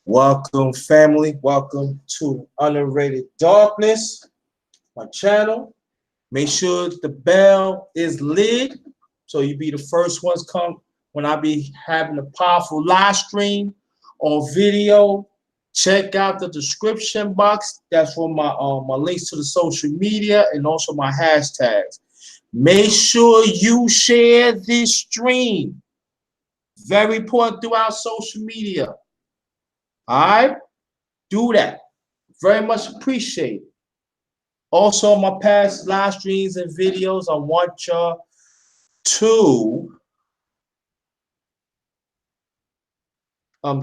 Welcome, family. Welcome to Underrated Darkness, my channel. Make sure the bell is lit so you be the first ones come when I be having a powerful live stream or video. Check out the description box. That's for my links to the social media and also my hashtags. Make sure you share this stream. Very important throughout social media. All right? Do that. Very much appreciated. Also, my past live streams and videos, I want y'all to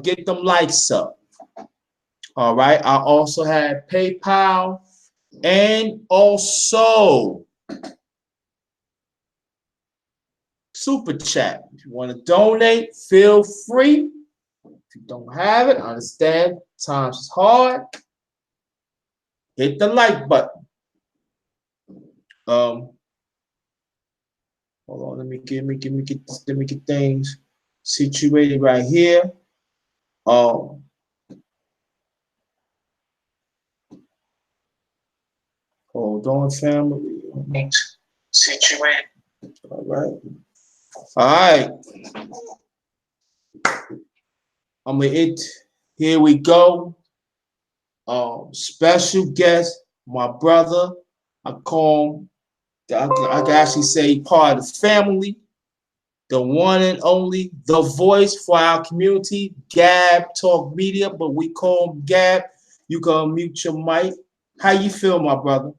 get them likes up. All right. I also have PayPal and also Super Chat. If you want to donate, feel free. If you don't have it, I understand times is hard. Hit the like button. Hold on, let me get things situated right here. Hold on, family. Situated. All right. I'm gonna hit. Here we go. Special guest, my brother. I call him. I can actually say part of the family. The one and only, the voice for our community, GabTalkMedia, but we call him Gab. You can mute your mic. How you feel, my brother?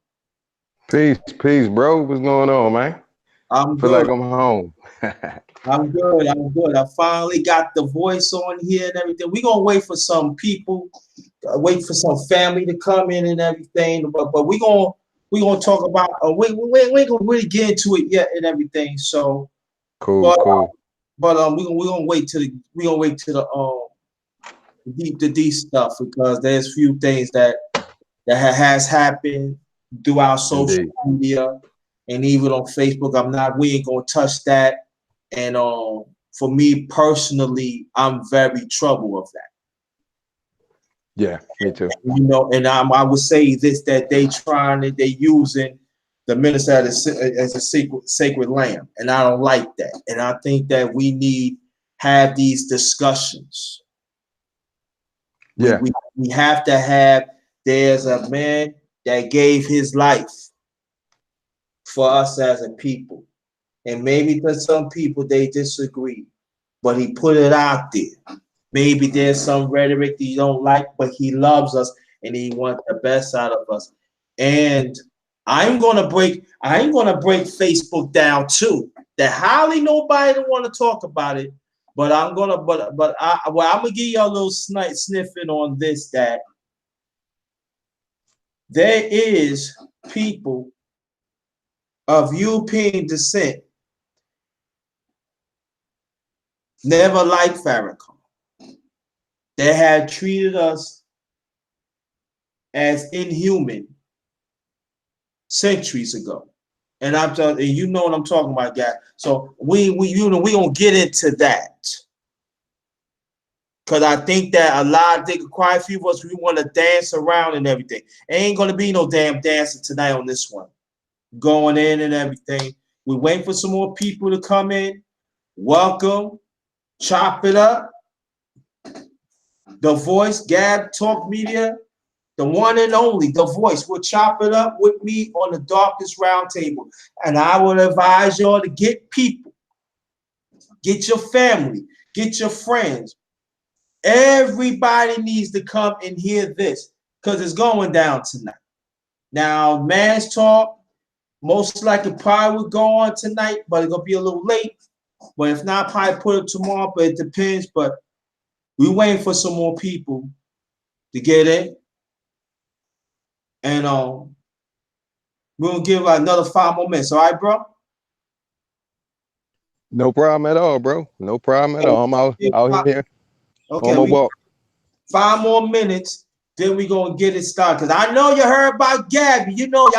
Peace, bro. What's going on, man? I'm Feel good. like I'm home. I'm good. I finally got the voice on here and everything. We're gonna wait for some people, wait for some family to come in and everything. But we're gonna talk about we ain't gonna really get into it yet and everything. So but Cool. we're gonna wait till the deep stuff because there's few things that has happened throughout social Indeed. media and even on Facebook. We ain't gonna touch that. And for me personally, I'm very troubled of that. Yeah, me too. And I would say this that they using the minister as a sacred lamb, and I don't like that. And I think that we need have these discussions. Yeah. We have to have. There's a man that gave his life for us as a people. And maybe for some people they disagree, but he put it out there. Maybe there's some rhetoric that you don't like, but he loves us and he wants the best out of us. And I ain't gonna break Facebook down too. That hardly nobody want to talk about it, but I'm gonna give you a little sniffing on this that there is people of European descent never liked Farrakhan. They had treated us as inhuman centuries ago. And I'm telling you, know what I'm talking about, guys. So we gonna get into that. Cause I think that quite a few of us, we want to dance around and everything. Ain't gonna be no damn dancing tonight on this one. Going in and everything. We wait for some more people to come in. Welcome. Chop it up. The voice, Gab Talk Media, the one and only, the voice, will chop it up with me on the darkest round table. And I would advise y'all to get people, get your family, get your friends. Everybody needs to come and hear this because it's going down tonight. Now, man's talk, most likely probably will go on tonight, but it's gonna be a little late. But if not, probably put it tomorrow, but it depends. But we waiting for some more people to get in. And we're gonna give like another 5 more minutes. All right, bro? No problem at all, bro. No problem at all. I'm out here on Okay, my we walk. 5 more minutes, then we gonna get it started. Cause I know you heard about Gabby. You know,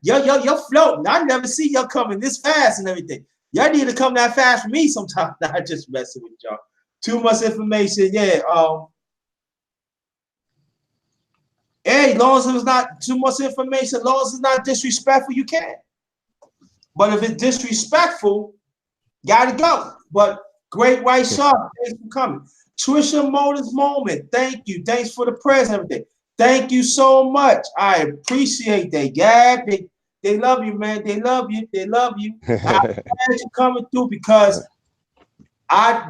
y'all know you're floating. I never see y'all coming this fast and everything. Y'all need to come that fast for me sometimes. I just messing with y'all. Too much information. Yeah. Hey, long as it's not too much information, long as it's not disrespectful, you can. But if it's disrespectful, gotta go. But Great White Shark, thanks for coming. Trisha Motors Moment, thank you. Thanks for the prayers and everything. Thank you so much. I appreciate that, Gab. They love you, man. They love you. They love you. I'm glad you're coming through because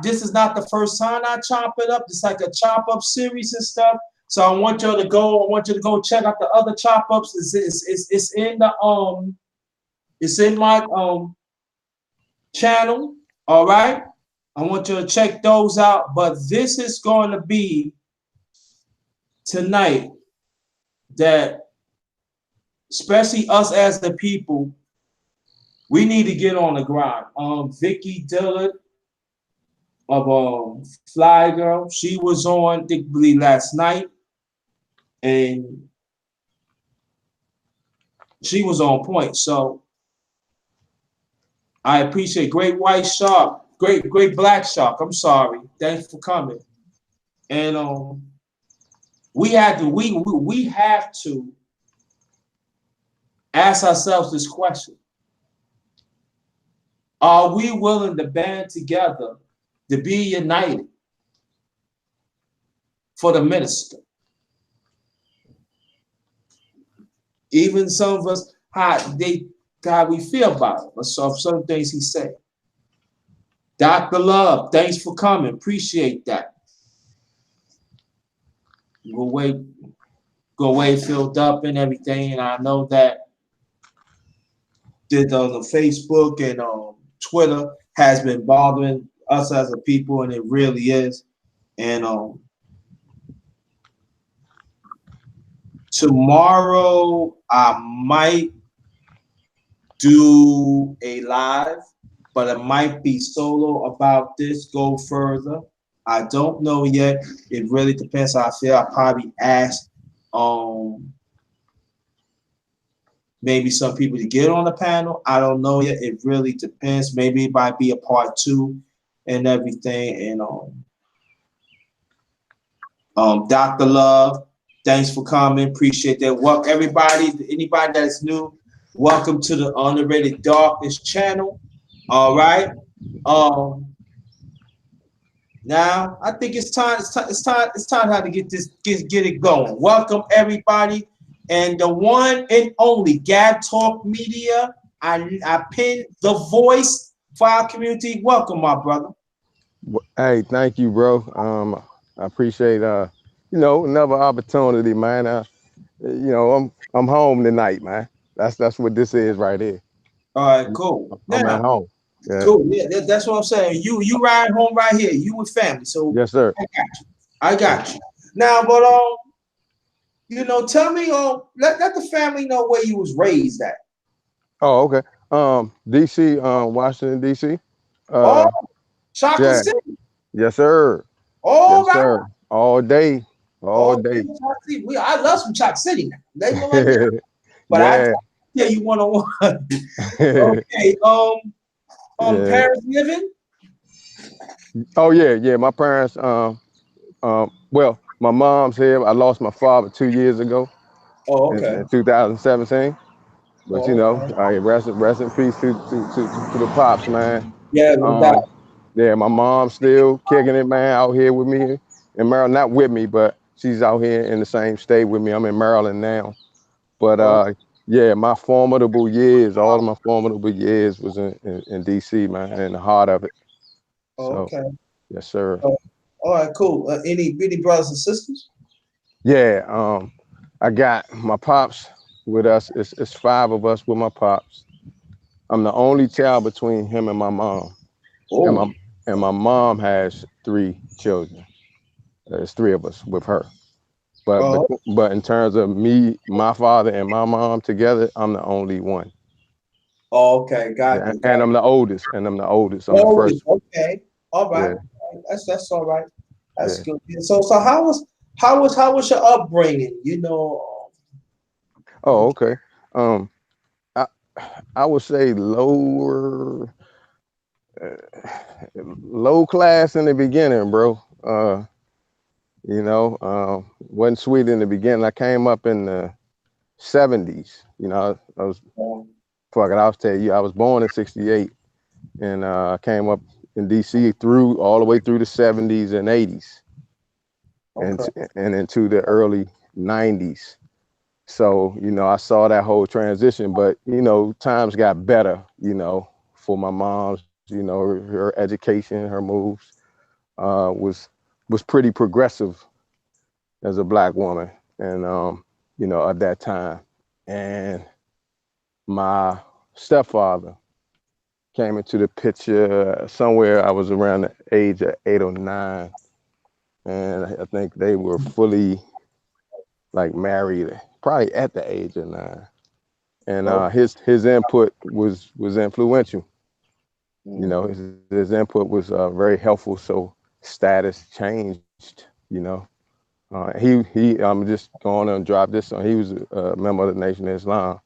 this is not the first time I chop it up. It's like a chop up series and stuff. So I want you to go check out the other chop ups. It's in the it's in my channel. All right. I want you to check those out. But this is going to be tonight that, especially us as the people, we need to get on the grind. Vicky Dillard of Fly Girl, she was on, I think, last night, and she was on point. So I appreciate Great White Shark, Great Black Shark. I'm sorry. Thanks for coming. And we have to ask ourselves this question: are we willing to band together to be united for the minister? Even some of us, how we feel about it, but some things he said. Dr. Love, thanks for coming. Appreciate that. Go away filled up and everything. And I know that the Facebook and Twitter has been bothering us as a people, and it really is. And tomorrow I might do a live, but it might be solo about this. Go further. I don't know yet. It really depends how I feel. I probably ask maybe some people to get on the panel. I don't know yet. It really depends. Maybe it might be a part 2 and everything. And Dr. Love, thanks for coming. Appreciate that. Welcome everybody. Anybody that's new, welcome to the Underrated Darkness channel. All right. Now I think it's time how to get it going. Welcome everybody, and the one and only GabTalkMedia. I pinned the voice for our community. Welcome, my brother. Hey, thank you, bro. I appreciate another opportunity, man. I'm home tonight, man. That's what this is right here. All right, cool. I'm Now, at home. Yeah. cool. Yeah, that's what I'm saying. You ride home right here. You with family, so Yes, sir. I got you. Now, but tell me, let the family know where you was raised at. Oh, okay. DC, Washington, DC. Chocolate Yeah. City. Yes, sir. All Yes, right. sir. All day. All day. I love some Chocolate City now. They know like that. But I tell you one-on-one. Okay. Yeah. Parents living? Oh yeah. My parents. Well, my mom's here. I lost my father 2 years ago. Oh, okay. In 2017. But okay. rest in peace to the pops, man. Yeah, no doubt. Yeah, my mom's still kicking it, man, out here with me in Maryland. Not with me, but she's out here in the same state with me. I'm in Maryland now. But yeah, my formidable years, all of my formidable years was in DC, man, in the heart of it. Okay. So, yes, sir. All right, cool. Any brothers and sisters? Yeah, I got my pops with us. It's 5 of us with my pops. I'm the only child between him and my mom. Oh. And my mom has 3 children. There's 3 of us with her. But in terms of me, my father, and my mom together, I'm the only one. Oh, okay, got you. And I'm the oldest. I'm the first. Okay, all right. Yeah. That's all right. That's good. So how was your upbringing? Oh, okay. I would say low class in the beginning, bro. Wasn't sweet in the beginning. I came up in the 70s. I was Oh, fuck it. I'll tell you, I was born in '68, and I came up in DC through all the way through the '70s and '80s, and okay. and into the early '90s. So I saw that whole transition, but times got better. For my mom's, her education, her moves was pretty progressive as a black woman, and at that time, and my stepfather came into the picture somewhere. I was around the age of 8 or 9, and I think they were fully like married, probably at the age of 9. And Oh, his input was influential. mm, His input was very helpful. So status changed. He I'm just going to drop this on. He was a member of the Nation of Islam.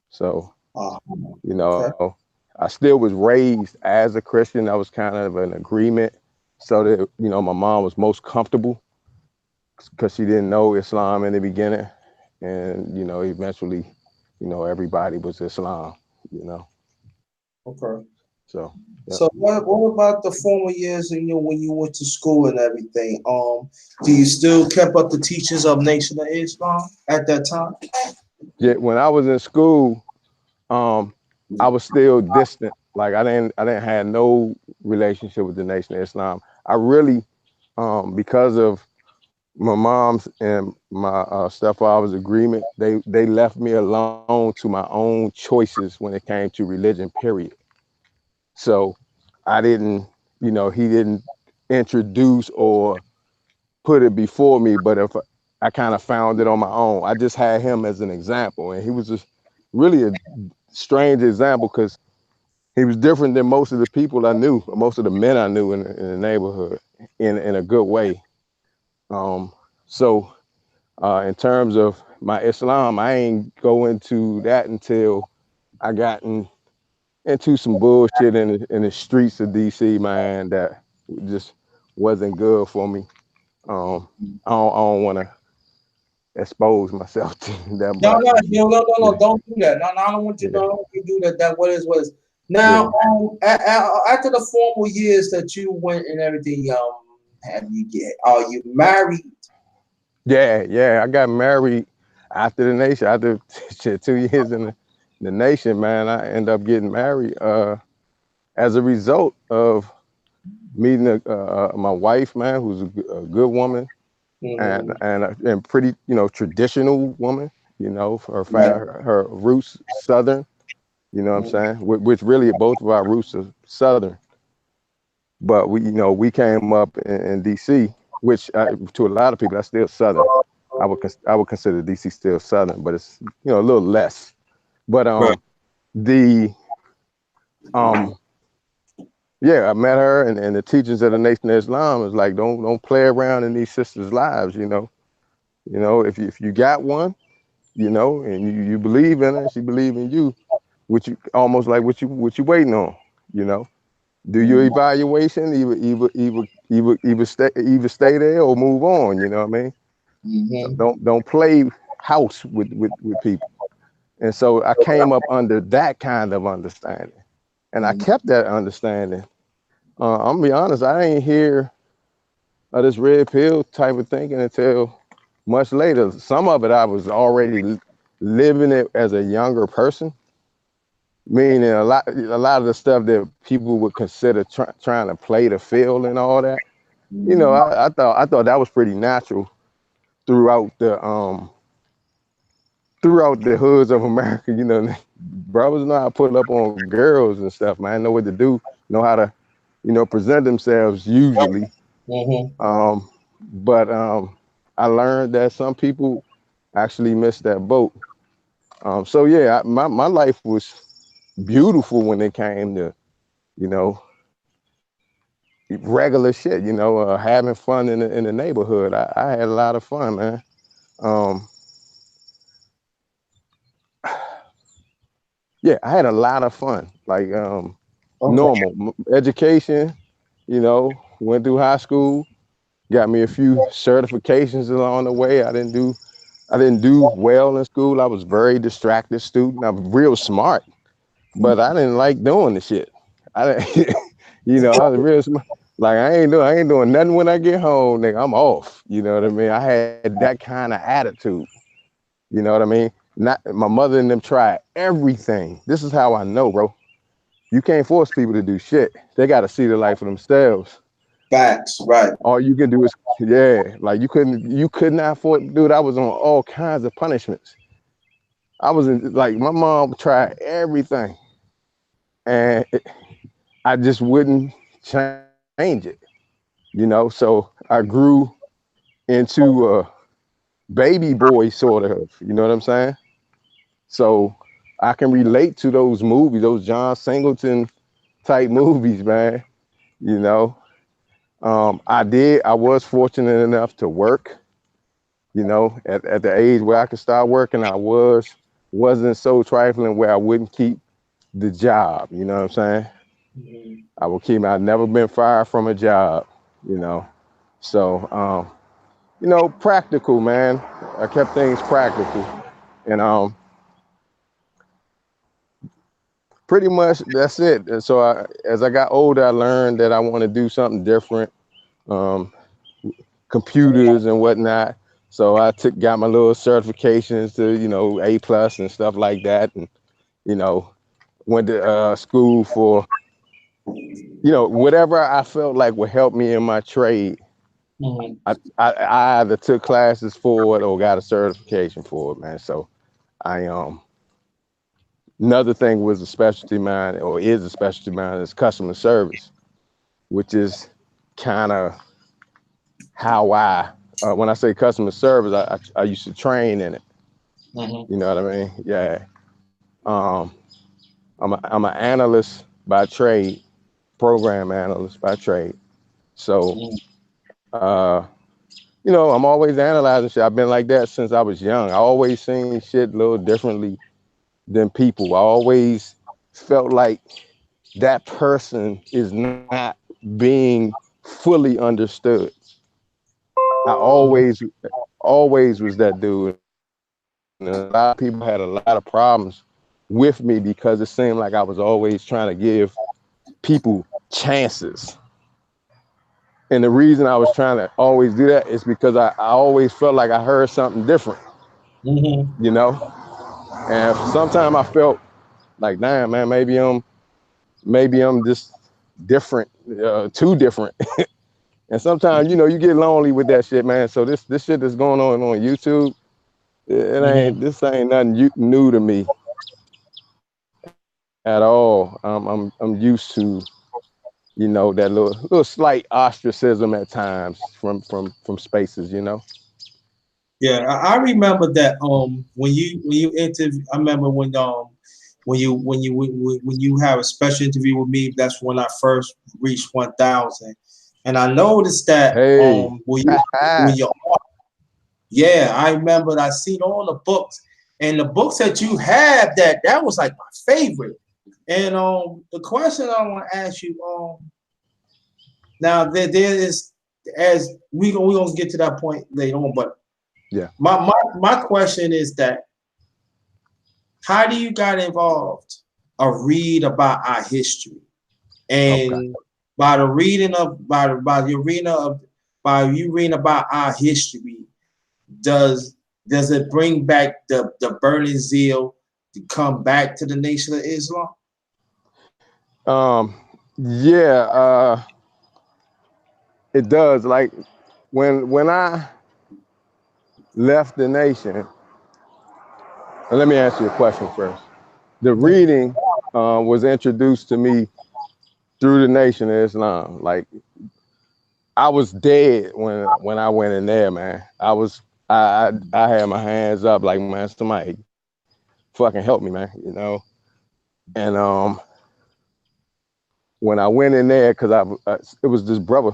So ah, you okay. know, I still was raised as a Christian. That was kind of an agreement, so that my mom was most comfortable because she didn't know Islam in the beginning, and eventually, everybody was Islam. You know, Okay. so yeah. So what about the former years, when you went to school and everything? Do you still kept up the teachings of Nation of Islam at that time? Yeah, when I was in school, um, I was still distant. Like I didn't have no relationship with the Nation of Islam. I really, because of my mom's and my stepfather's agreement, they left me alone to my own choices when it came to religion. Period. So I didn't, he didn't introduce or put it before me, but if I kind of found it on my own, I just had him as an example, and he was just really a strange example because he was different than most of the people I knew, most of the men I knew in the neighborhood, in a good way. Um, so in terms of my Islam, I ain't go into that until I got into some bullshit in the streets of DC, man, that just wasn't good for me. I don't want to expose myself to that No, much. no, no, no, no, Yeah, no, don't do that. No, no, I don't want you. No, yeah, I don't want you to do that. That what is what is. yeah, Now, after the formal years that you went and everything, have you get? Are you married? yeah. I got married after the nation, after shit, 2 years in the nation, man. I end up getting married as a result of meeting my wife, man, who's a good woman Mm-hmm. and pretty, traditional woman. Right. Her roots Southern. You know what I'm Mm-hmm. saying? Which really both of our roots are Southern. But we came up in DC, which to a lot of people that's still Southern. I would consider DC still Southern, but it's a little less. But Right. the um yeah, I met her, and the teachings of the Nation of Islam is like don't play around in these sisters' lives. If you got one, and you believe in her, she believe in you, which you almost like what you waiting on, you know. Do your Mm-hmm. evaluation, either stay there or move on. You know what I mean? Mm-hmm. Don't play house with people. And so I came up under that kind of understanding, and I kept that understanding. I'm gonna be honest, I ain't hear of this red pill type of thinking until much later. Some of it I was already living it as a younger person, meaning a lot of the stuff that people would consider trying to play the field and all that. Mm-hmm. I thought that was pretty natural throughout the hoods of America. Brothers know how to pull up on girls and stuff, man. Know what to do, know how to, present themselves usually. Mm-hmm. But I learned that some people actually missed that boat. So yeah, my life was beautiful when it came to, you know, regular shit, having fun in the neighborhood. I had a lot of fun, man. Um, yeah, I had a lot of fun. Like Okay. normal education, went through high school, got me a few certifications along the way. I didn't do well in school. I was very distracted student. I'm real smart, but I didn't like doing the shit. I didn't, I was real smart. Like I ain't doing nothing when I get home, nigga. I'm off. You know what I mean? I had that kind of attitude. You know what I mean? Not my mother and them tried everything. This is how I know, bro. You can't force people to do shit. They got to see the light for themselves. Facts, right. All you can do is, yeah, like you could not afford, dude. I was on all kinds of punishments. I was in, like, my mom tried everything, and I just wouldn't change it, So I grew into a baby boy sort of, you know what I'm saying? So I can relate to those movies, those John Singleton type movies, man. You know, I was fortunate enough to work, at the age where I could start working. Wasn't so trifling where I wouldn't keep the job, you know what I'm saying? Mhm. I've never been fired from a job, you know. So, practical, man. I kept things practical. And pretty much that's it. And so as I got older, I learned that I want to do something different, um, computers and whatnot. So got my little certifications to, A+ and stuff like that. And, you know, went to school for, whatever I felt like would help me in my trade. Mhm. I either took classes for it or got a certification for it, man. So I another thing was a specialty mine, or is a specialty mine, is customer service, which is kind of how when I say customer service, I used to train in it. Mhm. You know what I mean? Yeah. Um, I'm an analyst by trade, program analyst by trade. So, Mhm. I'm always analyzing shit. I've been like that since I was young. I always seen shit a little differently than people. I always felt like that person is not being fully understood. I always was that dude. And a lot of people had a lot of problems with me because it seemed like I was always trying to give people chances. And the reason I was trying to always do that is because I always felt like I heard something different, Mhm. you know? And sometimes I felt like, damn, man, maybe I'm just different, too different. And sometimes, you get lonely with that shit, man. So this shit that's going on YouTube, Mhm. this ain't nothing new to me at all. I'm used to, that little slight ostracism at times from spaces. Yeah, I remember that when you interview. I remember when you have a special interview with me. That's when I first reached 1,000, and I noticed that Hey, when you yeah, I remember I seen all the books, and the books that you have, that was like my favorite. And the question I want to ask you, now there is, as we gonna get to that point later on, but yeah, my question is that how do you got involved or read about our history, okay. and by the reading of by the arena of by you reading about our history, does does it bring back the burning zeal to come back to the Nation of Islam? Um, yeah, it does. Like when I left the nation, and let me ask you a question first. The reading was introduced to me through the Nation of Islam. Like I was dead when I went in there, man. I had my hands up like, man, somebody fucking help me, man. And when I went in there, because it was this brother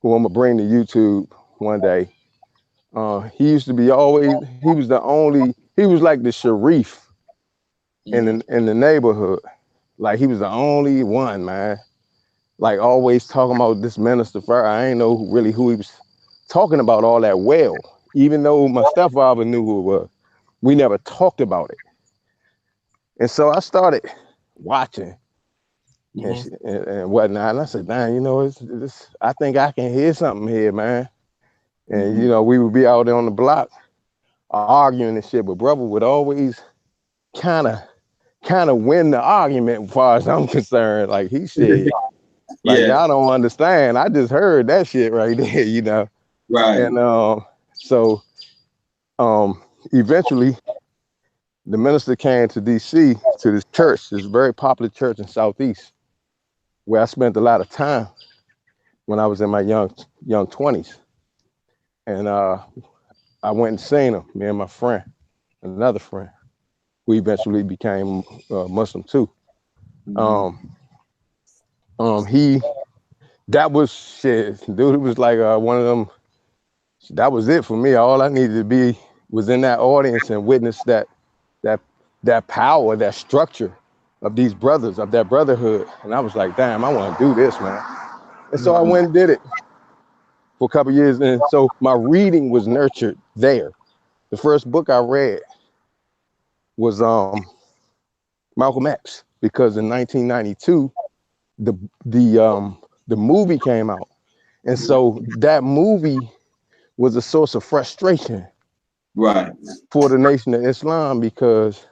who I'm gonna bring to YouTube one day. He used to be always. He was like the Sharif Mhm. in the neighborhood. Like he was the only one, man. Like always talking about this minister. I ain't know really who he was. talking about all that well, even though my stepfather knew who it was. We never talked about it. And so I started watching and whatnot. And I said, "Damn, you know, it's I think I can hear something here, man." And you know, we would be out there on the block arguing and shit, but brother would always kind of win the argument as far as I'm concerned. Like he said, like Yeah. y'all don't understand. I just heard that shit right there, you know. Right. And so eventually the minister came to DC to this church, this very popular church in Southeast, where I spent a lot of time when I was in my young 20s. And I went and seen him, me and my friend, another friend, who eventually became Muslim too. He that was shit, dude. It was like one of them. That was it for me. All I needed to be was in that audience and witness that power, that structure of these brothers, of that brotherhood. And I was like, damn, I want to do this, man. And so I went and did it for a couple of years. And so my reading was nurtured there. The first book I read was Malcolm X, because in 1992 the movie came out, and so that movie was a source of frustration, Right, for the Nation of Islam, because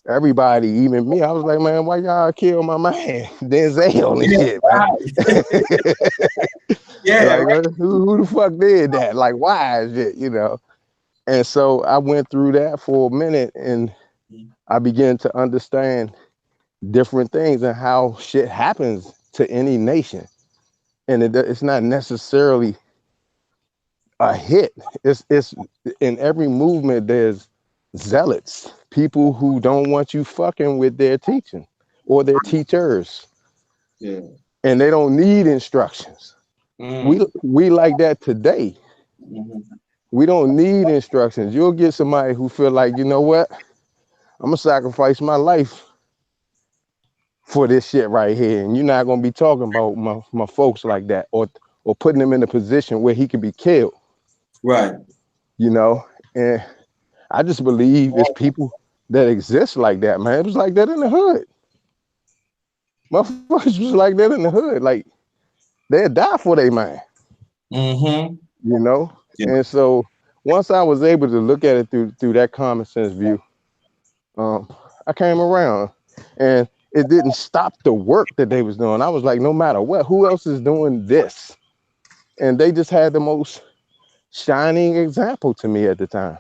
everybody, even me, I was like, man, why y'all kill my man Denzel and shit, man? yeah, Like, right. who the fuck did that? Like, why is it, you know? And so I went through that for a minute, and I began to understand different things and how shit happens to any nation. And it's not necessarily a hit. It's in every movement there's zealots, people who don't want you fucking with their teaching or their teachers. Yeah. And they don't need instructions. We like that today. We don't need instructions. You'll get somebody who feel like, you know what? I'm gonna sacrifice my life for this shit right here. And you're not gonna be talking about my folks like that, or putting them in a position where he could be killed. Right. You know? And I just believe it's people that exist like that, man. It was like that in the hood. Motherfuckers was like that in the hood. Like, they'd die for their man. You know? Yeah. And so once I was able to look at it through that common sense view, I came around, and it didn't stop the work that they was doing. I was like, no matter what, who else is doing this? And they just had the most shining example to me at the time.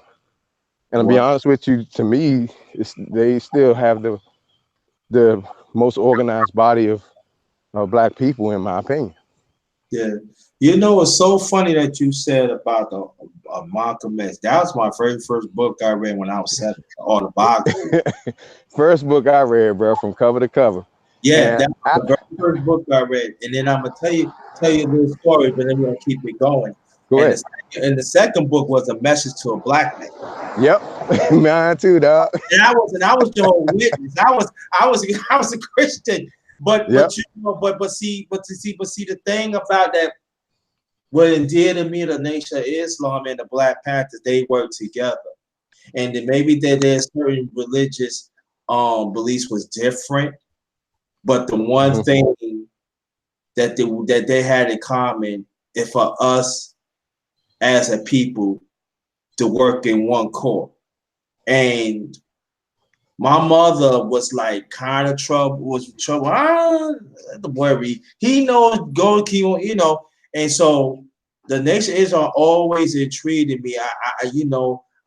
And to be honest with you, to me, they still have the most organized body of Black people, in my opinion. Yeah. You know, it's so funny that you said about the Malcolm X. That was my very first book I read when I was 7, autobiography. First book I read, bro, from cover to cover. Yeah, that's the very first book I read. And then I'm gonna tell you a little story, but then we're gonna keep it going. Go ahead. And the second book was A Message to a Black Man. Yep, mine too, dog. And I was your witness. I was a Christian, but you know, but see the thing about that, what endeared me to the Nation of Islam and the Black Panthers, they work together. And then maybe there's certain religious beliefs was different, but the one thing that they had in common is for us as a people to work in one core. And my mother was like kind of trouble. Don't worry. He knows, go keep on, you know. And so the Nation of Islam always intrigued me.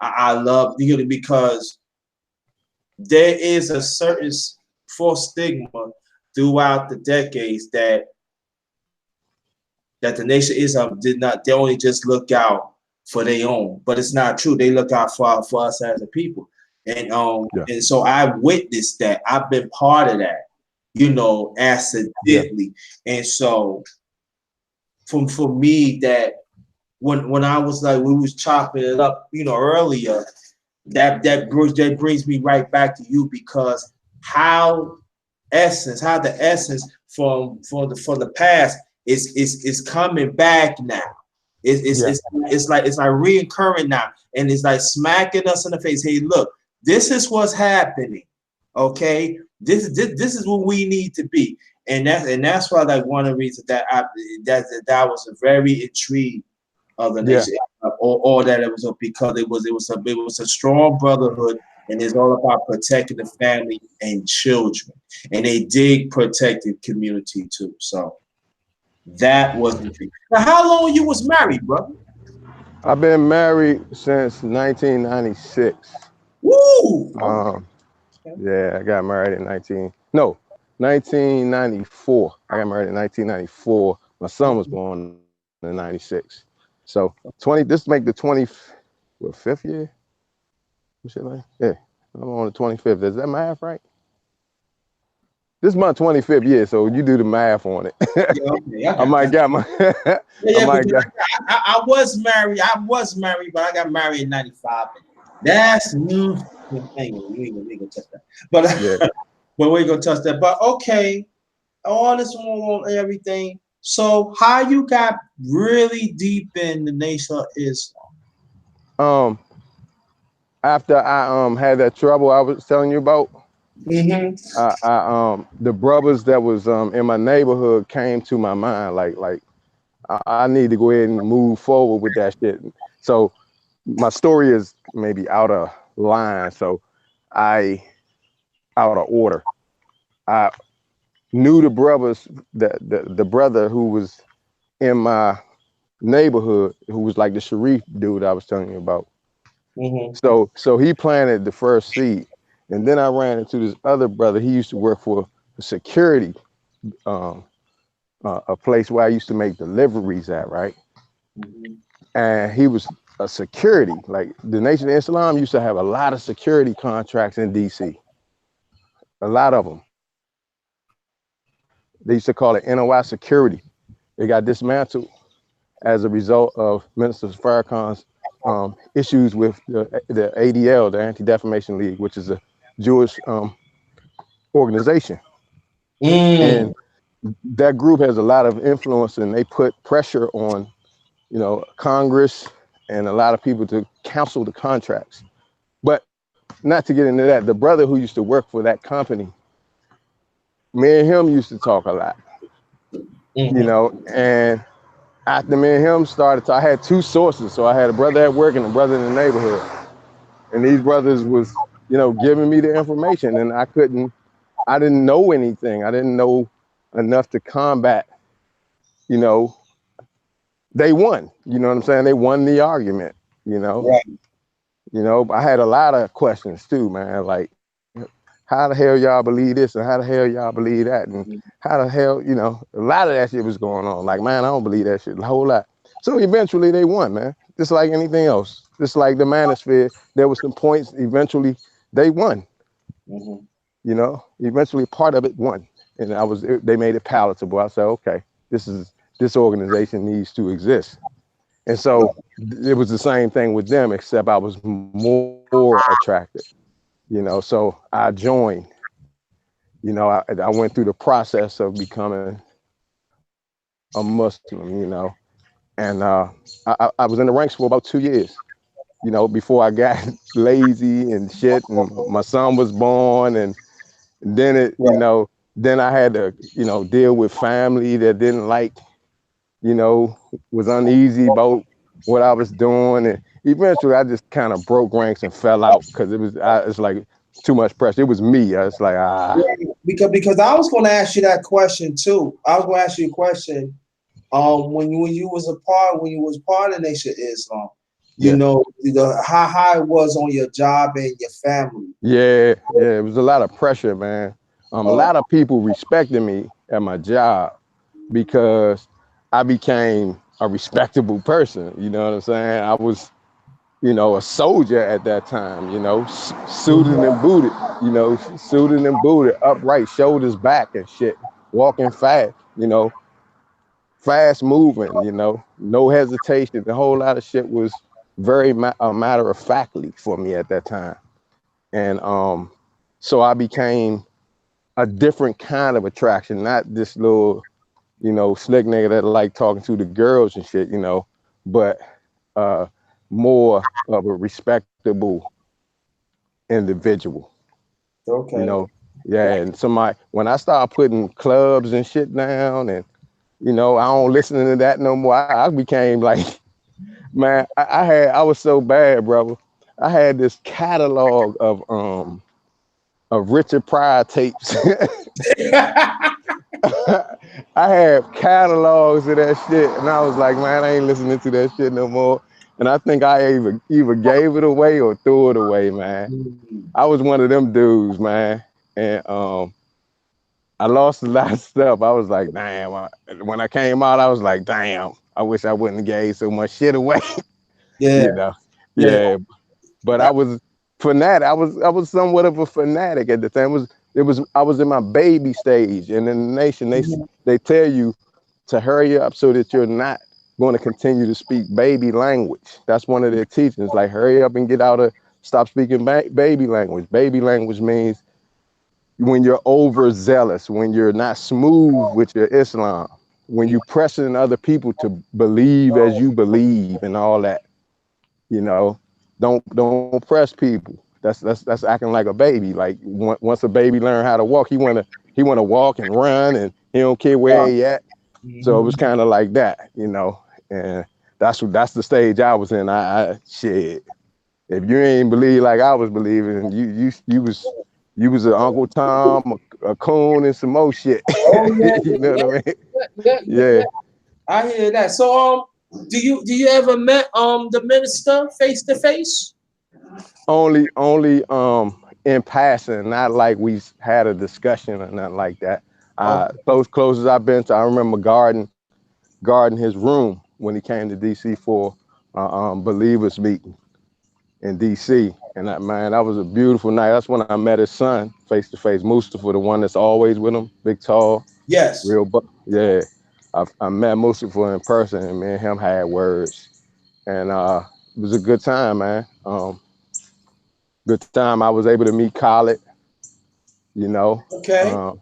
I love, you know, because there is a certain false stigma throughout the decades that the Nation of Islam they only just look out for their own, but it's not true. They look out for us as a people. And and so I witnessed that. I've been part of that, you know, accidentally. And so for me, that when I was like, we was chopping it up, you know, earlier, that brings me right back to you, because how the essence from the past is coming back now. It's like reoccurring now, and it's like smacking us in the face. Hey, look, this is what's happening. Okay, this is what we need to be, and that's why, like, one of the reasons that was a very intrigued of the Yeah. nation, or that it was because it was a strong brotherhood, and it's all about protecting the family and children, and they did protect the community too. So that was intriguing. Now, how long you was married, brother? I've been married since 1996. Woo! Um, yeah, I got married in 1994. I got married in 1994. My son was born in 96. So this make the 25th year? Shit like, yeah, I'm on the 25th. Is that math right? This is my 25th year, so you do the math on it. Yeah, okay, I I got might that. got my, I Yeah, might because got, I was married. But I got married in '95. That's we ain't gonna touch that. But yeah. but we ain't gonna touch that. But okay, all this on everything. So how you got really deep in the Nation of Islam? Um, After I had that trouble I was telling you about, Mm-hmm. the brothers that was in my neighborhood came to my mind, like I need to go ahead and move forward with that shit. So my story is maybe out of line, so I out of order. I knew the brothers, the brother who was in my neighborhood, who was like the Sharif dude I was telling you about. Mm-hmm. So he planted the first seed, and then I ran into this other brother. He used to work for security, um, a place where I used to make deliveries at, right? Mm-hmm. And he was a security. Like the Nation of Islam used to have a lot of security contracts in DC, a lot of them. They used to call it NOI security. It got dismantled as a result of Minister Farrakhan's issues with the ADL, the Anti-Defamation League, which is a Jewish organization. Mm. And that group has a lot of influence, and they put pressure on, Congress and a lot of people to cancel the contracts. But not to get into that, the brother who used to work for that company, me and him used to talk a lot, Mm-hmm. and after me and him started, I had two sources. So I had a brother at work and a brother in the neighborhood. And these brothers was, giving me the information, and I didn't know anything. I didn't know enough to combat, you know, they won. You know what I'm saying? They won the argument, you know. Right. I had a lot of questions too, man. Like, how the hell y'all believe this, and how the hell y'all believe that, and how the hell, a lot of that shit was going on. Like, man, I don't believe that shit, a whole lot. So eventually they won, man. Just like anything else. Just like the manosphere, there was some points, eventually they won, Mm-hmm. Eventually part of it won. And they made it palatable. I said, okay, this organization needs to exist. And so it was the same thing with them, except I was more attracted, so I joined, I went through the process of becoming a Muslim, and I was in the ranks for about 2 years, before I got lazy and shit, and my son was born, and then Right. then I had to, deal with family that didn't like, was uneasy about what I was doing. And eventually I just kind of broke ranks and fell out because it's like too much pressure. It was me. I was like, Right. Because I was going to ask you that question too. I was going to ask you a question. When you was part of Nation of Islam, yeah, how high it was on your job and your family. yeah, yeah. It was a lot of pressure, man. A Uh, lot of people respected me at my job because I became a respectable person. You know what I'm saying? I was, a soldier at that time, suited and booted, suited and booted, upright, shoulders back and shit, walking fast, fast moving, no hesitation. The whole lot of shit was very a matter of factly for me at that time. And so I became a different kind of attraction, not this little, slick nigga that like talking to the girls and shit, but uh, more of a respectable individual. You Okay. know, yeah. And somebody when I started putting clubs and shit down, and I don't listen to that no more. I became like, man, I was so bad, brother. I had this catalog of Richard Pryor tapes. I had catalogs of that shit, and I was like, man, I ain't listening to that shit no more. And I think I either gave it away or threw it away, man. Mm. I was one of them dudes, man, and I lost a lot of stuff. I was like, damn. When I came out, I was like, damn. I wish I wouldn't have gave so much shit away, Yeah. you know. Yeah. Yeah, but I was fanatic. I was somewhat of a fanatic at the time. It was I was in my baby stage, and in the nation Mhm. they tell you to hurry up so that you're not going to continue to speak baby language. That's one of their teachings. Like hurry up and get out of stop speaking baby language. Baby language means when you're overzealous, when you're not smooth with your Islam, when you pressing other people to believe as you believe and all that. You know, don't press people. That's acting like a baby. Like once a baby learn how to walk, he wanna walk and run, and he don't care where he at. So it was Mhm. kind of like that, and that's the stage I was in. I shit. If you ain't believe like I was believing, you was an Uncle Tom, a coon, and some more shit. Oh yeah, You know yeah, what I mean? yeah, yeah, yeah, Yeah. yeah. I hear that. So do you ever met the minister face to face? Only in passing, not like we had a discussion or nothing like that. Okay. Close as I've been to, I remember guarding his room when he came to DC for believers meeting in DC. And that was a beautiful night. That's when I met his son face to face, Mustafa, the one that's always with him, big, tall, Yes. real. Yeah, I met Mustafa in person, and me and him had words, and it was a good time, man. Good time. I was able to meet Khaled, you know. Okay. Um,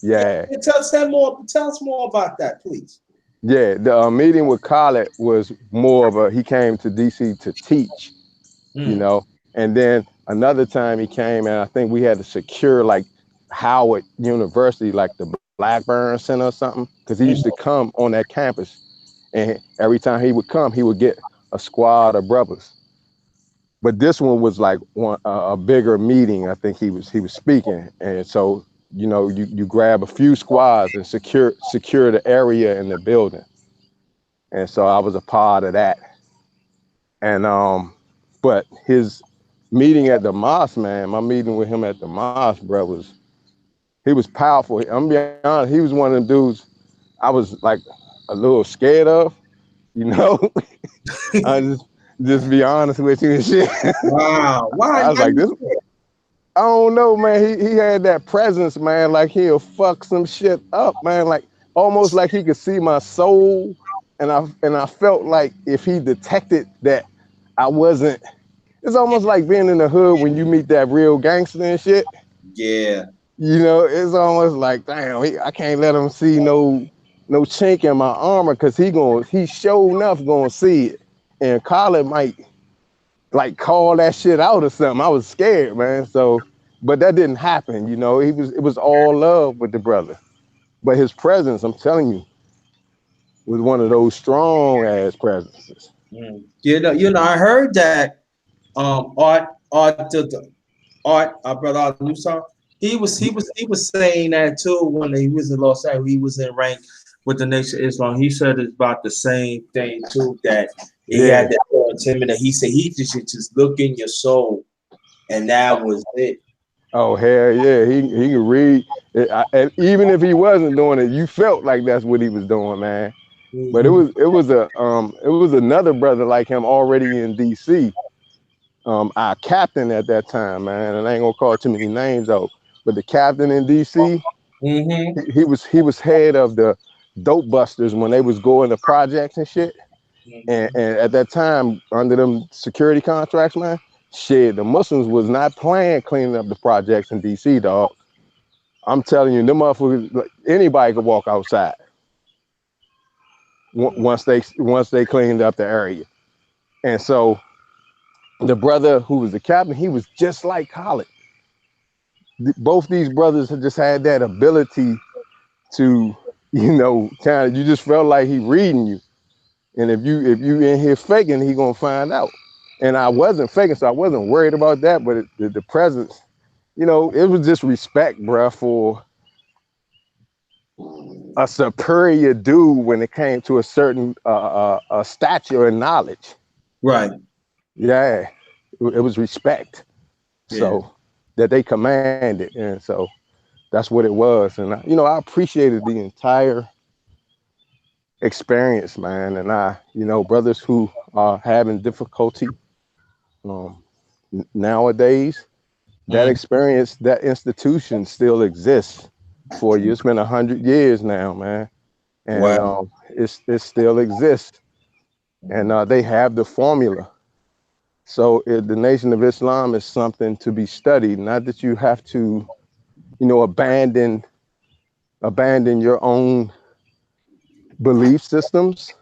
Yeah. yeah, Tell us that more. Tell us more about that, please. yeah. The meeting with Khaled was more of he came to DC to teach, you Mm. know. And then another time he came, and I think we had to secure like Howard University, like the Blackburn Center or something, because he used to Mhm. come on that campus, and every time he would come, he would get a squad of brothers. But this one was like a bigger meeting. I think he was speaking, and so you grab a few squads and secure the area in the building, and so I was a part of that. And but his meeting at the mosque, man, my meeting with him at the mosque, bro, he was powerful. I'm gonna be honest, he was one of them dudes I was like a little scared of, you know. I just be honest with you and shit. Wow. Why? I was Why like, you this I don't know, man. He had that presence, man. Like he'll fuck some shit up, man. Like almost like he could see my soul, and I felt like if he detected that I wasn't. It's almost like being in the hood when you meet that real gangster and shit. Yeah. It's almost like damn, I can't let him see no chink in my armor because he sure enough gonna see it, and Colin might like call that shit out or something. I was scared, man. So, but that didn't happen. It was all love with the brother. But his presence, I'm telling you, was one of those strong ass presences. Mm. I heard that Art, our brother Art Newsom, he was saying that too when he was in Los Angeles. He was in rank with the Nation of Islam. He said it's about the same thing too. That he had Yeah. that intimidate. He said he just look in your soul, and that was it. Oh hell yeah, he could read. And even if he wasn't doing it, you felt like that's what he was doing, man. But it Hmm. was it was a it was another brother like him already in D.C. Our captain at that time, man, and I ain't gonna call too many names out, but the captain in D.C. Hmm. he was head of the dope busters when they was going to projects and shit. And at that time, under them security contracts, man, shit, the Muslims was not playing cleaning up the projects in DC, dog. I'm telling you, them motherfuckers, like, anybody could walk outside. once they cleaned up the area. And so the brother who was the captain, he was just like Khalid. Both these brothers had just had that ability to, kind of, you just felt like he reading you. And if you in here faking, he gonna find out. And I wasn't faking, so I wasn't worried about that. But the presence, it was just respect, bruh, for a superior dude when it came to a certain stature and knowledge. Right. Yeah, it was respect. Yeah. So that they commanded, and so that's what it was. And I appreciated the entire experience, man. And brothers who are having difficulty nowadays, that experience, that institution still exists for you. It's been 100 years now, man, and Wow. it still exists, and they have the formula. So the Nation of Islam is something to be studied. Not that you have to, abandon your own belief systems.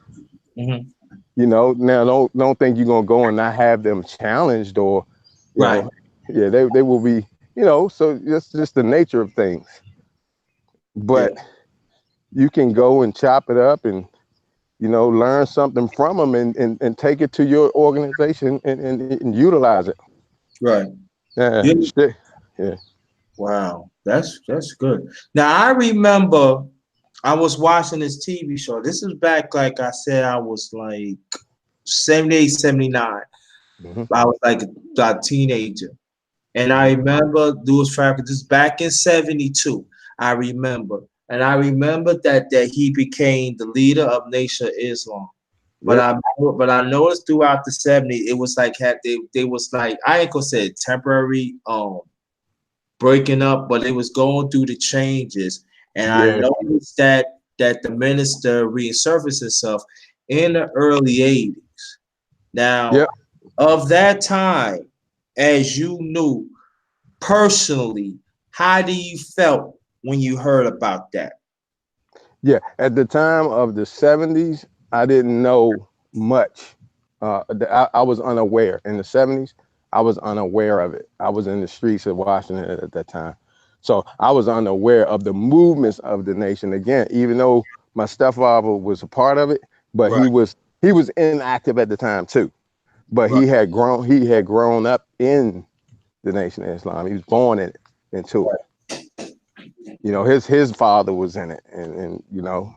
Mm-hmm. Now don't think you're gonna go and not have them challenged, or Right. yeah, they will be, so it's just the nature of things. Yeah. But you can go and chop it up and learn something from them, and take it to your organization and utilize it. Right. Yeah, Yeah. shit. Yeah. Wow. That's good. Now I remember I was watching this TV show. This is back, like I said, I was like 78, 79. Mm-hmm. I was like a teenager. And I remember Louis Farrakhan, this is back in 72. I remember. And I remember that he became the leader of Nation of Islam. Yep. But I noticed throughout the 70s, it was like they was like, I ain't gonna say temporary breaking up, but it was going through the changes. And I Yeah. noticed that the minister resurfaced himself in the early 80s. Now, Yep. of that time, as you knew personally, how do you felt when you heard about that? Yeah. At the time of the 70s, I didn't know much. I was unaware. In the 70s, I was unaware of it. I was in the streets of Washington at that time. So I was unaware of the movements of the nation. Again, even though my stepfather was a part of it, but Right, he was inactive at the time too. But right, he had grown up in the Nation of Islam. He was born into it. His father was in it, and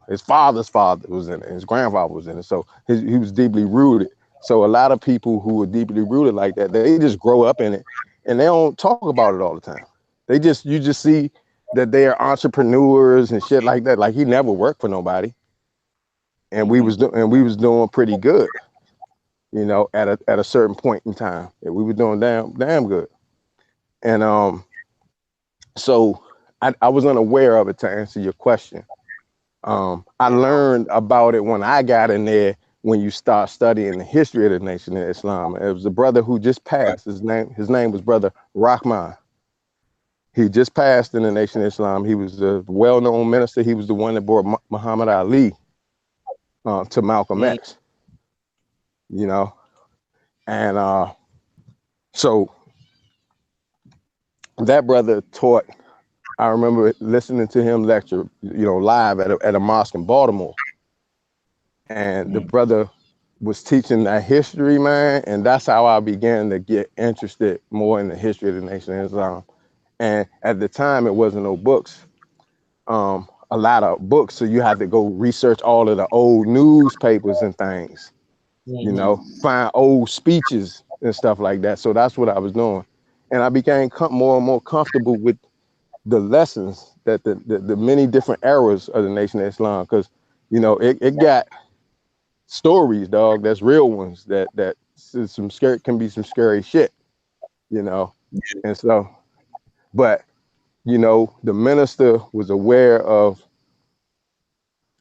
his father's father was in it, his grandfather was in it. So he was deeply rooted. So a lot of people who are deeply rooted like that, they just grow up in it, and they don't talk about it all the time. You just see that they are entrepreneurs and shit like that. Like, he never worked for nobody, and we mhm, was doing pretty good, at a certain point in time. Yeah, we were doing damn good. And so I was unaware of it, to answer your question. I learned about it when I got in there, when you start studying the history of the Nation of Islam. It was a brother who just right, passed. His name was Brother Rahman. He just passed in the Nation of Islam. He was a well-known minister. He was the one that brought Muhammad Ali to Malcolm mhm, X, you know. And so that brother taught. I remember listening to him lecture, live at a mosque in Baltimore. And the mhm, brother was teaching that history, man. And that's how I began to get interested more in the history of the Nation of Islam. And at the time, it wasn't no books, a lot of books. So you had to go research all of the old newspapers and things, mhm. find old speeches and stuff like that. So that's what I was doing. And I became more and more comfortable with the lessons that the many different eras of the Nation of Islam, because it got stories, dog. That's real ones. That some scary, can be some scary shit, you know. And so, but the minister was aware of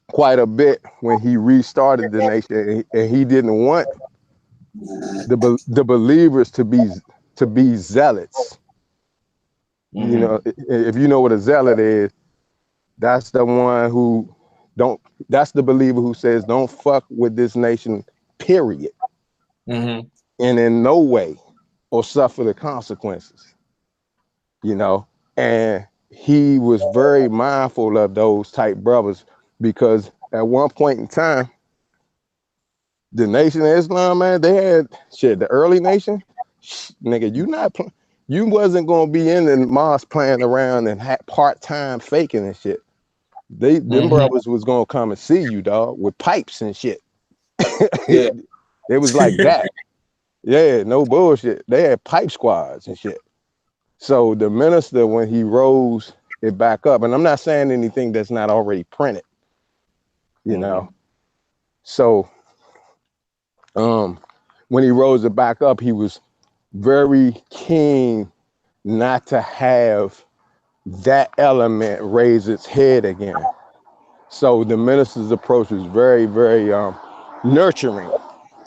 quite a bit when he restarted the nation, and he didn't want the believers to be zealots. Mhm. If you know what a zealot is, that's the one who don't. That's the believer who says don't fuck with this nation, period, Mm-hmm. and in no way or suffer the consequences. You know, and he was very mindful of those type brothers because at one point in time, the Nation of Islam, man, they had shit. The early nation, nigga, you wasn't gonna be in the mosque playing around and part time faking and shit. Them Mm-hmm. brothers was gonna come and see you, dog, with pipes and shit. Yeah. It was like that. Yeah, no bullshit. They had pipe squads and shit. So the minister, when he rose it back up, and I'm not saying anything that's not already printed, you know. So when he rose it back up, he was very keen not to have that element raise its head again. So the minister's approach was very, very nurturing,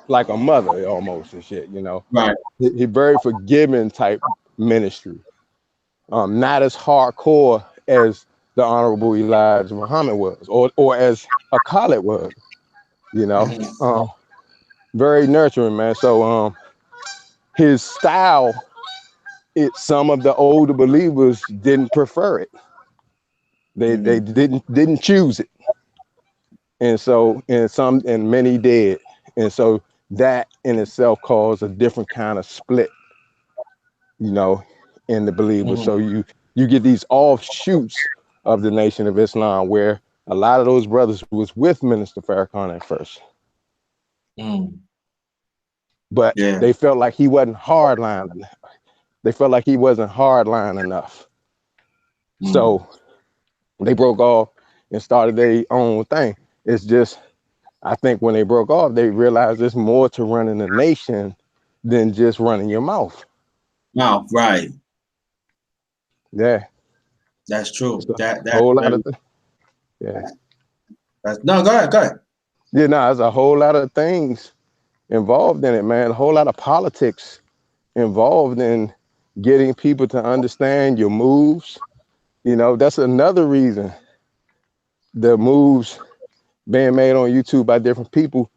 like a mother almost and shit, you know. Right. He very forgiving type ministry. Not as hardcore as the Honorable Elijah Muhammad was, or as a Khalid was, you know. Mm-hmm. Very nurturing, man. So his style, some of the older believers didn't prefer it. They Mm-hmm. didn't choose it. And so and many did. And so that in itself caused a different kind of split, you know, in the believers. Mm-hmm. So you get these offshoots of the Nation of Islam where a lot of those brothers was with Minister Farrakhan at first, Mm. but Yeah. they felt like he wasn't hardline. They felt like he wasn't hardline enough. Mm. So they broke off and started their own thing. It's just, I think when they broke off, they realized there's more to running a nation than just running your mouth. Wow. Right. Yeah. That's true. It's a That's whole lot very. of things. Yeah. That's, no. Go ahead. Go ahead. Yeah, no, there's a whole lot of things involved in it, man. A whole lot of politics involved in getting people to understand your moves. You know, that's another reason the moves being made on YouTube by different people.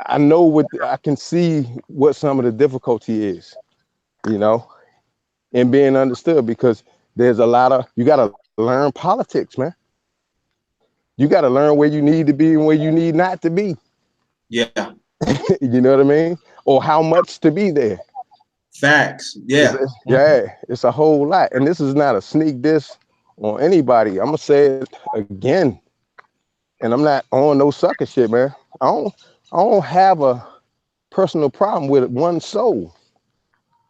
I know I can see what some of the difficulty is, you know, in being understood because there's a lot of, you got to learn politics, man. You got to learn where you need to be and where you need not to be. Yeah. You know what I mean? Or how much to be there. Facts. It's, Yeah. yeah, it's a whole lot. And this is not a sneak diss on anybody. I'm going to say it again. And I'm not on no sucker shit, man. I don't have a personal problem with one soul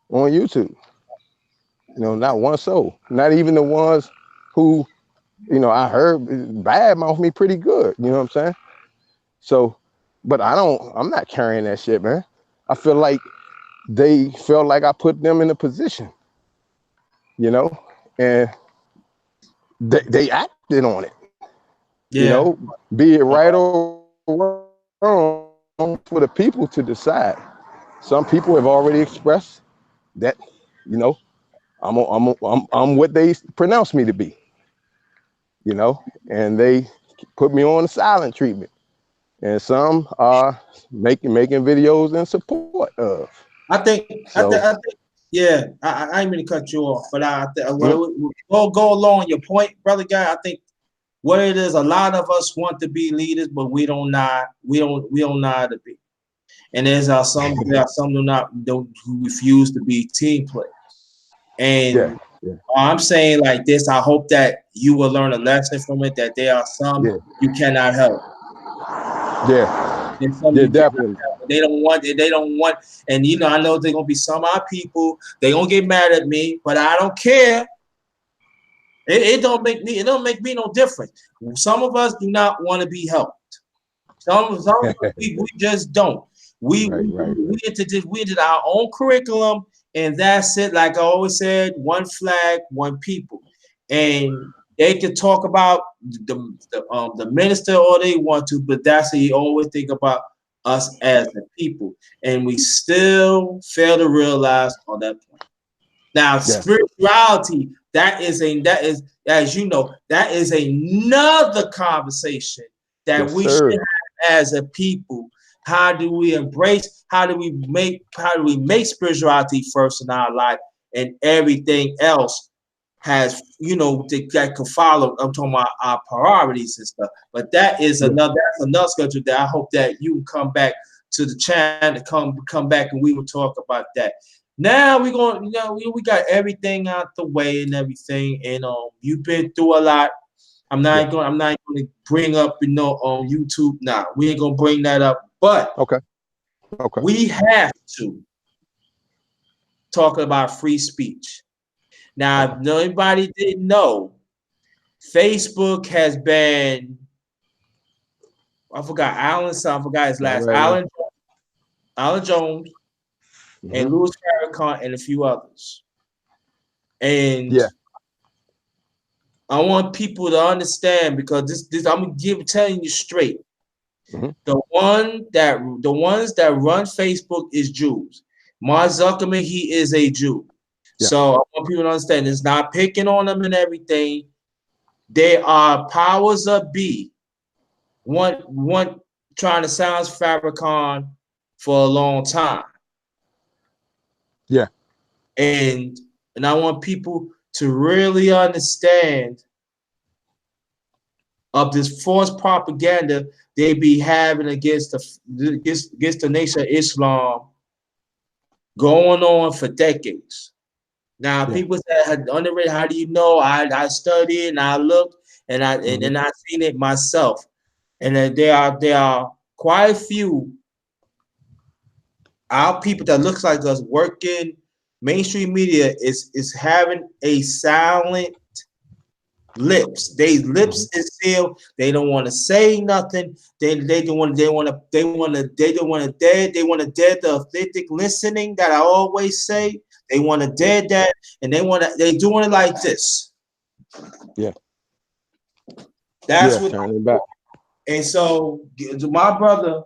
on YouTube. You know, not one soul. Not even the ones who, you know, I heard badmouth me pretty good. You know what I'm saying? So, but I'm not carrying that shit, man. I feel like they felt like I put them in a position, you know, and they acted on it, you know, Yeah. be it right or wrong for the people to decide. Some people have already expressed that, you know, I'm what they pronounce me to be, you know, and they put me on a silent treatment. And some are making videos in support of. I think. So, I think. Yeah. I ain't mean to cut you off, but mm, we'll go along your point, brother guy. I think what it is, a lot of us want to be leaders, but we don't know how to be. And there are some who refuse to be team players. yeah, And yeah, I'm saying like this, I hope that you will learn a lesson from it, that there are some yeah, you cannot help. yeah, And some yeah, you cannot definitely. help. They don't want, and I know there's gonna be some of our people, they gonna get mad at me, but I don't care. It don't make me no difference. Some of us do not want to be helped. Some we just don't. Right, right, right. We did our own curriculum, and that's it. Like I always said, one flag, one people, and they can talk about the minister all they want to, but that's what you always think about us as the people, and we still fail to realize on that point. Now, Yeah, spirituality, that is, as you know, that is another conversation that Yes, we should sir. have as a people. How do we embrace? How do we make spirituality first in our life, and everything else has, that could follow. I'm talking about our priorities and stuff. But Yeah. that's another schedule that I hope that you can come back to the channel, come back, and we will talk about that. Now we're going, we got everything out the way and everything, and you've been through a lot. Yeah. I'm not going to bring up, on YouTube now. We ain't gonna bring that up, but Okay. Okay. we have to talk about free speech. Now, Okay. if nobody didn't know, Facebook has been, I forgot Alan, I forgot his All last, right now. Alan Jones, and Hmm. Louis Farrakhan, and a few others. And Yeah. I want people to understand, because this I'm telling you straight. Hmm. The ones that run Facebook is Jews. Mark Zuckerman, he is a Jew. Yeah. So I want people to understand, it's not picking on them and everything. They are powers of B. One trying to silence Farrakhan for a long time. Yeah. And I want people to really understand of this false propaganda they be having against the nation of Islam going on for decades. Now, Yeah. people say, underrated, how do you know? I studied and I looked and Hmm. I seen it myself. And then there are quite a few our people that looks like us working mainstream media is having a silent lips. They Hmm. lips is sealed. They don't want to say nothing. They don't want they want to dead the authentic listening that I always say. They want to Yeah. dead that, and they doing it like this. Yeah. That's Yeah. what. Turn it back. And so, to my brother,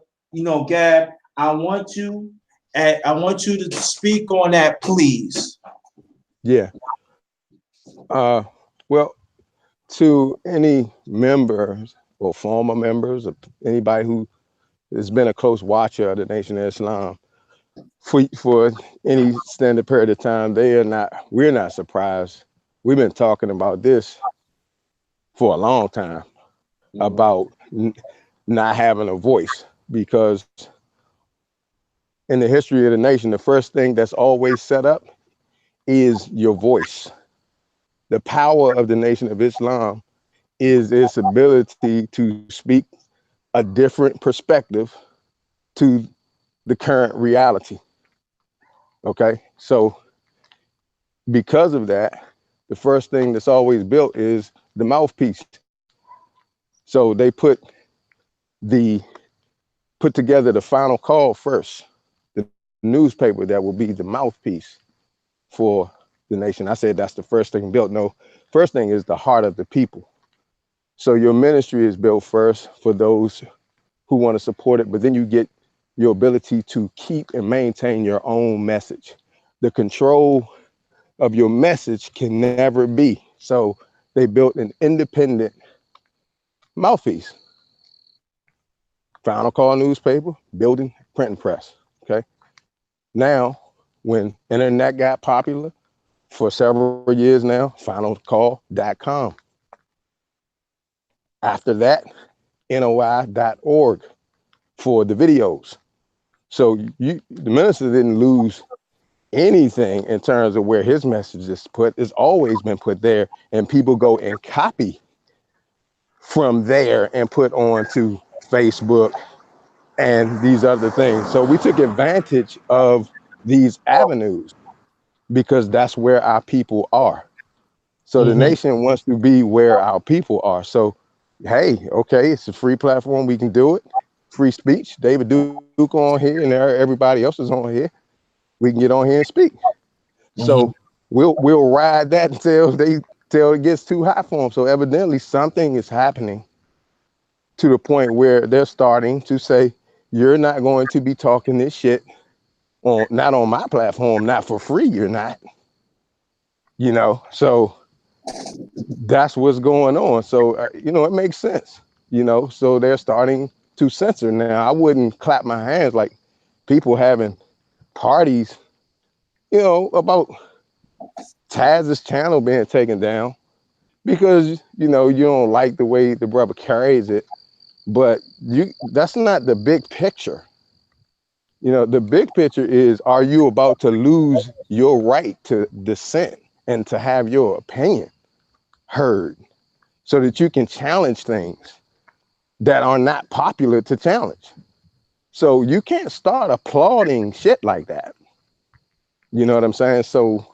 Gab, I want you to speak on that, please. Yeah. Uh, well, to any members or former members or anybody who has been a close watcher of the Nation of Islam for any extended period of time, we're not surprised. We've been talking about this for a long time Mhm. about not having a voice because in the history of the nation, the first thing that's always set up is your voice. The power of the Nation of Islam is its ability to speak a different perspective to the current reality. Okay. So, because of that, the first thing that's always built is the mouthpiece. So, they the put together the final call first, the newspaper that will be the mouthpiece for the nation. I said that's the first thing built. No, first thing is the heart of the people. So, your ministry is built first for those who want to support it, but then you get your ability to keep and maintain your own message. The control of your message can never be. So they built an independent mouthpiece. Final call newspaper, building, printing press. Okay. Now, when internet got popular for several years now, finalcall.com. After that, NOI.org for the videos. So the minister didn't lose anything in terms of where his message is put. It's always been put there, and people go and copy from there and put on to Facebook and these other things. So we took advantage of these avenues because that's where our people are. So the Mhm. nation wants to be where our people are. So, hey, okay, it's a free platform. We can do it. Free speech. David Duke on here and everybody else is on here. We can get on here and speak. So Mhm. we'll ride that till it gets too hot for them. So evidently something is happening to the point where they're starting to say, you're not going to be talking this shit not on my platform, not for free, you're not. So that's what's going on. So you know, it makes sense. You know, so they're starting to censor now. I wouldn't clap my hands like people having parties, you know, about Taz's channel being taken down because you know you don't like the way the brother carries it. But that's not the big picture. You know, the big picture is, are you about to lose your right to dissent and to have your opinion heard so that you can challenge things that are not popular to challenge? So you can't start applauding shit like that. You know what I'm saying? So,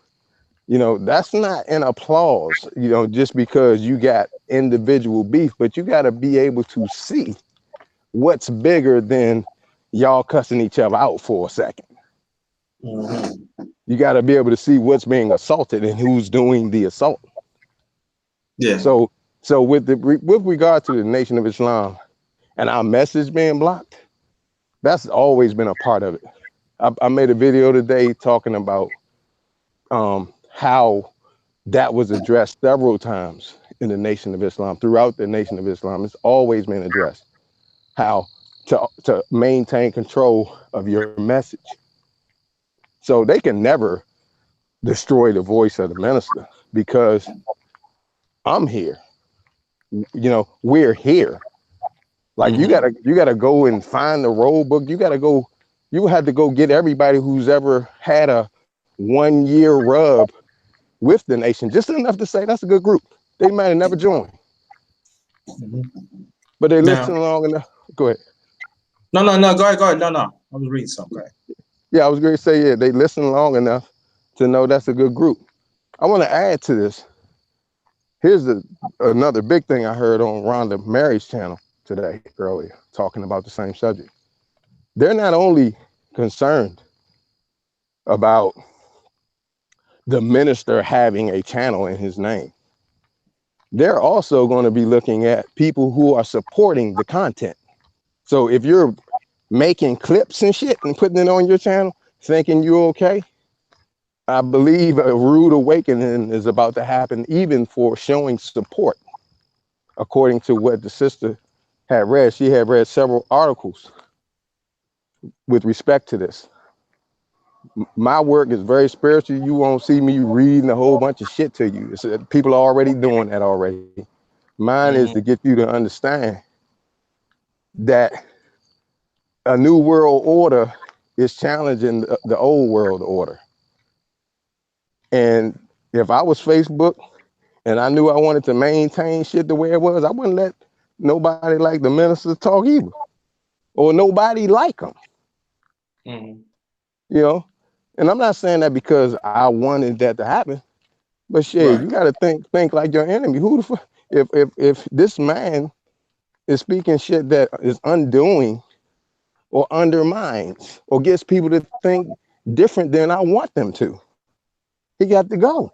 you know, that's not an applause, you know, just because you got individual beef, but you got to be able to see what's bigger than y'all cussing each other out for a second. You got to be able to see what's being assaulted and who's doing the assault. Yeah. So with regard to the Nation of Islam and our message being blocked, that's always been a part of it. I made a video today talking about how that was addressed several times in the Nation of Islam, throughout the Nation of Islam. It's always been addressed. How to maintain control of your message. So they can never destroy the voice of the minister because I'm here. You know, we're here. Like you gotta go and find the roll book. You had to go get everybody who's ever had a 1 year rub with the nation, just enough to say that's a good group. They might have never joined, but they Now, listen long enough. Go ahead. no. Go ahead. No. I was reading something. Yeah, I was going to say, yeah, they listen long enough to know that's a good group. I want to add to this. Here's another big thing I heard on Rhonda Mary's channel today, earlier, talking about the same subject. They're not only concerned about the minister having a channel in his name, they're also going to be looking at people who are supporting the content. So if you're making clips and shit and putting it on your channel, thinking you're okay, I believe a rude awakening is about to happen, even for showing support. According to what the sister had read, she had read several articles with respect to this. My work is very spiritual. You won't see me reading a whole bunch of shit to you. People are already doing that already. Mine is to get you to understand that a new world order is challenging the old world order. And if I was Facebook and I knew I wanted to maintain shit the way it was, I wouldn't let nobody like the ministers talk either, or nobody like them. You know, and I'm not saying that because I wanted that to happen, but shit, you got to think like your enemy. Who the fuck? If this man is speaking shit that is undoing or undermines or gets people to think different than I want them to, he got to go.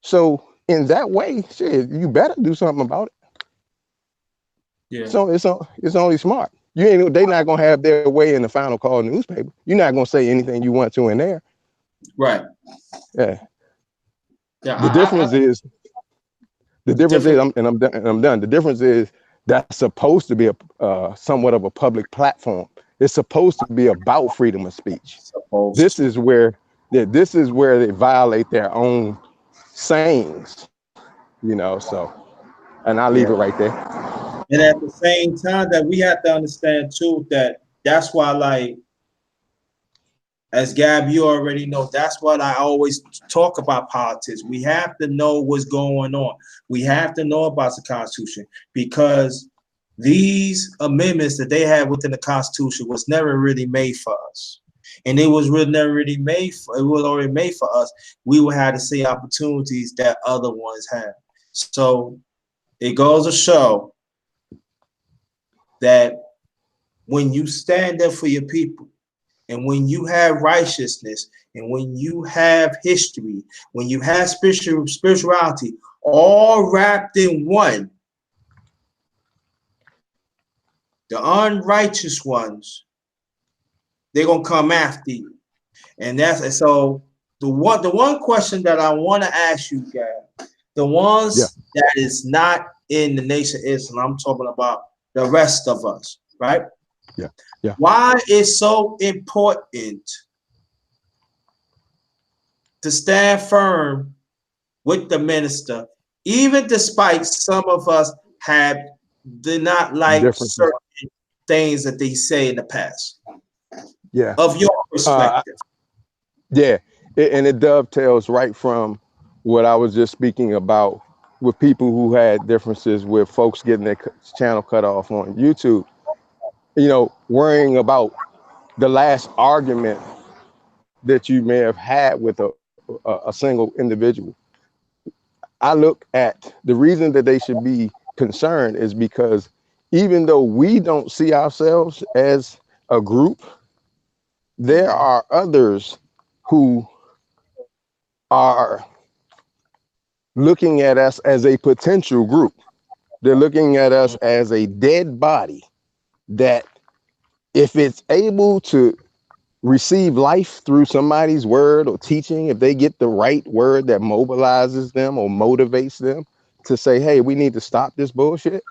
So in that way, shit, you better do something about it. Yeah. So it's only smart. They not gonna have their way in the final call newspaper. You're not gonna say anything you want to in there. Right. Yeah. Yeah. The difference is, I'm done. The difference is that's supposed to be a somewhat of a public platform. It's supposed to be about freedom of speech. This is where they violate their own sayings, you know. So, and I'll leave it right there. And at the same time, that we have to understand too that that's why, like, as Gab, you already know, that's what I always talk about politics. We have to know what's going on. We have to know about the Constitution, because these amendments that they have within the Constitution was never really made for us. And it was really never really made for, it was already made for us. We will have to see opportunities that other ones have. So it goes to show that when you stand up for your people, and when you have righteousness, and when you have history, when you have spirituality, all wrapped in one, the unrighteous ones, they're gonna come after you. And so the one question that I want to ask you, Gab, The Yeah. ones that is not in the Nation of Islam, I'm talking about the rest of us, right? Yeah. Yeah. Why is so important to stand firm with the minister, even despite some of us have did not like Differences. certain things that they say in the past, Yeah. of your Uh, perspective. yeah. And it dovetails right from what I was just speaking about with people who had differences with folks getting their channel cut off on YouTube. You know, worrying about the last argument that you may have had with a single individual. I look at the reason that they should be concerned is because even though we don't see ourselves as a group, there are others who are looking at us as a potential group. They're looking at us as a dead body that if it's able to receive life through somebody's word or teaching, if they get the right word that mobilizes them or motivates them to say, hey, we need to stop this bullshit.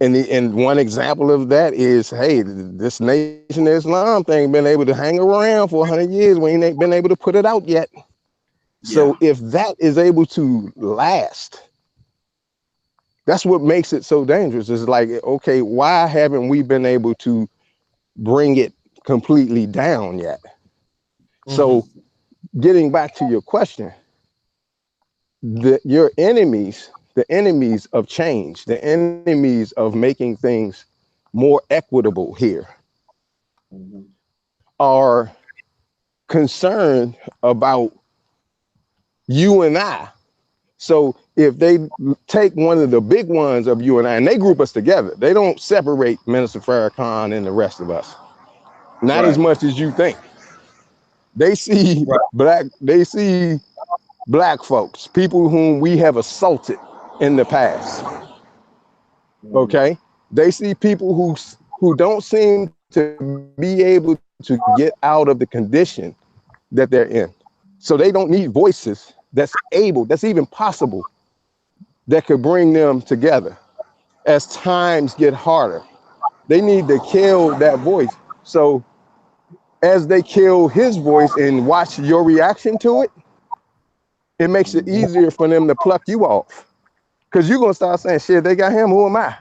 And one example of that is, hey, this Nation of Islam thing been able to hang around for 100 years. We ain't been able to put it out yet. Yeah. So if that is able to last, that's what makes it so dangerous. It's like, okay, why haven't we been able to bring it completely down yet? So getting back to your question, your enemies, the enemies of change, the enemies of making things more equitable here are concerned about you and I. So if they take one of the big ones of you and they group us together, they don't separate Minister Farrakhan and the rest of us. Not as Right. much as you think. They see Right. black folks, people whom we have assaulted in the past. Okay, they see people who don't seem to be able to get out of the condition that they're in. So they don't need voices that's even possible that could bring them together. As times get harder, they need to kill that voice. So as they kill his voice and watch your reaction to it, it makes it easier for them to pluck you off. Because you're going to start saying, shit, they got him, who am I?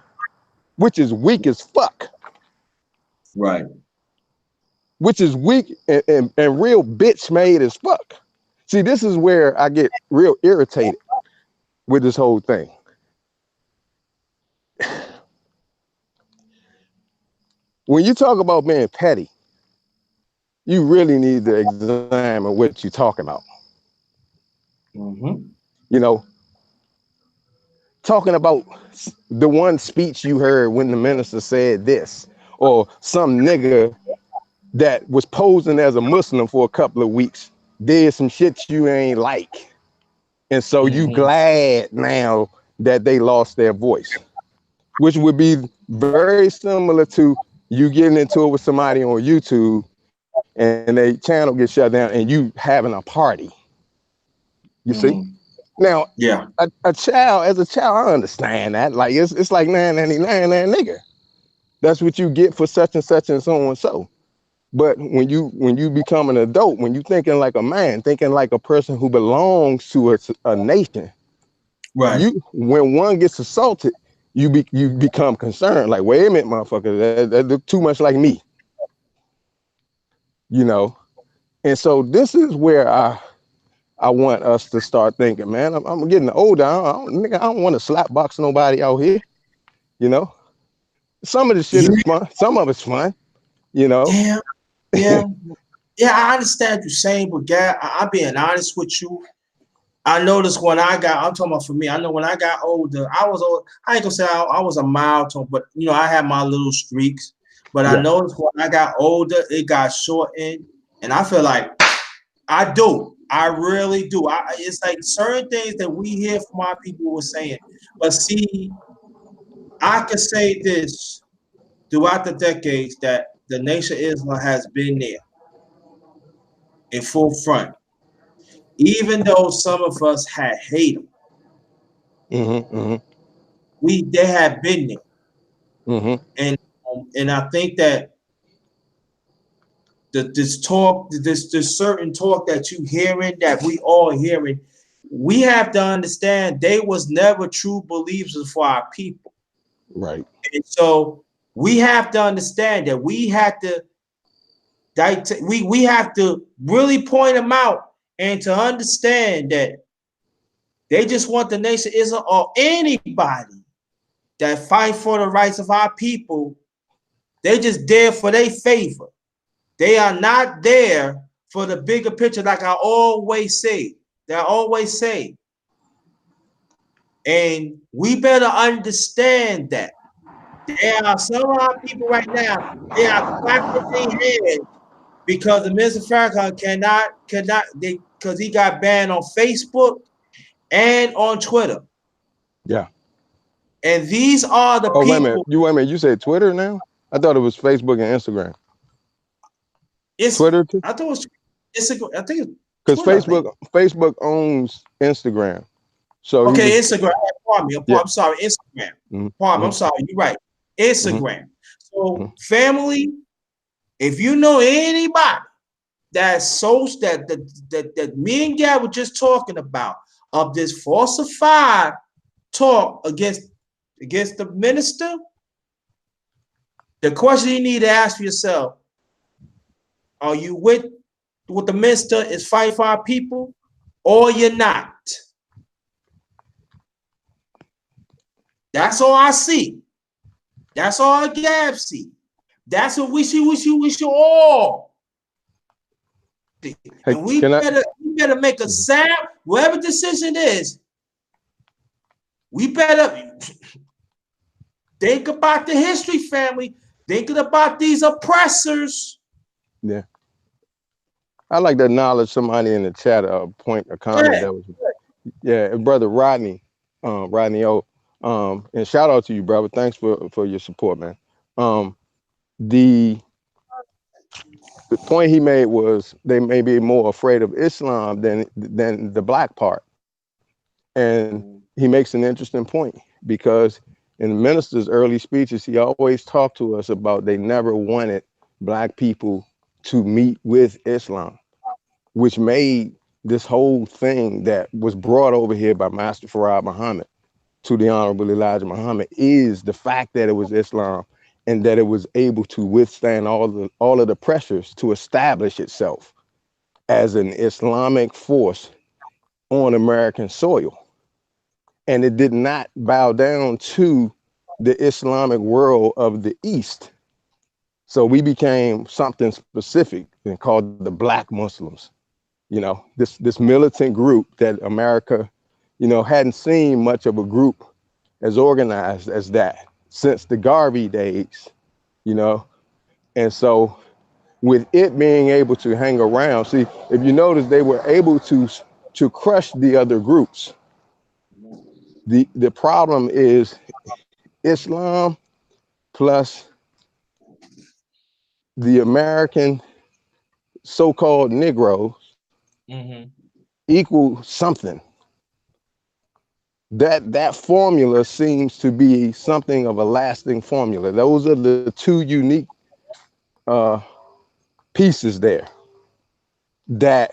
Which is weak as fuck. Right. Which is weak and real bitch made as fuck. See, this is where I get real irritated with this whole thing. When you talk about being petty, you really need to examine what you're talking about. You know, talking about the one speech you heard when the minister said this, or some nigga that was posing as a Muslim for a couple of weeks did some shit you ain't like. And so you glad now that they lost their voice, which would be very similar to you getting into it with somebody on YouTube and their channel gets shut down and you having a party. You see? Now, Yeah. a child, as a child, I understand that. Like it's like 999 that nigga. That's what you get for such and so and so. But when you become an adult, when you thinking like a man, thinking like a person who belongs to a nation, Right. you when one gets assaulted, you become concerned. Like, wait a minute, motherfucker, that look too much like me, you know. And so this is where I want us to start thinking, man. I'm getting older. I don't want to slap box nobody out here, you know. Some of the shit Yeah. is fun. Some of it's fun, you know. Yeah. Yeah. Yeah. I understand what you're saying, but Gab, I'm being honest with you. I noticed when I'm talking about for me, I know when I got older, I ain't gonna say I was a mild tone, but I had my little streaks. But I Yeah, noticed when I got older, it got shortened. And I feel like I do. I really do. It's like certain things that we hear from our people were saying. But see, I could say this throughout the decades that the Nation of Islam has been there in full front. Even though some of us had hate them. Mm-hmm. They have been there, Mm-hmm. and I think that this certain talk that you hearing, that we all hearing, we have to understand they was never true believers for our people. Right. And so we have to understand that we have to we have to really point them out and to understand that they just want the nation of Israel or anybody that fight for the rights of our people. They just there for their favor. They are not there for the bigger picture, like I always say. That I always say. And we better understand that. There are some of our people right now, they are clapping their hands because the Mr. Farrakhan cannot they because he got banned on Facebook and on Twitter. Yeah. And these are the Oh, wait a minute. people. Wait a minute. You said Twitter now? I thought it was Facebook and Instagram. It's Twitter too? I thought it was Instagram. I think it's Because Twitter. I think. Facebook owns Instagram. So he Okay, was, Instagram. Pardon me. yeah. I'm sorry. Instagram. Pardon me. Mm-hmm. I'm sorry. You're right. Mm-hmm. Instagram. Mm-hmm. So, family, if you know anybody that's so that me and Gab were just talking about of this falsified talk against the minister, the question you need to ask yourself: are you with what the minister is fighting for our people, or you're not? That's all I see. That's all Gab see. That's what we see. We should all. Hey, And can I? we better make a sound, whatever decision is, we better think about the history, family. Thinking about these oppressors. Yeah. I like to acknowledge somebody in the chat, point a comment Yeah. that was, yeah, brother Rodney, Rodney O. And shout out to you, brother. Thanks for your support, man. Um, the the point he made was they may be more afraid of Islam than the black part. And he makes an interesting point because in the minister's early speeches, he always talked to us about they never wanted black people to meet with Islam, which made this whole thing that was brought over here by Master Farad Muhammad to the Honorable Elijah Muhammad is the fact that it was Islam and that it was able to withstand all of the pressures to establish itself as an Islamic force on American soil. And it did not bow down to the Islamic world of the East. So we became something specific and called the Black Muslims. You know, this militant group that America, hadn't seen much of a group as organized as that since the Garvey days, you know. And so with it being able to hang around, see, if you notice, they were able to crush the other groups. The problem is Islam plus the American so-called Negroes equal something. That formula seems to be something of a lasting formula. Those are the two unique uh, pieces there that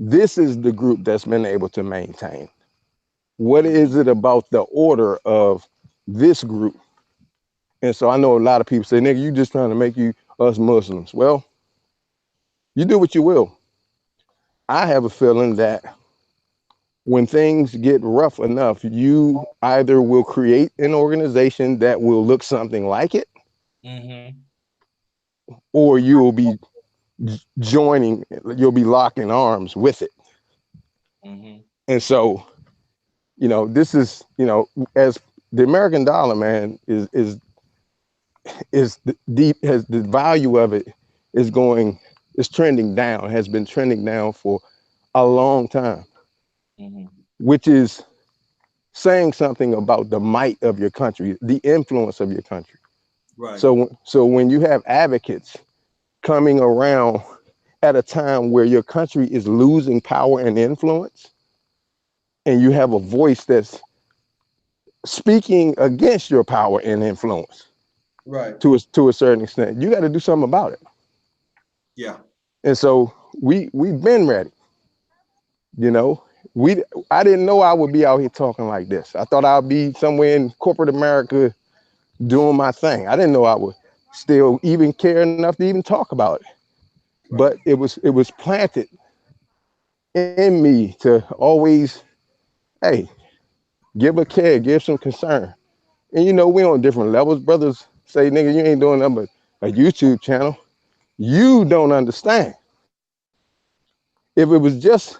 this is the group that's been able to maintain. What is it about the order of this group? And so I know a lot of people say, nigga, you just trying to make us Muslims. Well, you do what you will. I have a feeling that when things get rough enough, you either will create an organization that will look something like it, or you will be joining, you'll be locking arms with it. And so, this is, as the American dollar, man, is deep, has the value of it is trending down, has been trending down for a long time, which is saying something about the might of your country, the influence of your country. Right. So when you have advocates coming around at a time where your country is losing power and influence, and you have a voice that's speaking against your power and influence Right. to a certain extent. You got to do something about it. Yeah. And so we've been ready. You know, I didn't know I would be out here talking like this. I thought I'd be somewhere in corporate America doing my thing. I didn't know I would still even care enough to even talk about it. Right. But it was planted in me to always, hey, give a care, give some concern. And you know, we on different levels. Brothers say, nigga, you ain't doing nothing but a YouTube channel. You don't understand. If it was just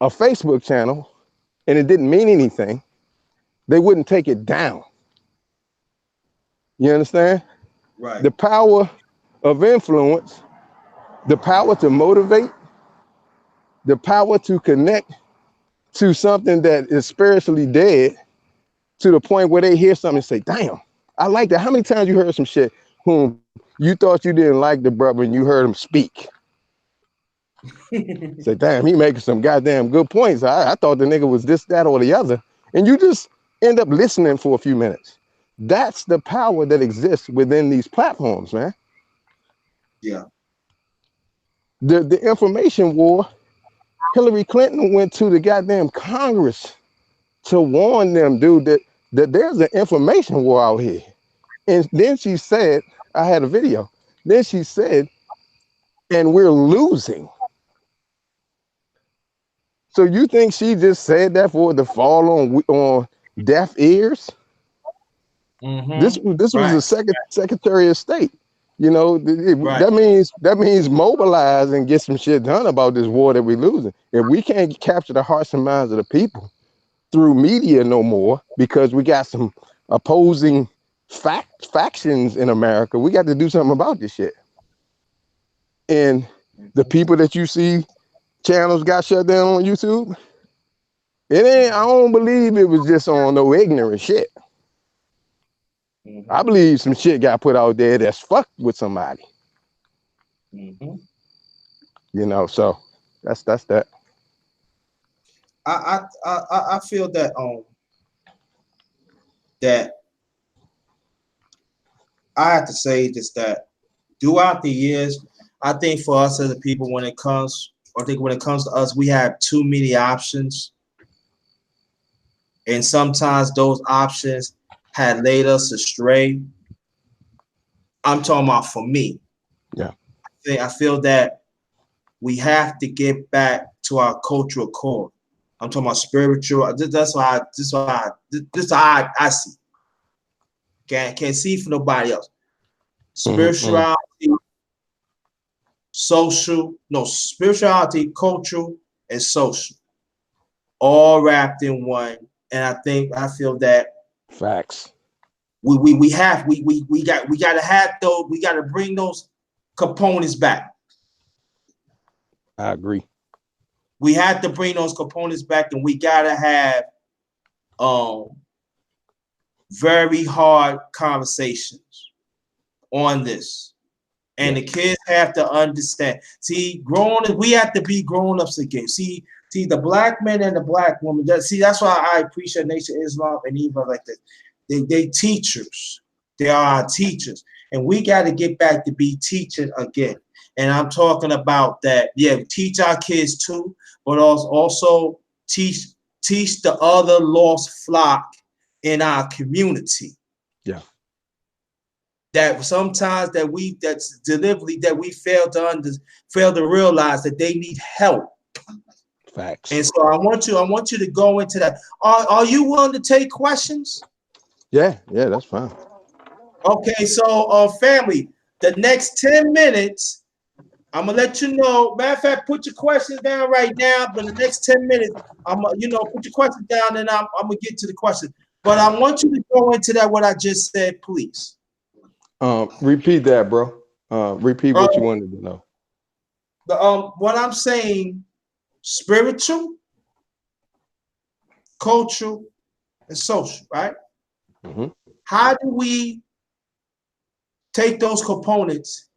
a Facebook channel and it didn't mean anything, they wouldn't take it down. You understand? Right. The power of influence, the power to motivate, the power to connect to something that is spiritually dead to the point where they hear something and say, damn, I like that. How many times you heard some shit whom you thought you didn't like the brother and you heard him speak? Say, damn, he making some goddamn good points. I thought the nigga was this, that, or the other. And you just end up listening for a few minutes. That's the power that exists within these platforms, man. Yeah. The information war, Hillary Clinton went to the goddamn Congress to warn them, dude, that there's an information war out here. And then she said, I had a video. Then she said, and we're losing. So you think she just said that for it to fall on deaf ears? This was the Right. Secretary of State. You know, Right. that means mobilize and get some shit done about this war that we're losing. If we can't capture the hearts and minds of the people through media no more, because we got some opposing factions in America, we got to do something about this shit. And the people that you see channels got shut down on YouTube, it ain't. I don't believe it was just on no ignorant shit. I believe some shit got put out there that's fucked with somebody. You know, so that's that. I feel that that I have to say just that throughout the years, I think for us as a people, when it comes to us, we have too many options, and sometimes those options had laid us astray. I'm talking about for me. Yeah. I feel that we have to get back to our cultural core. I'm talking about spiritual. This how I see. Can't see for nobody else. Mm-hmm. Spirituality, spirituality, cultural, and social, all wrapped in one. And I feel that Facts. we got to have those. We got to bring those components back. I agree. We have to bring those components back, and we got to have very hard conversations on this. And the kids have to understand. See, we have to be grown-ups again. See, the black men and the black woman. That's why I appreciate Nation Islam and even like this. They teachers. They are our teachers. And we got to get back to be teaching again. And I'm talking about that. Yeah, teach our kids too, but also teach the other lost flock in our community. Yeah. That sometimes that's deliberately that we fail to realize that they need help. Facts. And so I want you to go into that. Are you willing to take questions? Yeah, that's fine. Okay, so family, the next 10 minutes, I'm gonna let you know. Matter of fact, put your questions down right now. But the next 10 minutes, put your questions down, and I'm gonna get to the question. But I want you to go into that what I just said, please. Repeat that, bro. Repeat what you wanted to know. What I'm saying, spiritual, cultural, and social, right? Mm-hmm. How do we take those components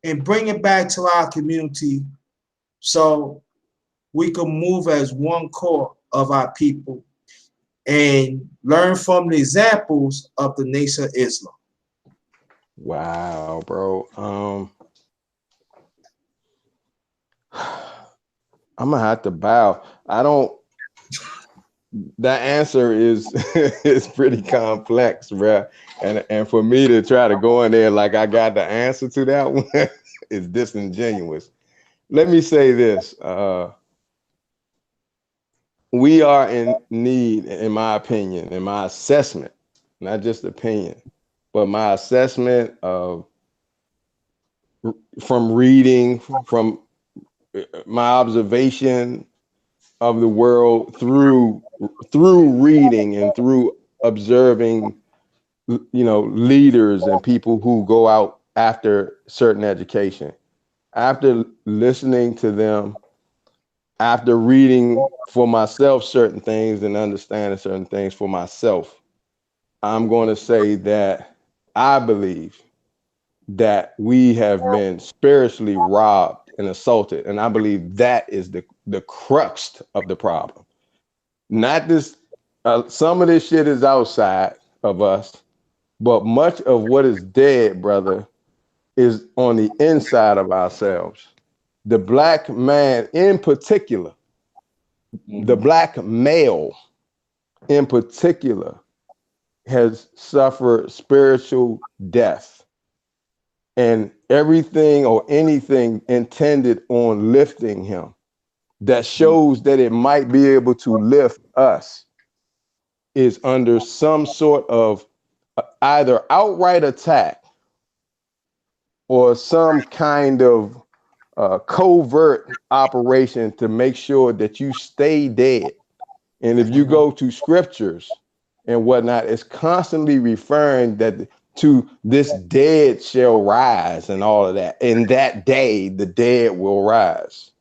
and bring it back to our community so we can move as one core of our people and learn from the examples of the Nation of Islam. Wow, bro. I'm gonna have to bow. I don't. That answer is is pretty complex, bro. And for me to try to go in there like I got the answer to that one is disingenuous. Let me say this. We are in need, in my opinion, in my assessment, not just opinion, but my assessment of from reading, from my observation of the world through reading and through observing, leaders and people who go out after certain education. After listening to them, after reading for myself certain things and understanding certain things for myself, I'm going to say that I believe that we have been spiritually robbed and assaulted. And I believe that is the crux of the problem. Not this, some of this shit is outside of us, but much of what is dead, brother, is on the inside of ourselves. The black man in particular, the black male in particular, has suffered spiritual death. And everything or anything intended on lifting him that shows that it might be able to lift us is under some sort of either outright attack or some kind of covert operation to make sure that you stay dead. And if you go to scriptures and whatnot, it's constantly referring that to this dead shall rise and all of that. In that day, the dead will rise.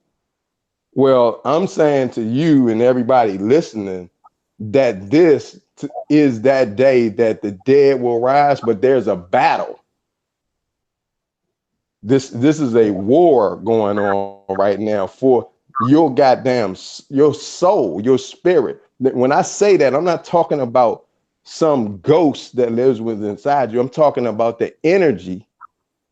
Well, I'm saying to you and everybody listening that this is that day that the dead will rise, but there's a battle. This is a war going on right now for your goddamn, your soul, your spirit. When I say that, I'm not talking about some ghost that lives within inside you. I'm talking about the energy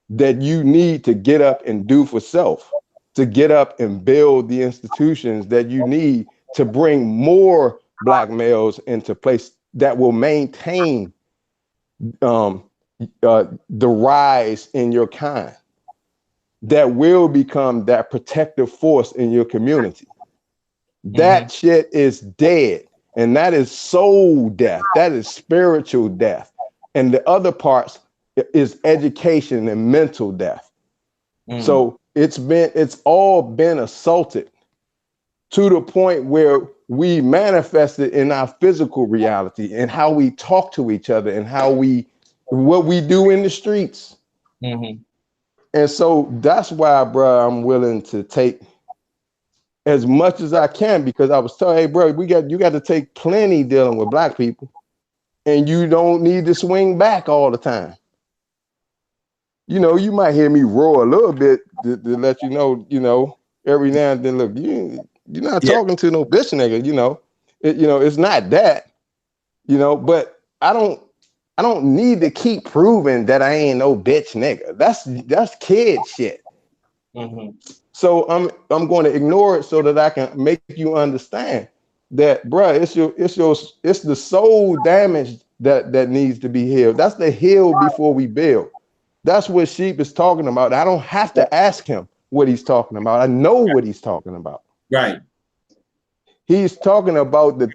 that you need to get up and do for self, to get up and build the institutions that you need to bring more black males into place that will maintain the rise in your kind, that will become that protective force in your community. That shit is dead. And that is soul death. That is spiritual death. And the other parts is education and mental death. So it's all been assaulted to the point where we manifest it in our physical reality and how we talk to each other and what we do in the streets. And so that's why, bro, I'm willing to take as much as I can, because I was told, hey, bro, you got to take plenty dealing with black people, and you don't need to swing back all the time. You might hear me roar a little bit to let you know, every now and then, look, you're not talking to no bitch nigga, it's not that, but I don't need to keep proving that I ain't no bitch nigga. That's kid shit. So I'm going to ignore it so that I can make you understand that, bruh, it's the soul damage that needs to be healed. That's the heal before we build. That's what Sheep is talking about. I don't have to ask him what he's talking about. I know what he's talking about. Right. He's talking about the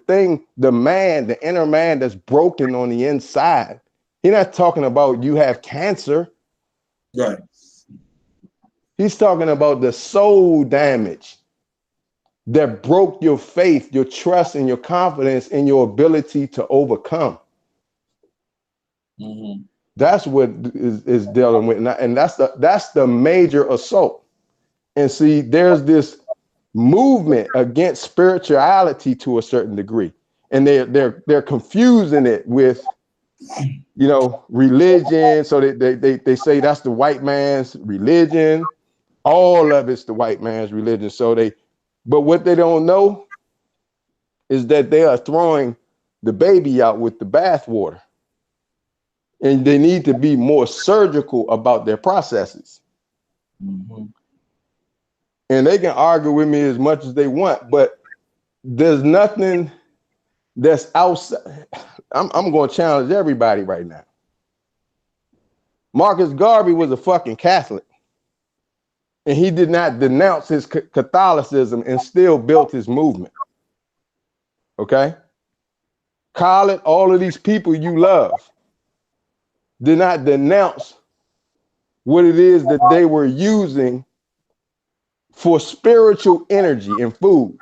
inner man that's broken on the inside. He's not talking about you have cancer. Right. He's talking about the soul damage that broke your faith, your trust, and your confidence in your ability to overcome. That's what is dealing with, and that's the major assault. And see, there's this movement against spirituality to a certain degree, and they're confusing it with religion. So they say that's the white man's religion. All of it's the white man's religion. But what they don't know is that they are throwing the baby out with the bathwater. And they need to be more surgical about their processes. Mm-hmm. And they can argue with me as much as they want, but there's nothing that's outside. I'm going to challenge everybody right now. Marcus Garvey was a fucking Catholic, and he did not denounce his Catholicism and still built his movement. Okay? Khaled, all of these people you love did not denounce what it is that they were using for spiritual energy and food.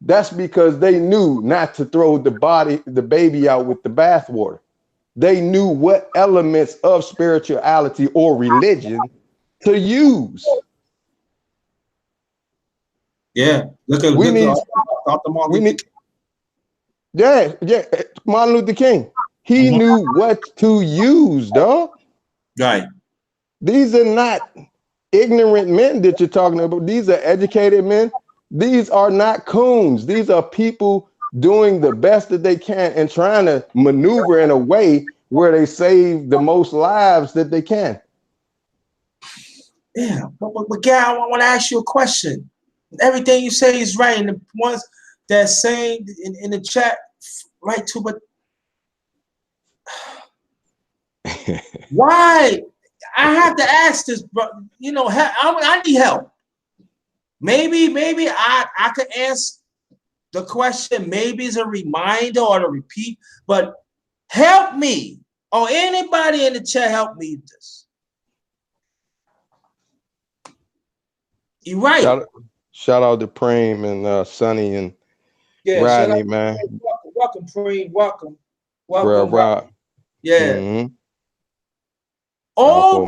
That's because they knew not to throw the baby out with the bathwater. They knew what elements of spirituality or religion to use. Yeah, look at We need, Dr. Martin we Luther need, yeah, Martin Luther King. He King. knew what to use, dog. Right. These are not ignorant men that you're talking about. These are educated men. These are not coons. These are people doing the best that they can and trying to maneuver in a way where they save the most lives that they can. Yeah, but Gal, I want to ask you a question. Everything you say is right, and the ones that saying in the chat, right too, but why? I have to ask this, bro. You know, I need help. Maybe I could answer the question. Maybe it's a reminder or a repeat, but help me, or anybody in the chat, help me with this. You're right. Shout out to Preem and Sonny and Rodney, man. Welcome, Preem. Welcome. Rob. Yeah. Mm-hmm. All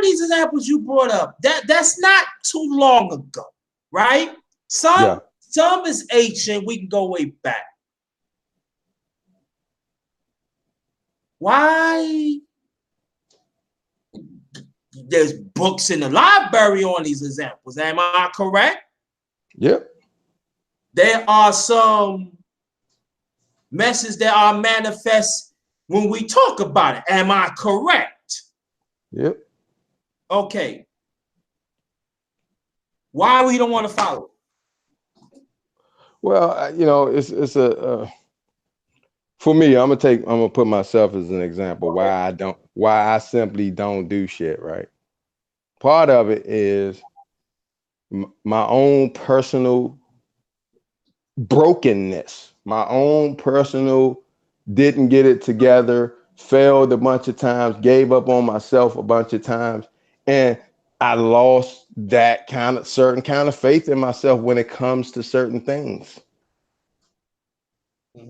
these examples you brought up, that's not too long ago, right? Some is ancient. We can go way back. Why? There's books in the library on these examples. Am I correct? Yep. There are some messages that are manifest when we talk about it. Am I correct? Yep. Okay. Why we don't want to follow? Well, you know, it's a for me. I'm gonna put myself as an example. Why I simply don't do shit. Right. Part of it is my own personal brokenness, my own personal didn't get it together, failed a bunch of times, gave up on myself a bunch of times, and I lost that certain kind of faith in myself when it comes to certain things.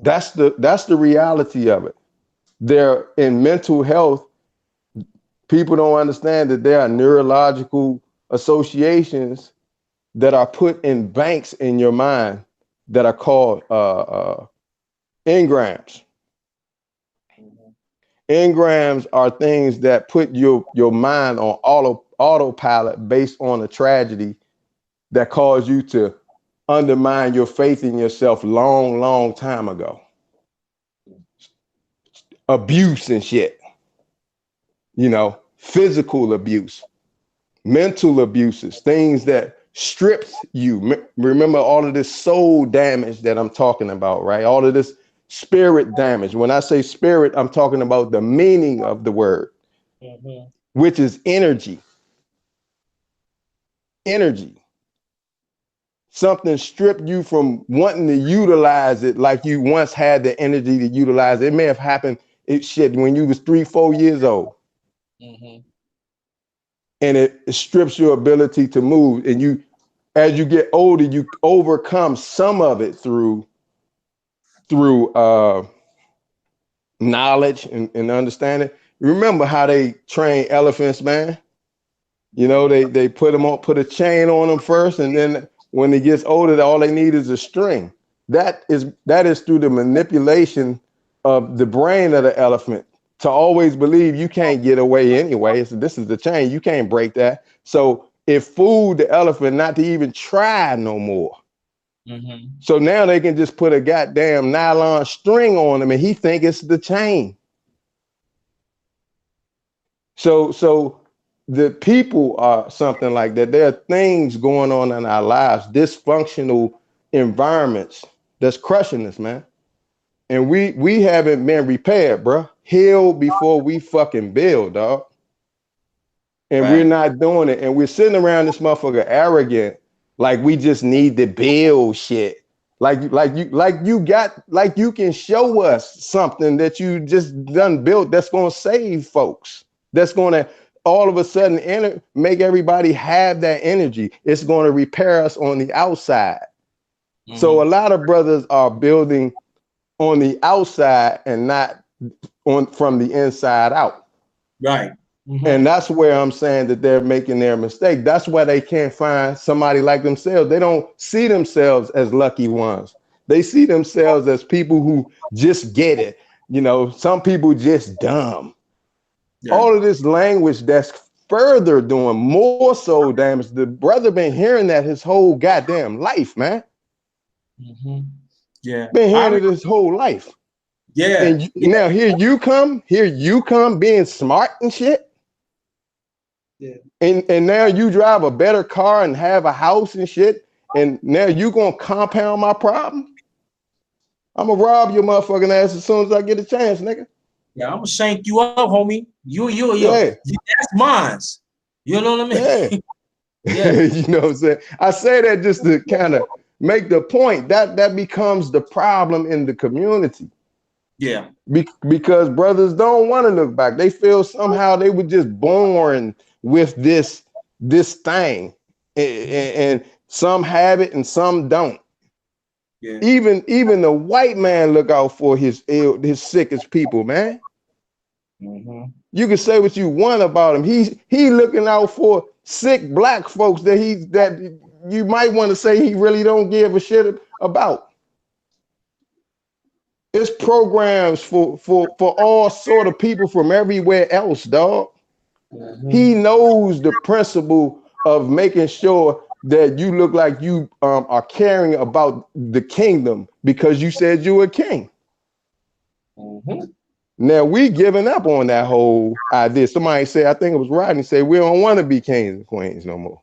That's the reality of it. There in mental health, people don't understand that there are neurological associations that are put in banks in your mind that are called engrams. Engrams are things that put your mind on autopilot based on a tragedy that caused you to undermine your faith in yourself long time ago. Abuse and shit. You know, physical abuse, mental abuses, things that strips you. Remember all of this soul damage that I'm talking about, right? All of this spirit damage. When I say spirit, I'm talking about the meaning of the word, which is energy. Energy. Something stripped you from wanting to utilize it like you once had the energy to utilize it. It may have happened when you was 3-4 years old. And it strips your ability to move. And you, as you get older, you overcome some of it through knowledge and understanding. Remember how they train elephants, man? You know, they put a chain on them first, and then when it gets older, all they need is a string. That is through the manipulation of the brain of the elephant to always believe you can't get away anyway. So this is the chain. You can't break that. So it fooled the elephant not to even try no more. So now they can just put a goddamn nylon string on him and he think it's the chain. So the people are something like that. There are things going on in our lives, dysfunctional environments that's crushing us, man. And we haven't been repaired, bro. Heal before we fucking build, dog. And we're not doing it. And we're sitting around this motherfucker arrogant, like we just need to build shit. Like you can show us something that you just done built that's gonna save folks. That's gonna all of a sudden make everybody have that energy. It's gonna repair us on the outside. So a lot of brothers are building on the outside and not on from the inside out. Right. And that's where I'm saying that they're making their mistake. That's why they can't find somebody like themselves. They don't see themselves as lucky ones. They see themselves as people who just get it. You know, some people just dumb. Yeah. All of this language that's further doing more so damage. The brother been hearing that his whole goddamn life, man. Yeah. Been hearing it his whole life. Yeah. And now here you come being smart and shit. Yeah. And now you drive a better car and have a house and shit, and now you gonna compound my problem? I'm gonna rob your motherfucking ass as soon as I get a chance, nigga. Yeah, I'm gonna shank you up, homie. You, that's mine. You know what I mean? Yeah. You know what I'm saying? I say that just to kind of make the point that becomes the problem in the community. Yeah. Because brothers don't want to look back. They feel somehow they were just born with this thing, and some have it and some don't. Yeah. Even the white man look out for his sickest people, man. You can say what you want about him. He looking out for sick black folks that you might want to say he really don't give a shit about. It's programs for all sort of people from everywhere else, dog. He knows the principle of making sure that you look like you are caring about the kingdom because you said you were king. Now we giving up on that whole idea. Somebody said, I think it was Rodney, say we don't want to be kings and queens no more.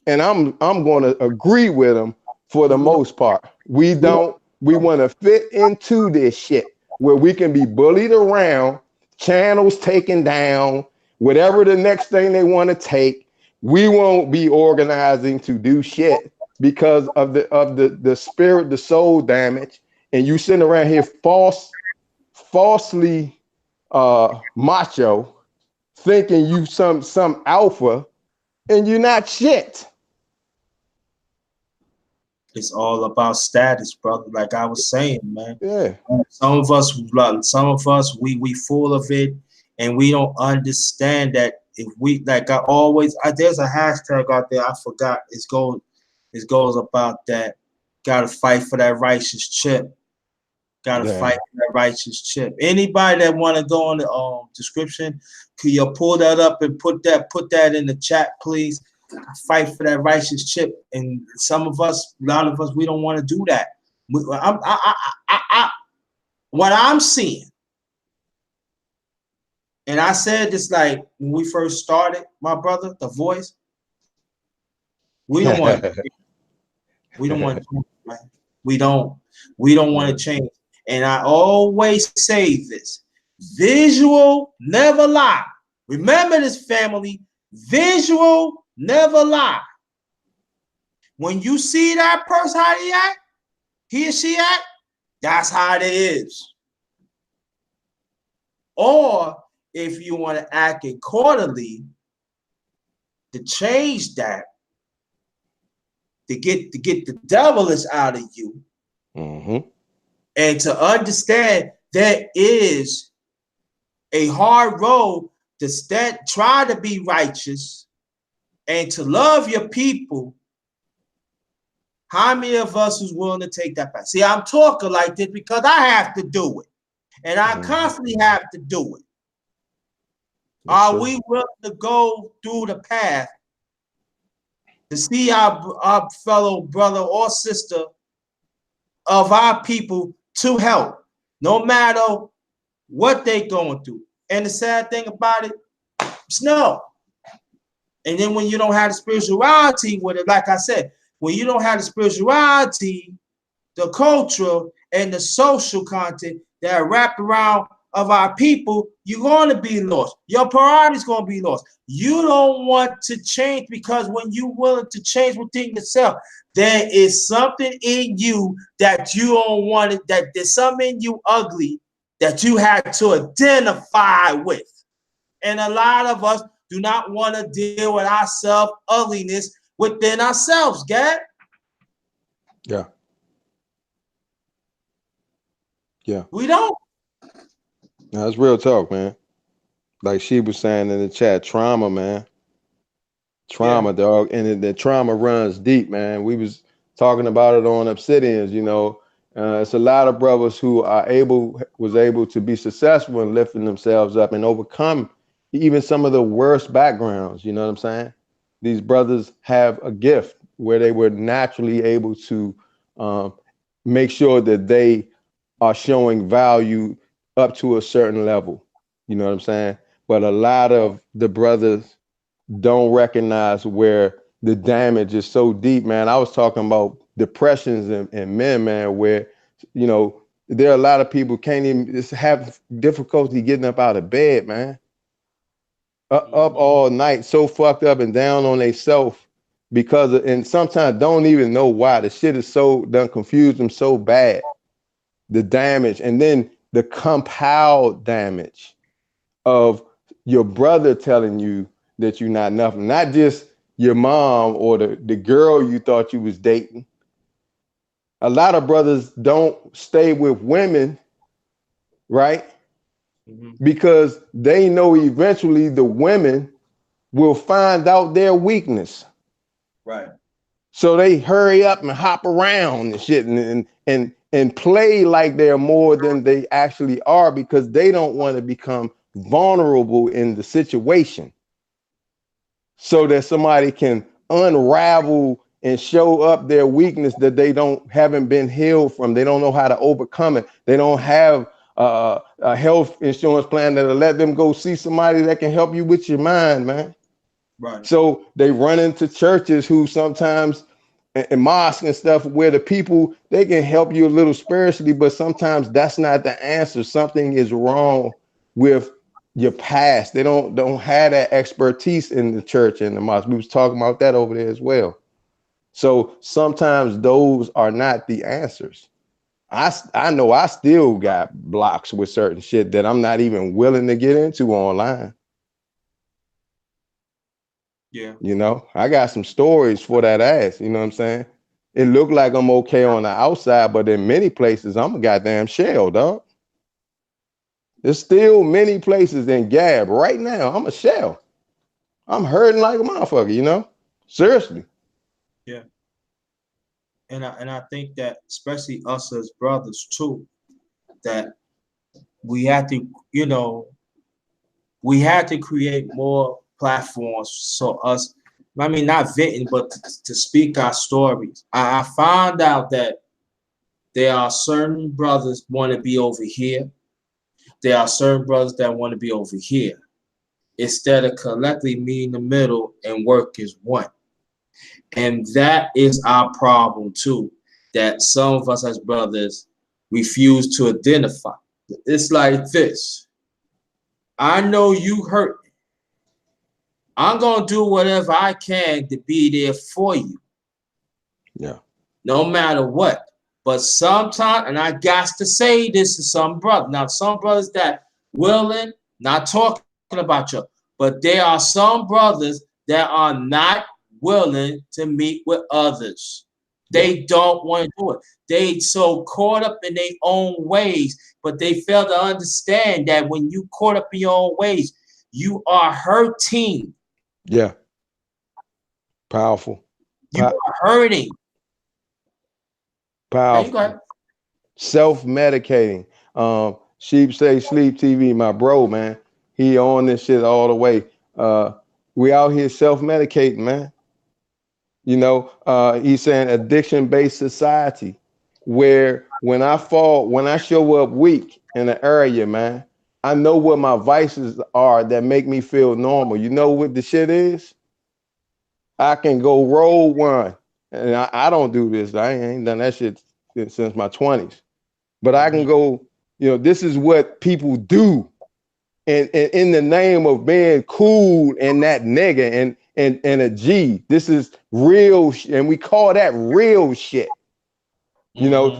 And I'm going to agree with him for the most part. We don't. We want to fit into this shit where we can be bullied around, channels taken down, whatever the next thing they want to take. We won't be organizing to do shit because of the spirit, the soul damage. And you sitting around here falsely macho, thinking you some alpha, and you're not shit. It's all about status, brother. Like I was saying, man. Yeah. Some of us, we full of it, and we don't understand that if we there's a hashtag out there. I forgot. It goes about that. Gotta fight for that righteous chip. Gotta fight for that righteous chip. Anybody that want to go on the description, could you pull that up and put that in the chat, please? Fight for that righteous chip. And a lot of us, we don't want to do that. What I'm seeing, and I said this like when we first started, my brother, The Voice. We don't want to. We don't want to. Man. We don't want to change. And I always say this: visual never lie. Remember this, family. Visual never lie. When you see that person, how they act, he or she act, that's how it is. Or if you want to act accordingly, to change that, to get the devilish out of you, and to understand there is a hard road to try to be righteous and to love your people. How many of us is willing to take that back? See, I'm talking like this because I have to do it. And I constantly have to do it. Are we willing to go through the path to see our fellow brother or sister of our people to help, no matter what they going through. And the sad thing about it, it's no. And then when you don't have the spirituality with it, like I said, when you don't have the spirituality, the culture, and the social content that are wrapped around of our people, you're going to be lost. Your priority's going to be lost. You don't want to change, because when you're willing to change within yourself, there is something in you that you don't want it, that there's something in you ugly that you had to identify with. And a lot of us do not want to deal with our self-ugliness within ourselves, Gab. Yeah. Yeah. We don't. Now, that's real talk, man. Like she was saying in the chat, trauma, man. Trauma, Yeah. dog. And the trauma runs deep, man. We was talking about it on Obsidians, you know. It's a lot of brothers who was able to be successful in lifting themselves up and overcome even some of the worst backgrounds, you know what I'm saying? These brothers have a gift where they were naturally able to make sure that they are showing value up to a certain level, you know what I'm saying? But a lot of the brothers don't recognize where the damage is so deep, man. I was talking about depressions in men, man, where, you know, there are a lot of people can't even just have difficulty getting up out of bed, man. Up all night, so fucked up and down on themselves because and sometimes don't even know why. The shit is so done confused them so bad. The damage, and then the compound damage of your brother telling you that you're not nothing, not just your mom or the girl you thought you was dating. A lot of brothers don't stay with women, right? Because they know eventually the women will find out their weakness. Right. So they hurry up and hop around and shit and play like they're more than they actually are because they don't want to become vulnerable in the situation, so that somebody can unravel and show up their weakness that they haven't been healed from. They don't know how to overcome it. They don't have a health insurance plan that'll let them go see somebody that can help you with your mind, man. Right. So they run into churches who sometimes and mosques and stuff where the people, they can help you a little spiritually, but sometimes that's not the answer. Something is wrong with your past. They don't have that expertise in the church and the mosque. We was talking about that over there as well. So sometimes those are not the answers. I know I still got blocks with certain shit that I'm not even willing to get into online. Yeah. You know, I got some stories for that ass. You know what I'm saying? It looked like I'm okay on the outside, but in many places, I'm a goddamn shell, dog. There's still many places in Gab right now. I'm a shell. I'm hurting like a motherfucker, you know? Seriously. Yeah. And I think that especially us as brothers too, that we have to, you know, we had to create more platforms so us, I mean, not venting, but to speak our stories. I found out that there are certain brothers want to be over here. There are certain brothers that want to be over here. Instead of collectively meet in the middle and work as one. And that is our problem too, that some of us as brothers refuse to identify. It's like this. I know you hurt me. I'm going to do whatever I can to be there for you. Yeah. No matter what. But sometimes, and I got to say this to some brothers. Now, some brothers that willing, not talking about you, but there are some brothers that are not willing to meet with others. They don't want to do it. They so caught up in their own ways, but they fail to understand that when you caught up in your own ways, you are hurting. Yeah. Powerful. You are hurting. Powerful. Self-medicating. Sheep Say Sleep TV, my bro, man. He on this shit all the way. We out here self-medicating, man. You know, he's saying addiction-based society. where when I fall, when I show up weak in an area, man, I know what my vices are that make me feel normal. You know what the shit is? I can go roll one. And I don't do this. I ain't done that shit since my 20s. But I can go, this is what people do. And in the name of being cool and that nigga and a G. This is real and we call that real shit.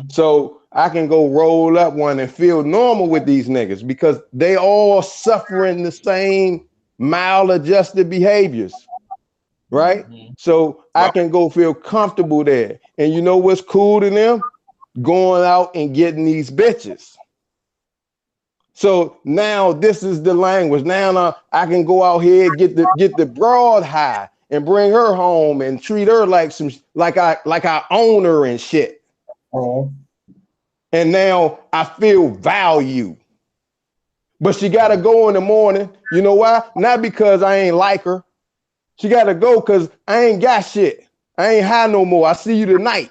So I can go roll up one and feel normal with these niggas because they all suffering the same maladjusted behaviors, right? So I can go feel comfortable there. And you know what's cool to them? Going out and getting these bitches. So now this is the language. Now I can go out here, get the broad high and bring her home and treat her like I own her and shit. And now I feel value. But she got to go in the morning. You know why? Not because I ain't like her. She got to go because I ain't got shit. I ain't high no more. I see you tonight.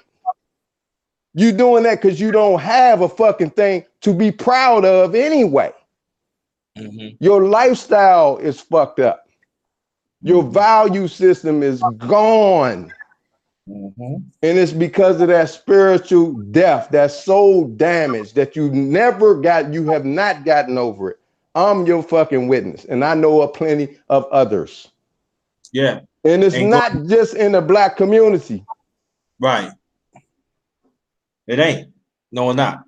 You doing that because you don't have a fucking thing to be proud of anyway. Your lifestyle is fucked up. Your value system is gone. And it's because of that spiritual death, that soul damage that you have not gotten over it. I'm your fucking witness. And I know of plenty of others. Yeah. And it's not just in the Black community. Right. It ain't. No, not.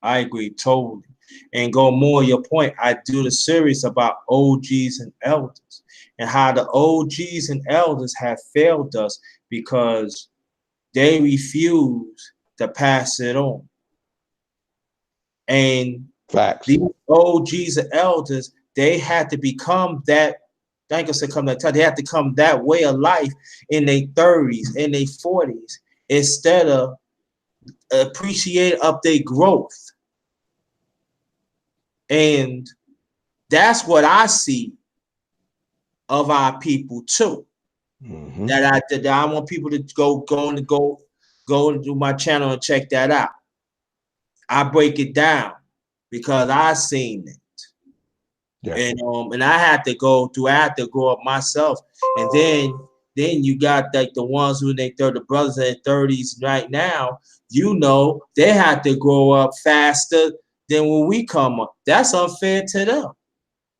I agree totally. And go more your point, I do the series about OGs and elders and how the OGs and elders have failed us because they refuse to pass it on. And facts. These OGs and elders, they had to become that. Thank you, come that time. They had to come that way of life in their 30s, in their 40s, instead of appreciate up their growth. And that's what I see of our people too. That I want people to go to my channel and check that out. I break it down because I seen it. Yeah. And I had to go up myself. And then you got like the ones who the brothers in their 30s right now, they had to grow up faster than when we come up. That's unfair to them.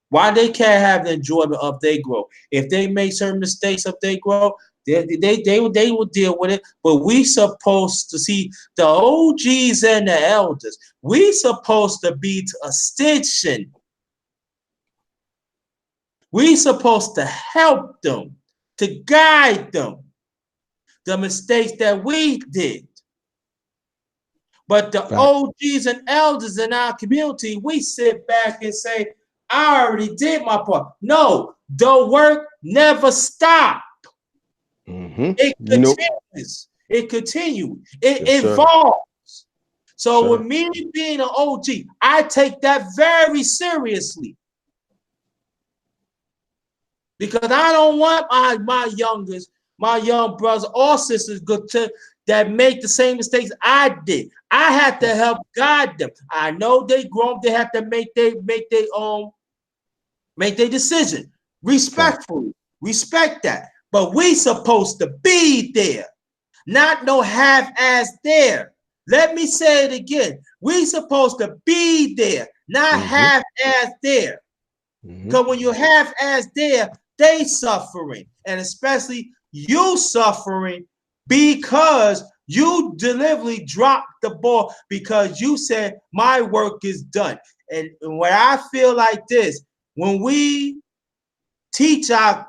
Why they can't have the enjoyment of their growth? If they make certain mistakes of their growth, they will deal with it. But we supposed to see the OGs and the elders. We supposed to be to extension. We supposed to help them, to guide them. The mistakes that we did. But the OGs and elders in our community, we sit back and say, I already did my part. No, the work never stopped. It continues. It continues. It evolves. So with me being an OG, I take that very seriously. Because I don't want my young brothers or sisters that make the same mistakes I did. I had to help guide them. I know they grown, they have to make their decision respectfully. Respect that. But we supposed to be there, not no half-ass there. Let me say it again. We supposed to be there, not half-ass there. Because when you're half-ass there, they suffering, and especially you suffering because you deliberately dropped the ball because you said my work is done. And what I feel like this, when we teach our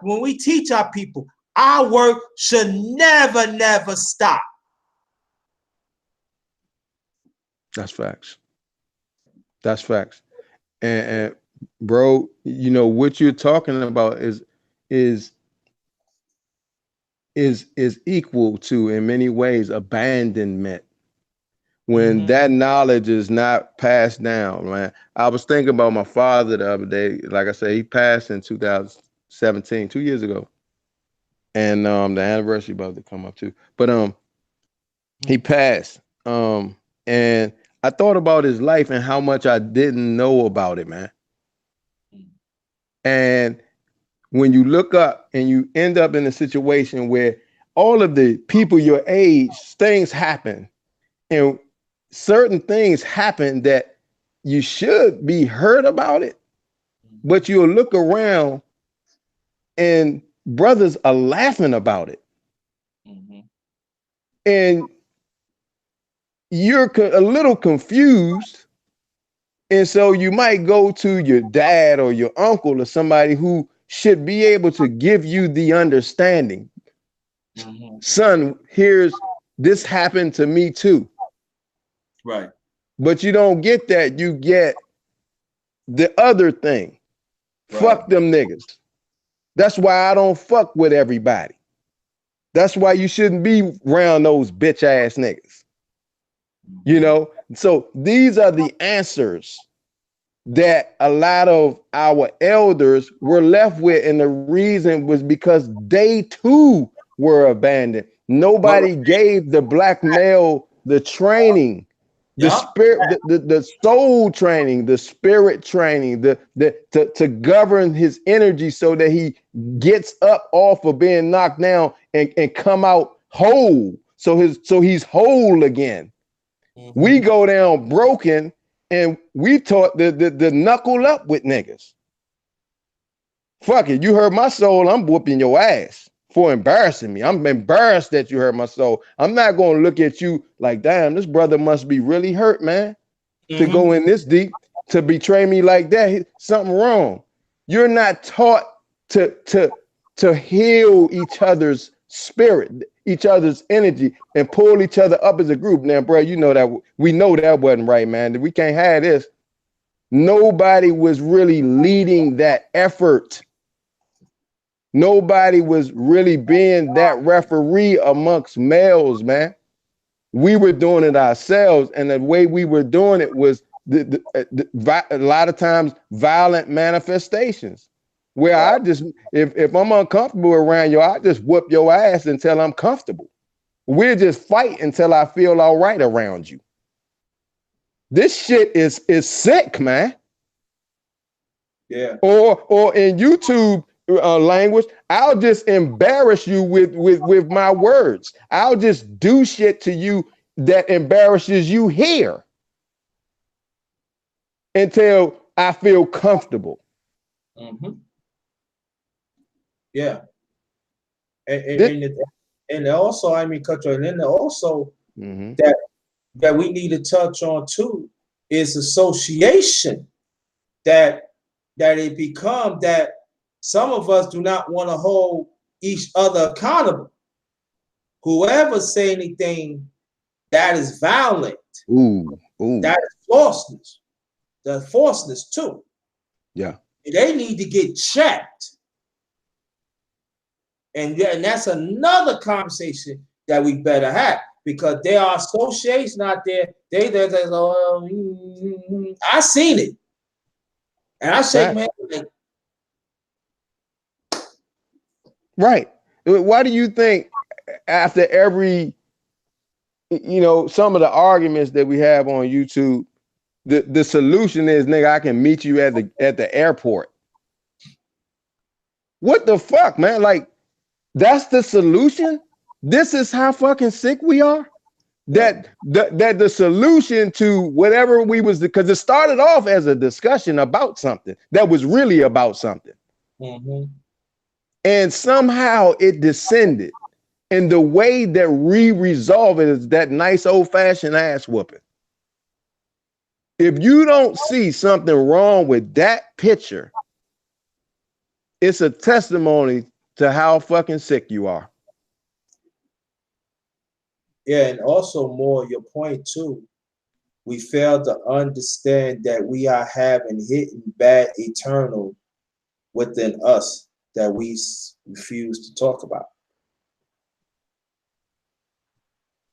people, our work should never stop. That's facts. That's facts. And bro, what you're talking about is equal to, in many ways, abandonment. When that knowledge is not passed down, man. I was thinking about my father the other day. Like I said, he passed in 2017, 2 years ago. And the anniversary about to come up too. But He passed. And I thought about his life and how much I didn't know about it, man. And when you look up and you end up in a situation where all of the people your age, things happen, and certain things happen that you should be heard about it, but you'll look around and brothers are laughing about it. And you're a little confused. And so you might go to your dad or your uncle or somebody who should be able to give you the understanding. Son, here's this happened to me too. Right. But you don't get that. You get the other thing. Right. Fuck them niggas. That's why I don't fuck with everybody. That's why you shouldn't be around those bitch ass niggas. You know, so these are the answers that a lot of our elders were left with. And the reason was because they too were abandoned. Nobody gave the black male the training, the spirit, the soul training, the spirit training, to govern his energy so that he gets up off of being knocked down and come out whole. So he's whole again. We go down broken, and we taught the knuckle up with niggas. Fuck it, you hurt my soul, I'm whooping your ass for embarrassing me. I'm embarrassed that you hurt my soul. I'm not gonna look at you like, damn, this brother must be really hurt, man, to go in this deep, to betray me like that. Something wrong. You're not taught to heal each other's spirit, each other's energy, and pull each other up as a group. Now, bro, you know that we know that wasn't right, man. We can't have this. Nobody was really leading that effort. Nobody was really being that referee amongst males, man. We were doing it ourselves, and the way we were doing it was a lot of times violent manifestations. Where I just, if I'm uncomfortable around you, I just whoop your ass until I'm comfortable. We'll just fight until I feel all right around you. This shit is sick, man. Yeah. Or in YouTube language, I'll just embarrass you with my words. I'll just do shit to you that embarrasses you here until I feel comfortable. Yeah. And also, I mean, and then also that we need to touch on too is association, that it become that some of us do not want to hold each other accountable. Whoever say anything that is violent, that is falseness. The falseness too. Yeah. They need to get checked. And that's another conversation that we better have, because there are associations out there. I seen it, and I say, man, right. Why do you think after every, some of the arguments that we have on YouTube, the solution is, nigga, I can meet you at the airport? What the fuck, man? Like, that's the solution? This is how fucking sick we are? That the solution to whatever we was, because it started off as a discussion about something that was really about something. And somehow it descended. And the way that we resolve it is that nice old-fashioned ass whooping. If you don't see something wrong with that picture, it's a testimony to how fucking sick you are. Yeah, and also more your point too, we fail to understand that we are having hidden bad eternal within us that we refuse to talk about.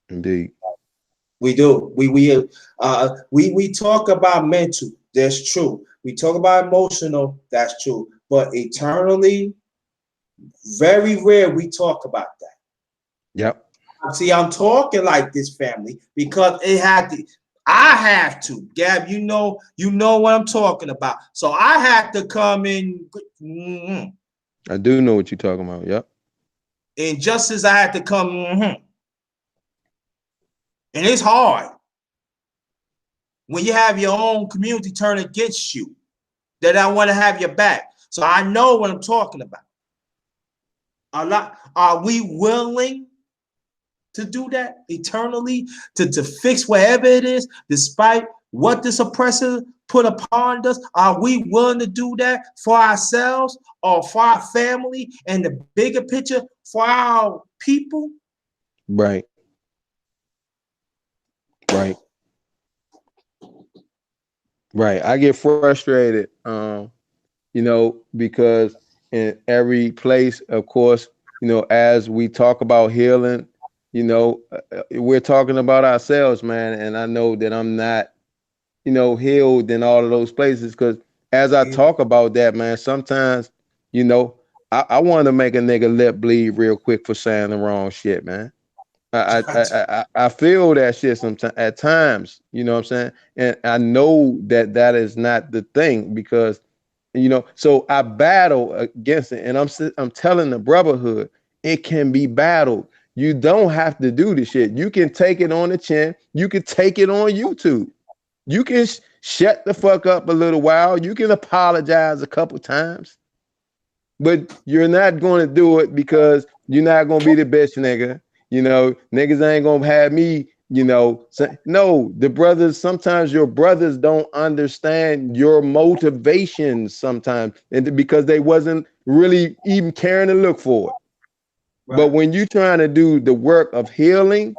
Indeed. We do. We talk about mental, that's true. We talk about emotional, that's true. But eternally, very rare we talk about that. Yep. See, I'm talking like this, family, because it had to. I have to, Gab. You know what I'm talking about. So I had to come in, I do know what you're talking about. Yep. and just as I had to come, and it's hard when you have your own community turn against you. That I want to have your back. So I know what I'm talking about. Are we willing to do that eternally, to fix whatever it is, despite what this oppressor put upon us? Are we willing to do that for ourselves or for our family and the bigger picture for our people? Right. Right. Right. I get frustrated, because in every place, of course, as we talk about healing, we're talking about ourselves, man. And I know that I'm not, healed in all of those places because as I talk about that, man, sometimes, I want to make a nigga lip bleed real quick for saying the wrong shit, man. I feel that shit sometimes at times, you know what I'm saying? And I know that that is not the thing because, so I battle against it. And I'm telling the brotherhood, it can be battled. You don't have to do the shit. You can take it on the chin. You can take it on YouTube. You can shut the fuck up a little while. You can apologize a couple times. But you're not going to do it because you're not going to be the bitch nigga. Niggas ain't going to have me, say, no, the brothers, sometimes your brothers don't understand your motivations sometimes and because they wasn't really even caring to look for it. Right. But when you're trying to do the work of healing,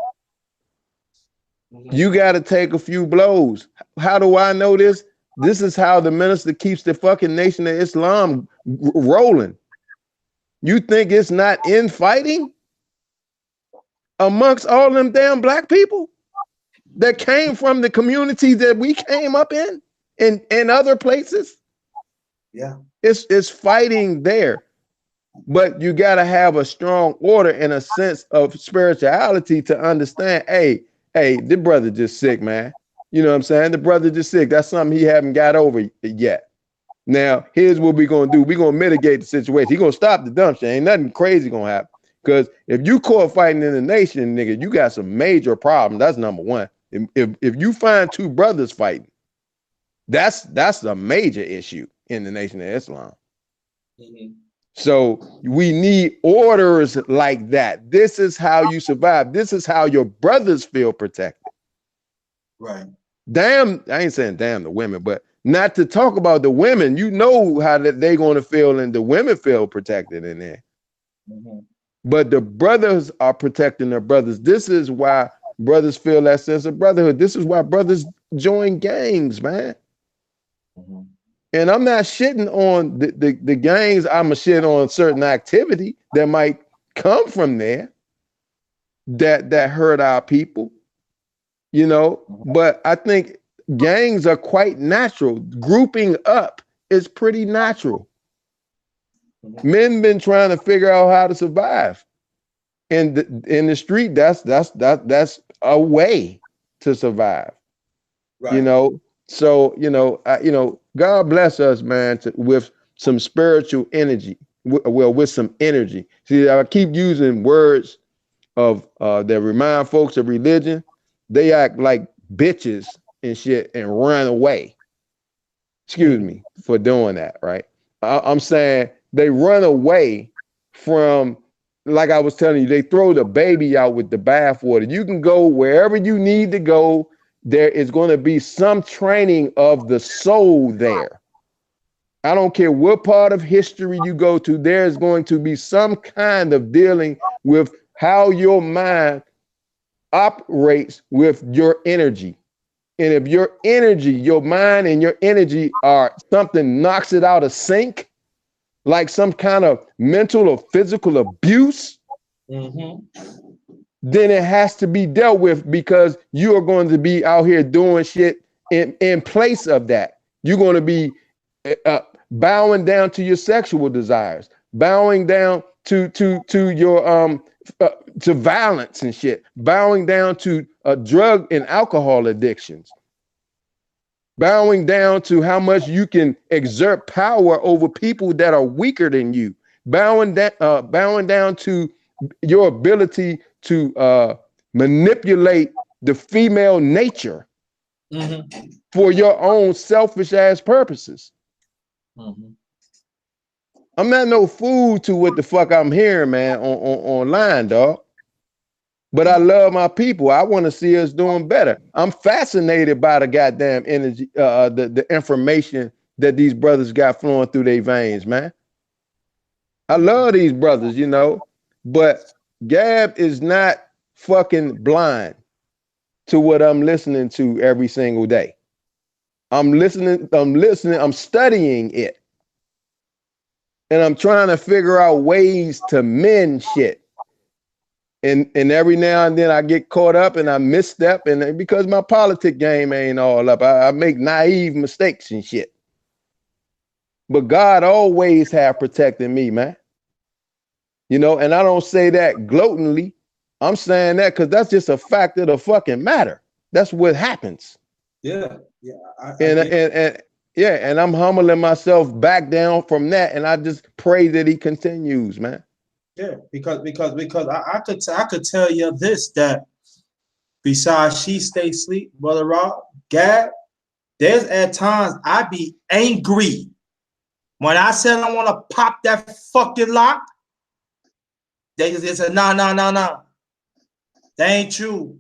you got to take a few blows. How do I know this? This is how the minister keeps the fucking Nation of Islam rolling. You think it's not infighting amongst all them damn black people that came from the communities that we came up in other places? Yeah. It's fighting there. But you got to have a strong order and a sense of spirituality to understand, hey, the brother just sick, man. You know what I'm saying? The brother just sick. That's something he haven't got over yet. Now, here's what we're going to do. We're going to mitigate the situation. He's going to stop the dump shit. Ain't nothing crazy going to happen. Because if you caught fighting in the nation, nigga, you got some major problems. That's number one. If you find two brothers fighting, that's a major issue in the Nation of Islam. Mm-hmm. So we need orders like that. This is how you survive. This is how your brothers feel protected. Right. Damn, I ain't saying damn the women, but not to talk about the women. You know how that they're going to feel and the women feel protected in there. Mm-hmm. But the brothers are protecting their brothers. This is why brothers feel that sense of brotherhood. This is why brothers join gangs, man. Mm-hmm. And I'm not shitting on the gangs. I'm a shit on certain activity that might come from there that hurt our people, But I think gangs are quite natural. Grouping up is pretty natural. Men been trying to figure out how to survive. In the street, that's a way to survive. Right. So, God bless us, man, with some spiritual energy. With some energy. See, I keep using words of that remind folks of religion. They act like bitches and shit and run away. Excuse me for doing that, right? I'm saying they run away from, like I was telling you, they throw the baby out with the bathwater. You can go wherever you need to go. There is going to be some training of the soul there. I don't care what part of history you go to, there's going to be some kind of dealing with how your mind operates with your energy. And if your energy, your mind and your energy are something knocks it out of sync, like some kind of mental or physical abuse, then it has to be dealt with because you are going to be out here doing shit in place of that. You're going to be bowing down to your sexual desires, bowing down to your to violence and shit, bowing down to drug and alcohol addictions, bowing down to how much you can exert power over people that are weaker than you, bowing down to your ability to manipulate the female nature for your own selfish ass purposes. I'm not no fool to what the fuck I'm hearing, man, on online, dog. But I love my people. I want to see us doing better. I'm fascinated by the goddamn energy, the information that these brothers got flowing through their veins, man. I love these brothers, you know, but Gab is not fucking blind to what I'm listening to every single day. I'm listening, I'm studying it. And I'm trying to figure out ways to mend shit. And every now and then I get caught up and I misstep, and because my politic game ain't all up, I make naive mistakes and shit. But God always have protected me, man. You know, and I don't say that gloatingly. I'm saying that because that's just a fact of the fucking matter. That's what happens. Yeah, yeah. And I'm humbling myself back down from that, and I just pray that he continues, man. Yeah, because I could tell you this, that besides she stay asleep, Brother Rob, Gab, there's at times I be angry when I said I want to pop that fucking lock. They said nah. That ain't true.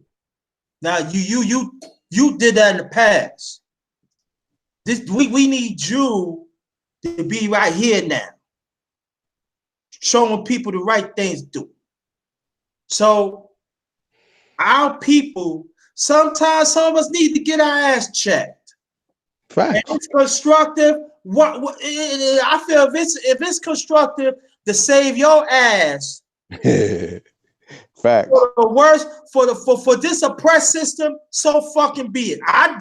Now you did that in the past. We need you to be right here now, showing people the right things to do. So our people, sometimes some of us need to get our ass checked. Facts. And it's constructive. I feel if it's constructive to save your ass. Facts. For the worst, for this oppressed system, so fucking be it. I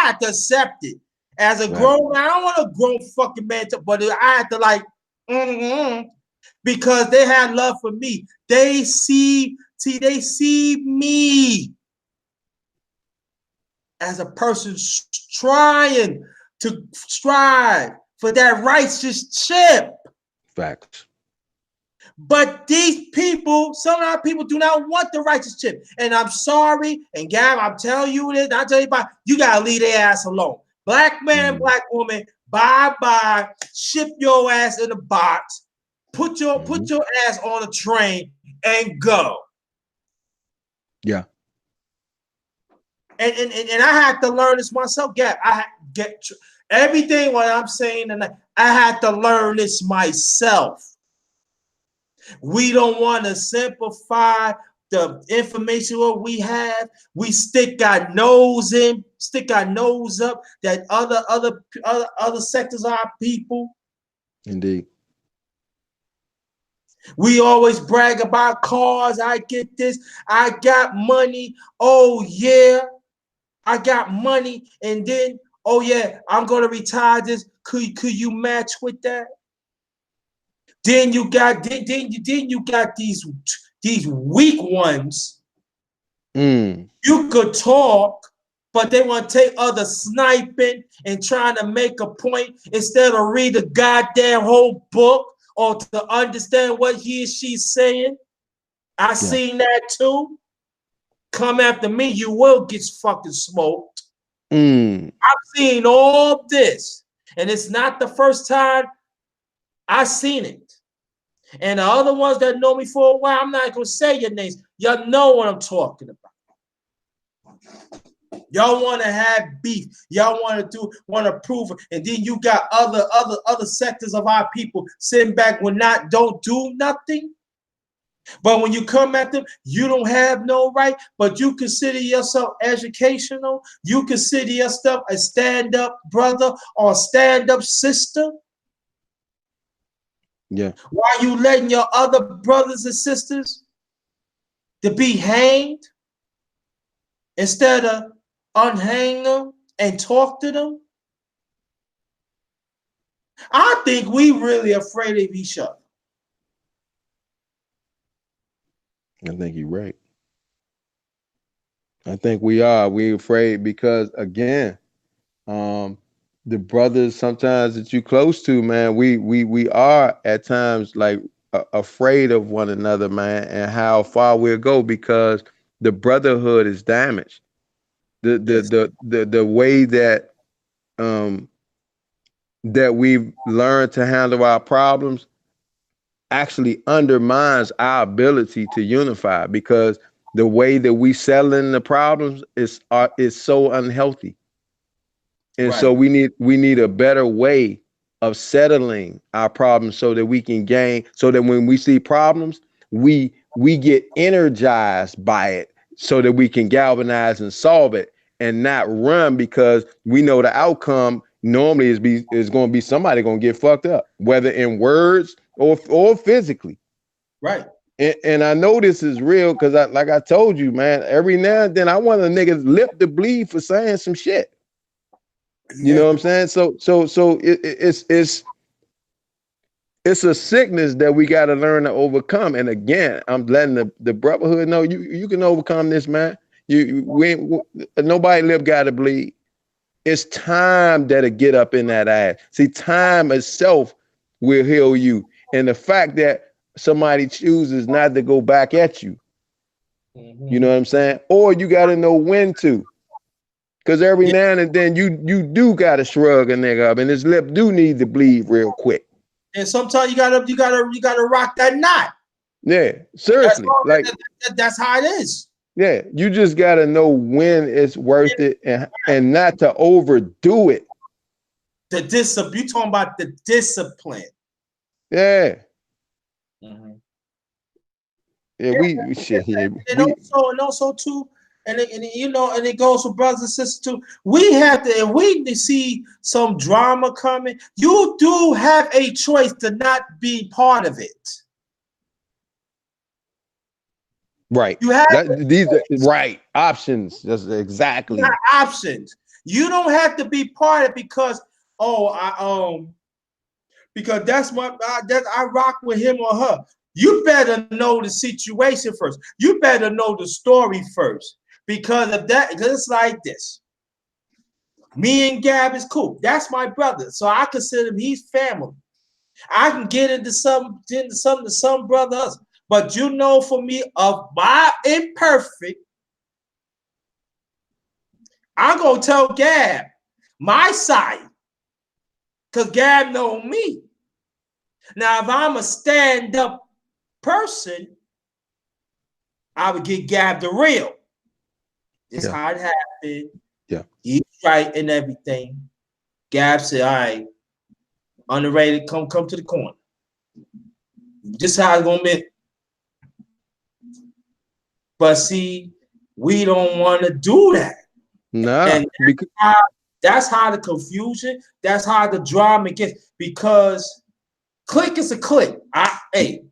had to accept it as a grown man. I don't want a grown fucking man, but I had to like, because they had love for me. They see me as a person trying to strive for that righteous chip. Facts. But these people, some of our people do not want the righteous chip. And I'm sorry, and Gab, I'm telling you this, I tell you about, you gotta leave their ass alone. Black man, black woman, bye-bye, ship your ass in a box, put your ass on a train and go. Yeah. And I had to learn this myself, Gab. I get everything what I'm saying, and I had to learn this myself. We don't want to simplify the information what we have. We stick our nose up that other sectors of our people. Indeed. We always brag about cars. I get this. I got money. Oh yeah, I got money. And then, oh yeah, I'm gonna retire this. Could you match with that? Then you got these weak ones. You could talk, but they want to take other sniping and trying to make a point instead of read the goddamn whole book or to understand what he or she's saying. I seen that too. Come after me, you will get fucking smoked. I've seen all this, and it's not the first time I've seen it. And the other ones that know me for a while, I'm not gonna say your names. Y'all know what I'm talking about. Y'all want to have beef. Y'all want to prove it. And then you got other sectors of our people sitting back don't do nothing. But when you come at them, you don't have no right, but you consider yourself educational. You consider yourself a stand-up brother or stand-up sister. Yeah. Why you letting your other brothers and sisters to be hanged instead of unhang them and talk to them? I think we really afraid of each other. I think you're right. I think we are. We afraid because again, um, the brothers sometimes that you close to, man, we are at times like afraid of one another, man, and how far we'll go because the brotherhood is damaged. Yes. The way um that we've learned to handle our problems actually undermines our ability to unify because the way that we settle in the problems is so unhealthy. And so Right. we need a better way of settling our problems so that we can gain, so that when we see problems, we get energized by it so that we can galvanize and solve it and not run because we know the outcome normally is going to be somebody going to get fucked up, whether in words or physically. Right. And I know this is real because like I told you, man, every now and then I want a nigga's lip to bleed for saying some shit. You Yeah. know what I'm saying? It's a sickness that we got to learn to overcome. And again, I'm letting the brotherhood know you can overcome this, man. Nobody lip got to bleed. It's time that'll get up in that ass. See, time itself will heal you, and the fact that somebody chooses not to go back at you, you know Mm-hmm. what I'm saying? Or you got to know when to. Cause every now and then you do gotta shrug a nigga up, and his lip do need to bleed real quick. And sometimes you gotta rock that knot. Yeah, That's seriously. all. Like, That's how it is. yeah, you just gotta know when it's worth it and not to overdo it. The discipline. You talking about the discipline? Yeah, Mm-hmm. yeah, we shit here. And also too, and it goes for brothers and sisters too. We have to, if we see some drama coming, you do have a choice to not be part of it. Right. You have These are right options. Just exactly. options. You don't have to be part of it because oh because that's what I rock with him or her. You better know the situation first. You better know the story first. Because of that, because it's like this. Me and Gab is cool. That's my brother. So I consider him, he's family. I can get into some brothers. But you know, for me, of my imperfect, I'm gonna tell Gab my side. Because Gab know me. Now, if I'm a stand-up person, I would get Gab the real. This Yeah. how it happened. Yeah. He's right and everything. Gab said, all right, underrated, come to the corner. This how it's gonna be. But see, we don't want to do that. Nah. And that's how the confusion, that's how the drama gets. Because click is a click. Hey,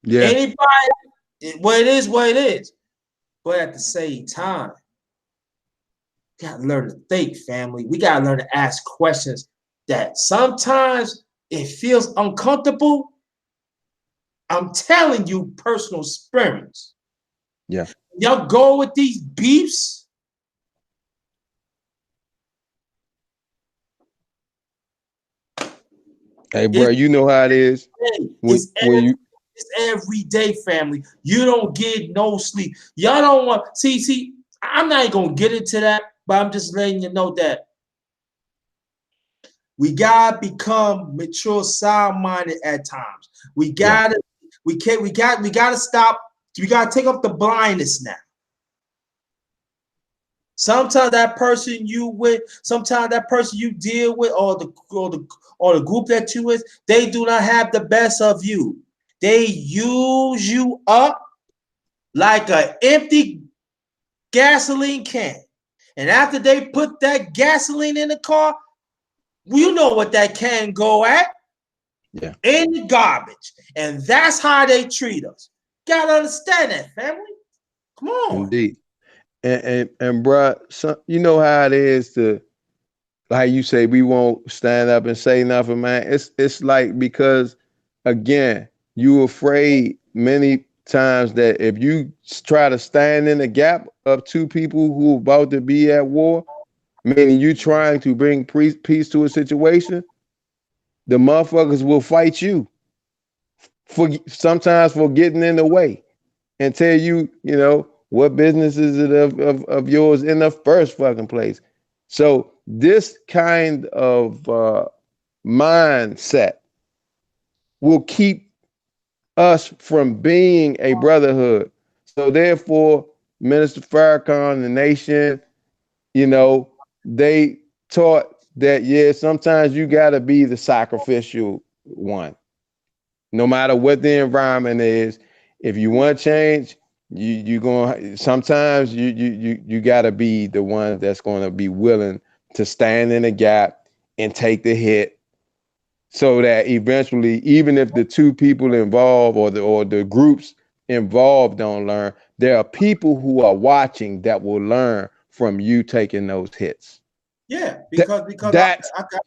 Yeah. anybody, what it is, what it is. But at the same time, we gotta learn to think, family. We gotta learn to ask questions that sometimes it feels uncomfortable. I'm telling you, personal experience. Yeah. Y'all go with these beefs. Hey, bro, It's, you know how it is it's, when you. it's every day, family. You don't get no sleep. Y'all don't want see. I'm not even gonna get into that, but I'm just letting you know that we gotta become mature, sound-minded at times. We Yeah. gotta, we gotta stop. We gotta take off the blindness now. Sometimes that person you with, sometimes that person you deal with, or the group that you with, they do not have the best of you. They use you up like an empty gasoline can. And after they put that gasoline in the car, you know what that can go at? Yeah. In the garbage. And that's how they treat us. Gotta understand that, family. Come on. Indeed. And bro, you know how it is to, like you say, we won't stand up and say nothing, man. It's like because again, you afraid times that if you try to stand in the gap of two people who are about to be at war, meaning you trying to bring peace to a situation, the motherfuckers will fight you for sometimes for getting in the way and tell you, you know, what business is it of yours in the first fucking place. So this kind of mindset will keep us from being a brotherhood. So therefore, Minister Farrakhan, the nation, you know, they taught that, yeah, sometimes you got to be the sacrificial one, no matter what the environment is. If you want change, you going sometimes you got to be the one that's going to be willing to stand in the gap and take the hit, so that eventually, even if the two people involved or the groups involved don't learn, there are people who are watching that will learn from you taking those hits. Yeah, That, because I got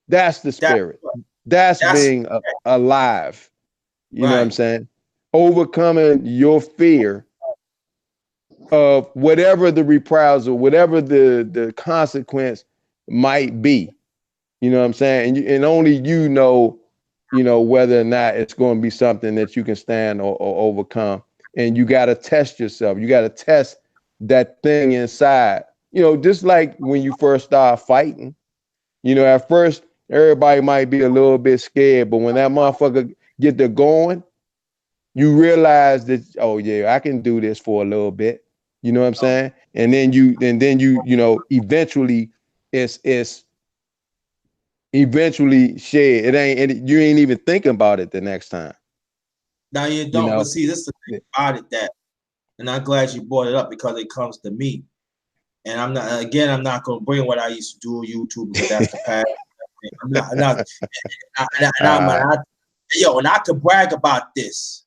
that's the that. spirit. That's That's being alive. You know what I'm right. saying? Overcoming your fear of whatever the reprisal, whatever the consequence might be. You know what I'm saying? And only you know whether or not it's going to be something that you can stand or overcome. And you got to test yourself. You got to test that thing inside. You know, just like when you first start fighting. You know, at first everybody might be a little bit scared, but when that motherfucker get to going, you realize that, oh yeah, I can do this for a little bit. You know what I'm saying? And then you know, eventually it's eventually shared. You ain't even thinking about it the next time. Now you You don't, but know? see, this is the thing about it that, and I'm glad you brought it up because it comes to me. And I'm not going to bring what I used to do on YouTube because that's the past. I'm not, uh, and I could brag about this.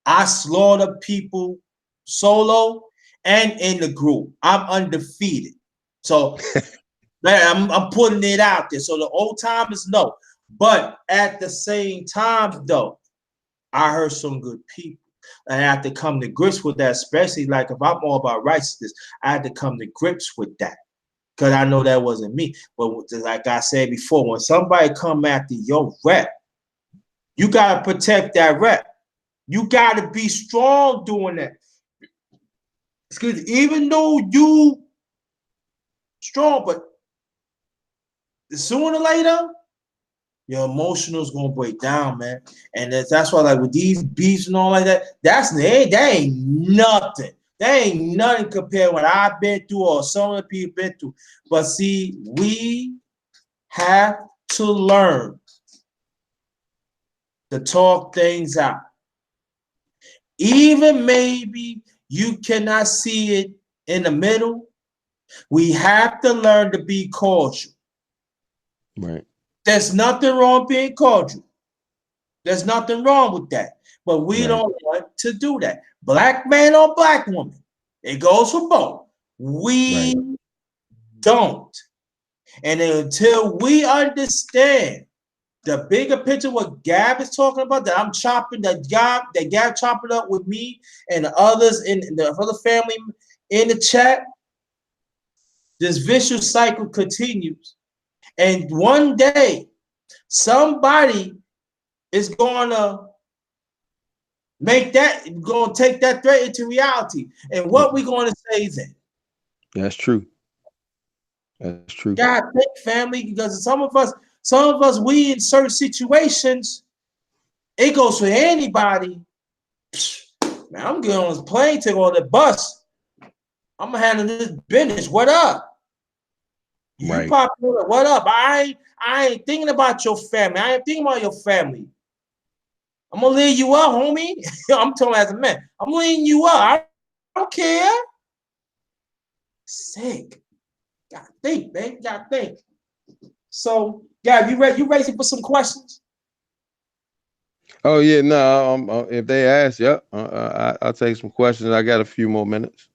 I slaughter people solo and in the group. I'm undefeated. So man, I'm putting it out there. So the old timers know. But at the same time, though, I heard some good people. I had to come to grips with that, especially like if I'm all about righteousness, I had to come to grips with that. Because I know that wasn't me. But like I said before, when somebody come after your rep, you gotta protect that rep. You gotta be strong doing that. Excuse me, even though you strong, but sooner or later, your emotional's gonna break down, man. And that's why, like with these beefs and all like that, that ain't nothing. That ain't nothing compared to what I've been through or some of the people been through. But see, we have to learn to talk things out. Even maybe you cannot see it in the middle. We have to learn to be cordial. right. There's nothing wrong being cordial. There's nothing wrong with that. But we Right. don't want to do that. Black man or black woman, it goes for both. We Right. don't. And until we understand the bigger picture, what Gab is talking about, that I'm chopping, that Gab chopping up with me and the others in the other family in the chat, this vicious cycle continues. And one day, somebody is going to take that threat into reality. And what we going to say then? That's true. That's true. God, thank family, because some of us, we in certain situations, it goes for anybody. Man, I'm getting on this plane, take on the bus. I'm gonna handle this business. What up? You Right. popular? What up? I ain't thinking about your family. I ain't thinking about your family. I'm gonna leave you up, homie. I'm telling you as a man. I'm leaving you up. I don't care. Sick. Gotta think, man. Gotta think. So, yeah, you ready? You ready for some questions? Oh yeah, no. If they ask, yep, I'll take some questions. I got a few more minutes.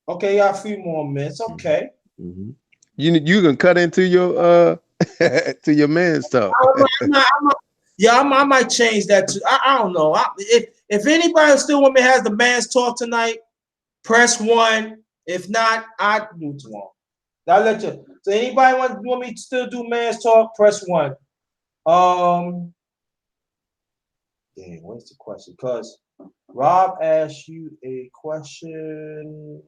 Okay, got a few more minutes. Okay. Mm-hmm. You can cut into your to your man stuff. I'm not. Yeah, I might change that too. I don't know. If anybody still want me has the man's talk tonight, press 1. If not, I do tomorrow. I'll let you. So anybody want me to still do man's talk, press 1. Dang, what's the question? Because Rob asked you a question.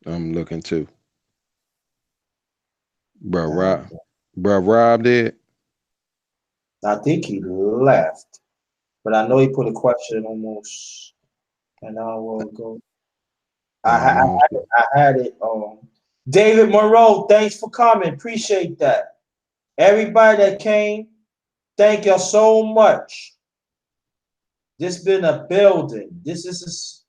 I'm looking too. Bro, God, Rob did. I think he left, but I know he put a question almost an hour ago. I don't see. I had it. David Monroe, thanks for coming. Appreciate that. Everybody that came, thank y'all so much. This been a building. This is.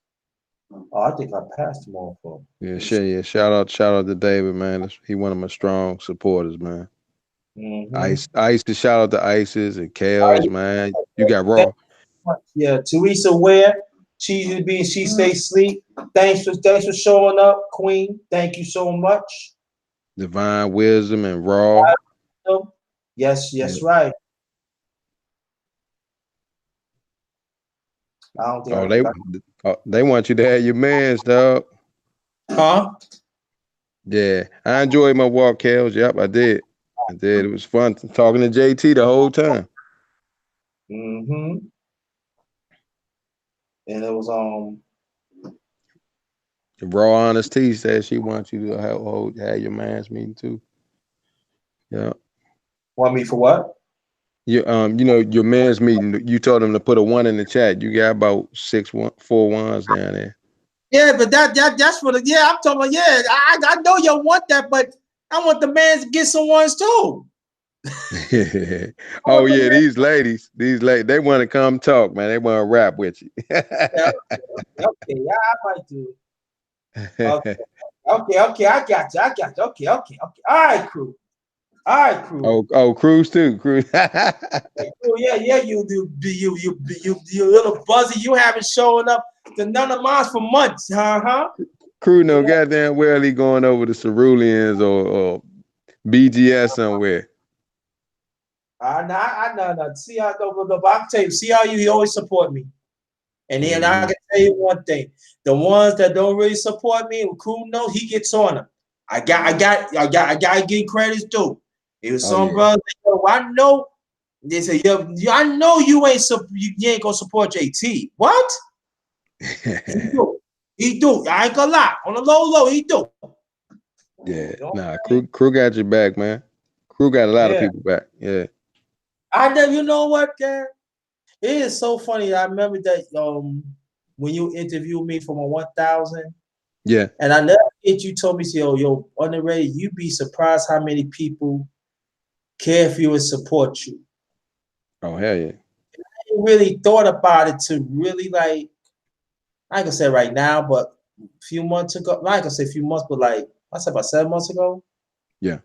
Oh, I think I passed them all for. Yeah, sure. Yeah, shout out to David, man. He one of my strong supporters, man. Mm-hmm. I used to shout out to Isis and Kels, man. You got Raw. Yeah, Teresa Ware. She stays sleep. Thanks for showing up, Queen. Thank you so much. Divine Wisdom and Raw. Yes, right. I don't think Oh, I they think I they want you to have your mans, dog. huh? Yeah, I enjoyed my walk, Kels. Yep, I did. I did. It was fun talking to JT the whole time. Mm-hmm. And it was Raw Honest T said she wants you to have your mans meeting too. Yeah. want me for what? You know, your man's meeting. You told him to put a 1 in the chat. You got about 4 ones down there. Yeah, but that's for the I'm talking about, yeah. I know you want that, but I want the man to get some ones too. I Oh want the yeah, man. these ladies, they want to come talk, man. They want to rap with you. Yeah, okay, yeah, I might do. Okay, I got you. Okay. All right, crew. All right, crew. Oh, Cruz too, Cruz. Oh, yeah, you little buzzy. You haven't shown up to none of mine for months, huh? Crew no Yeah, goddamn well he going over to Ceruleans or BGS somewhere. I know. See how but I can tell you, see how he always support me. And then I Mm-hmm. can tell you one thing: the ones that don't really support me, crew knows he gets on them. I got to give credits too. It was Oh some yeah. brothers. I know. They say, I know you ain't gonna support JT. What? He do. He do. I ain't gonna lie. On the low, he do. Yeah. You know Nah, what crew got your back, man. Crew got a lot of Yeah. people back. Yeah. I know. You know what, Gary? It is so funny. I remember that when you interviewed me for my 1,000, Yeah. and I never get you told me, yo, underrated. You'd be surprised how many people care for you and support you. Oh hell yeah. I really thought about it to really like. I ain't gonna say right now, but a few months ago. Not gonna say a few months, but like I said about 7 months ago. Yeah.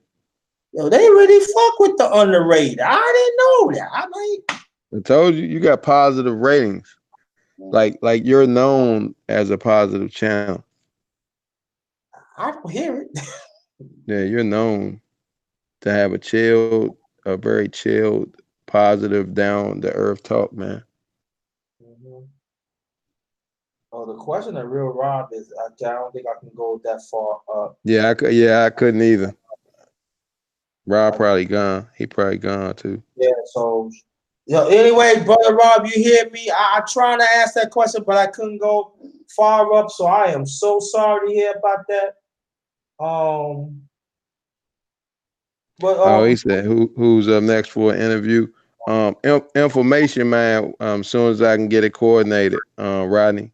Yo, they really fuck with the underrated. I didn't know that. I mean, I told you you got positive ratings. Like you're known as a positive channel. I don't hear it. Yeah, you're known to have a very chilled, positive, down to earth talk, man. Mm-hmm. Oh, the question of real Rob is I don't think I can go that far up. Yeah, I couldn't either. Rob Like, probably gone. He probably gone too. yeah, so anyway, brother Rob, you hear me? I trying to ask that question, but I couldn't go far up. So I am so sorry to hear about that. Um, but Oh, he said who's up next for an interview? Information man. Soon as I can get it coordinated, Rodney.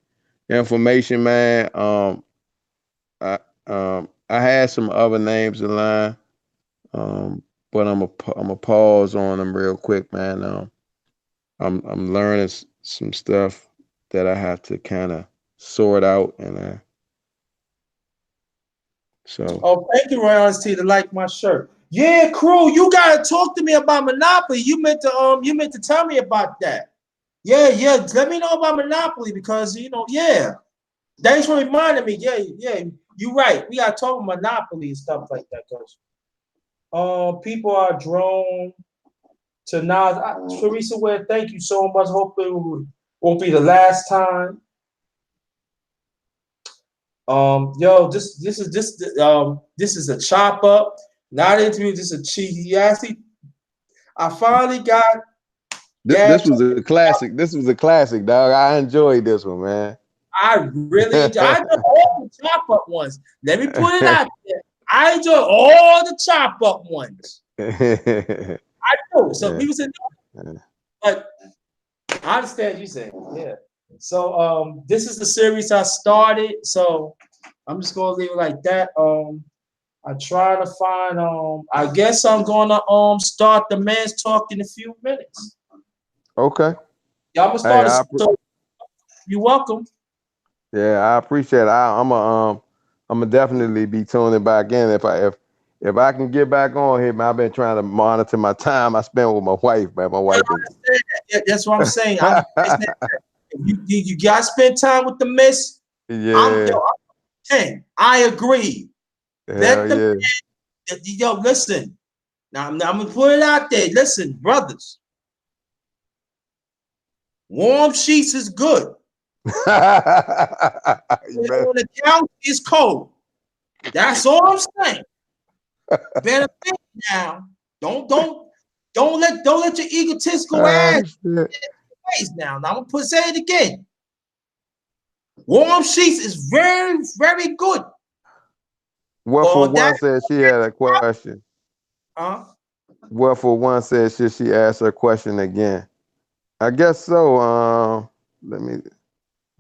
Information man. I I had some other names in line. But I'm a pause on them real quick, man. I'm learning some stuff that I have to kind of sort out, and so oh, thank you, Roy Honesty, to like my shirt. Yeah, crew, you gotta talk to me about Monopoly. You meant to tell me about that. Yeah. Let me know about Monopoly because yeah. Thanks for reminding me. Yeah. You're right. We gotta talk about Monopoly and stuff like that, cause People are drawn to Nas. Teresa Ware, thank you so much. Hopefully it won't be the last time. Yo, this is a chop up, not an interview. This is a cheesy. Actually, I finally got This Gab. was a classic. This was a classic, dog. I enjoyed this one, man. I really enjoy. I enjoy all the chop up ones. Let me put it out there. I enjoy all the chop up ones. I know. So people said, no, but I understand you saying, yeah. So this is the series I started. So I'm just gonna leave it like that. I try to find I guess I'm gonna start the man's talk in a few minutes. Okay. Y'all gonna Hey, start it. So you're welcome. yeah, I appreciate it. I'm gonna definitely be tuning back in if I can get back on here, man. I've been trying to monitor my time I spend with my wife, man. My I wife is understand that. Yeah, that's what I'm saying. You guys spend time with the miss. I'm yeah, yo, I'm 10. I agree. hell Let the yeah. yo listen. Now I'm gonna put it out there. Listen, brothers. Warm sheets is good. You better- On the couch is cold. That's all I'm saying. Better think now. Don't let your egotistical ass shit. face now. Now I'm gonna say it again. Warm sheets is very, very good. What for On that, one said she had a question. huh? What for one said should she ask her question again? I guess so. Let me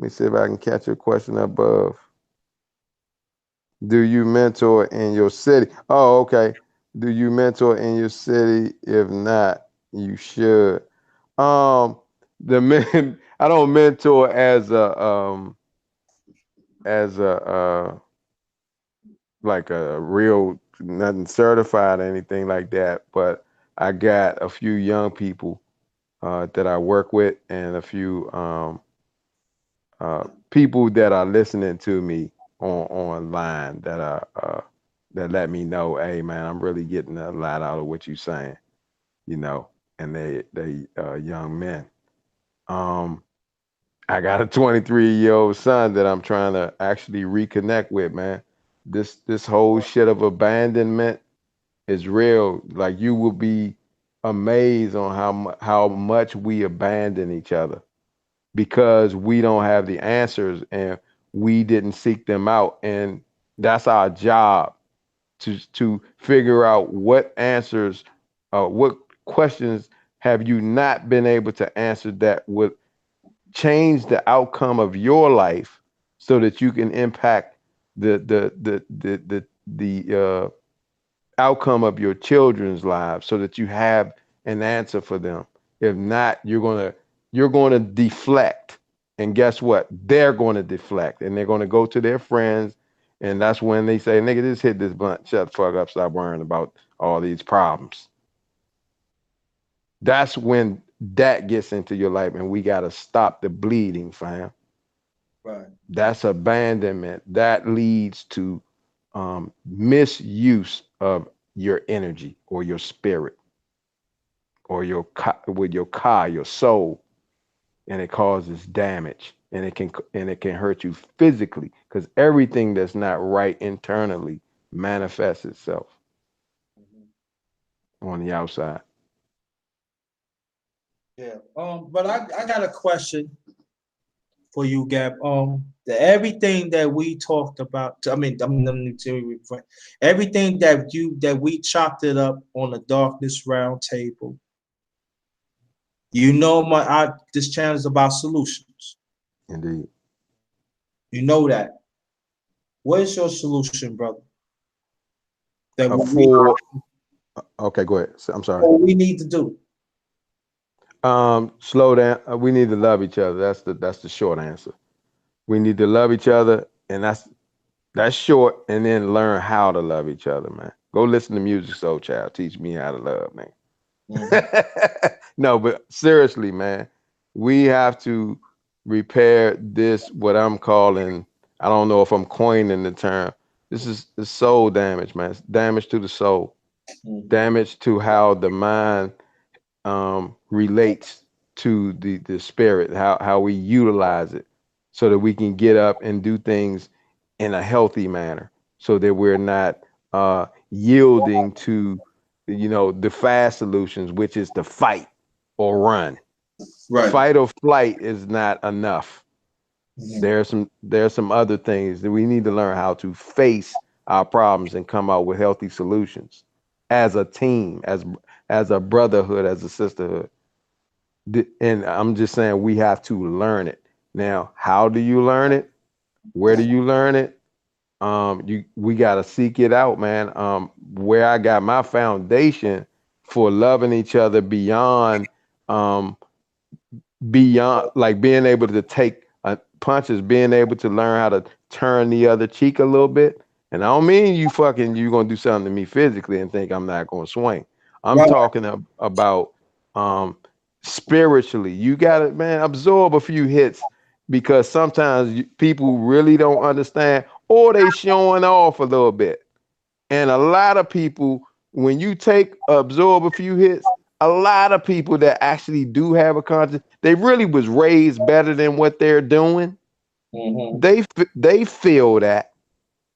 see if I can catch your question above. Do you mentor in your city? Oh, okay. Do you mentor in your city? If not, you should. The men I don't mentor as a like a real nothing certified or anything like that, but I got a few young people that I work with and a few people that are listening to me online that let me know, hey man, I'm really getting a lot out of what you're saying, you know, and they young men. Um, I got a 23-year-old son that I'm trying to actually reconnect with, man. This whole shit of abandonment is real. Like you will be amazed on how much we abandon each other because we don't have the answers and we didn't seek them out. And that's our job to figure out what answers, what questions have you not been able to answer that would change the outcome of your life so that you can impact the outcome of your children's lives so that you have an answer for them. If not, you're gonna deflect. And guess what? They're gonna deflect and they're gonna go to their friends. And that's when they say, nigga, just hit this blunt, shut the fuck up, stop worrying about all these problems. That's when that gets into your life, and we gotta stop the bleeding, fam. Right. That's abandonment. That leads to misuse of your energy or your spirit or with your car, your soul, and it causes damage and it can hurt you physically because everything that's not right internally manifests itself on the outside. Yeah. But I got a question for you, Gab. Everything that we talked about. Let me tell you, everything that we chopped it up on the Darkness Round Table. You know, this channel is about solutions. Indeed. You know that. What is your solution, brother? That For Okay, go ahead. I'm sorry. what we need to do. Slow down. We need to love each other. That's the short answer. We need to love each other, and that's short. And then learn how to love each other, man. Go listen to Music Soul Child. Teach me how to love, man. No, but seriously, man, we have to repair this. What I'm calling, I don't know if I'm coining the term. This is the soul damage, man. It's damage to the soul. Mhm. damage to how the mind relates to the spirit, how we utilize it, so that we can get up and do things in a healthy manner, so that we're not yielding to, the fast solutions, which is to fight or run. Right. Fight or flight is not enough. Mhm. There are some other things that we need to learn how to face our problems and come out with healthy solutions as a team, as a brotherhood, as a sisterhood. And I'm just saying we have to learn it. Now, how do you learn it? Where do you learn it? We gotta seek it out, man. Where I got my foundation for loving each other um, beyond like being able to take punches, being able to learn how to turn the other cheek a little bit. And I don't mean you gonna do something to me physically and think I'm not gonna swing. I'm Right. talking about um, spiritually. You gotta, man, absorb a few hits, because sometimes people really don't understand, or they showing off a little bit. And a lot of people, when you absorb a few hits, a lot of people that actually do have a conscience, they really was raised better than what they're doing. Mhm. They feel that,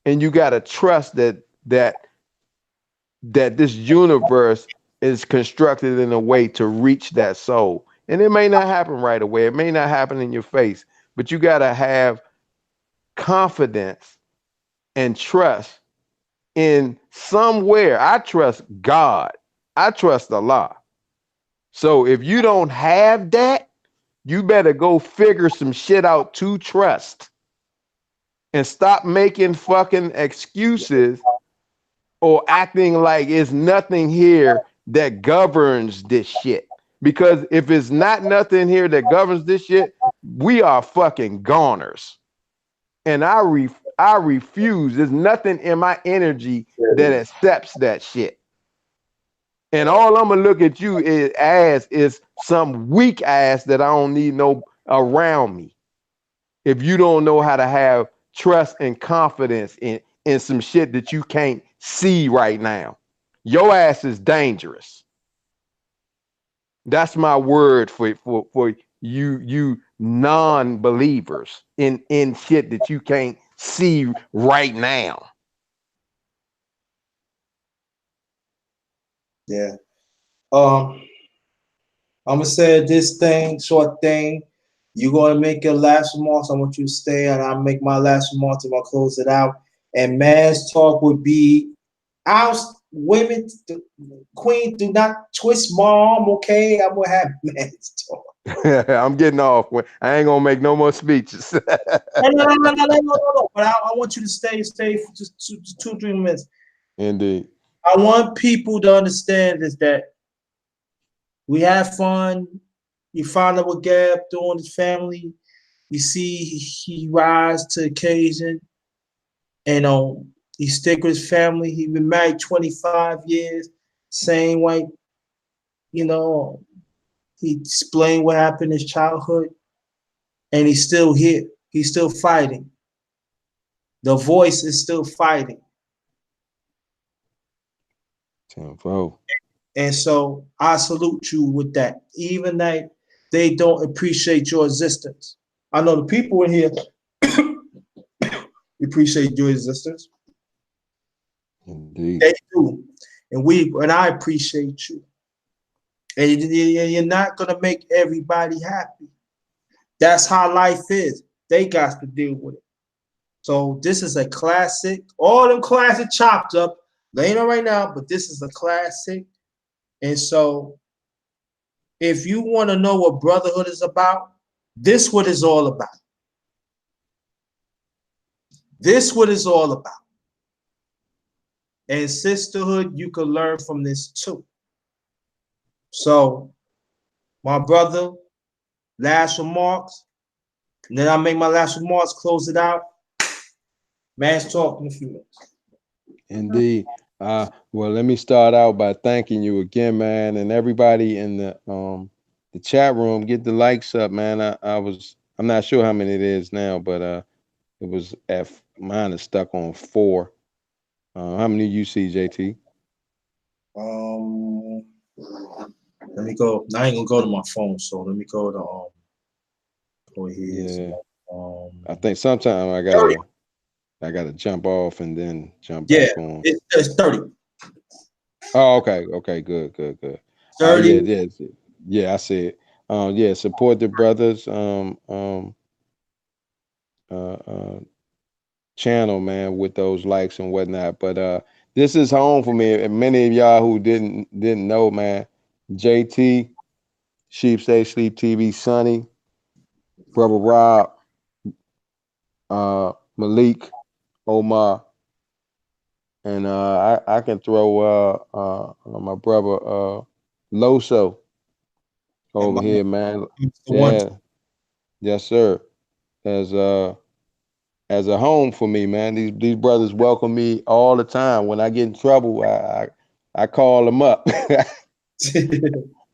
and you got to trust that this universe is constructed in a way to reach that soul. And it may not happen right away. It may not happen in your face, but you got to have confidence and trust in somewhere. I trust God. I trust Allah. So if you don't have that, you better go figure some shit out to trust, and stop making fucking excuses or acting like it's nothing here that governs this shit. Because if it's not nothing here that governs this shit, we are fucking goners. And I refuse. There's nothing in my energy that accepts that shit. And all I'm gonna look at you is some weak ass that I don't need no around me. If you don't know how to have trust and confidence in some shit that you can't see right now, your ass is dangerous. That's my word for you non-believers in shit that you can't see right now. Yeah. Um, I'm gonna say this thing, short thing. You're gonna make your last remarks. I want you to stay, and I'll make my last remarks. I'm gonna close it out. And man's talk would be, "Our women, queen, do not twist my arm." Okay, I'm gonna have man's talk. I'm getting off. I ain't gonna make no more speeches. No, no, no, no, no, no, no, no. But I want you to stay for just 2, 3 minutes. Indeed. I want people to understand is that we have fun. You find out what Gab doing his family. You see he rise to occasion, and he stick with his family. He been married 25 years, same white, you know. He explained what happened in his childhood, and he's still here. He's still fighting. The voice is still fighting. 10-4. And so I salute you with that. Even that they don't appreciate your existence. I know the people in here appreciate your existence. Indeed. They do. And I appreciate you. And you're not gonna make everybody happy. That's how life is. They got to deal with it. So this is a classic. All them classic chopped up. They ain't on right now, but this is a classic. And so if you want to know what brotherhood is about, this what it's all about. This what it's all about. And sisterhood, you can learn from this too. So, my brother, last remarks. And then I'll make my last remarks, close it out. Man's talking a few minutes. Indeed. Well, let me start out by thanking you again, man, and everybody in the chat room. Get the likes up, man. I'm not sure how many it is now, but it was mine is stuck on 4. How many you see, JT? Um, let me go. Now I ain't gonna go to my phone, so let me go to go here. Yeah. Um, I think sometime 30. I gotta jump off and then jump Yeah, back on. it's 30. Oh, okay, okay, good, good, good. 30. Yeah, yeah, I see it. Yeah, support the brothers uh, uh channel, man, with those likes and whatnot. But this is home for me. And many of y'all who didn't know, man, JT, Sheep Stay Sleep TV, Sonny, Brother Rob, Malik, Omar, and I can throw my brother Loso And over my here, man. the one. Yeah, yes, sir. As as a home for me, man. These brothers welcome me all the time. When I get in trouble, I call them up.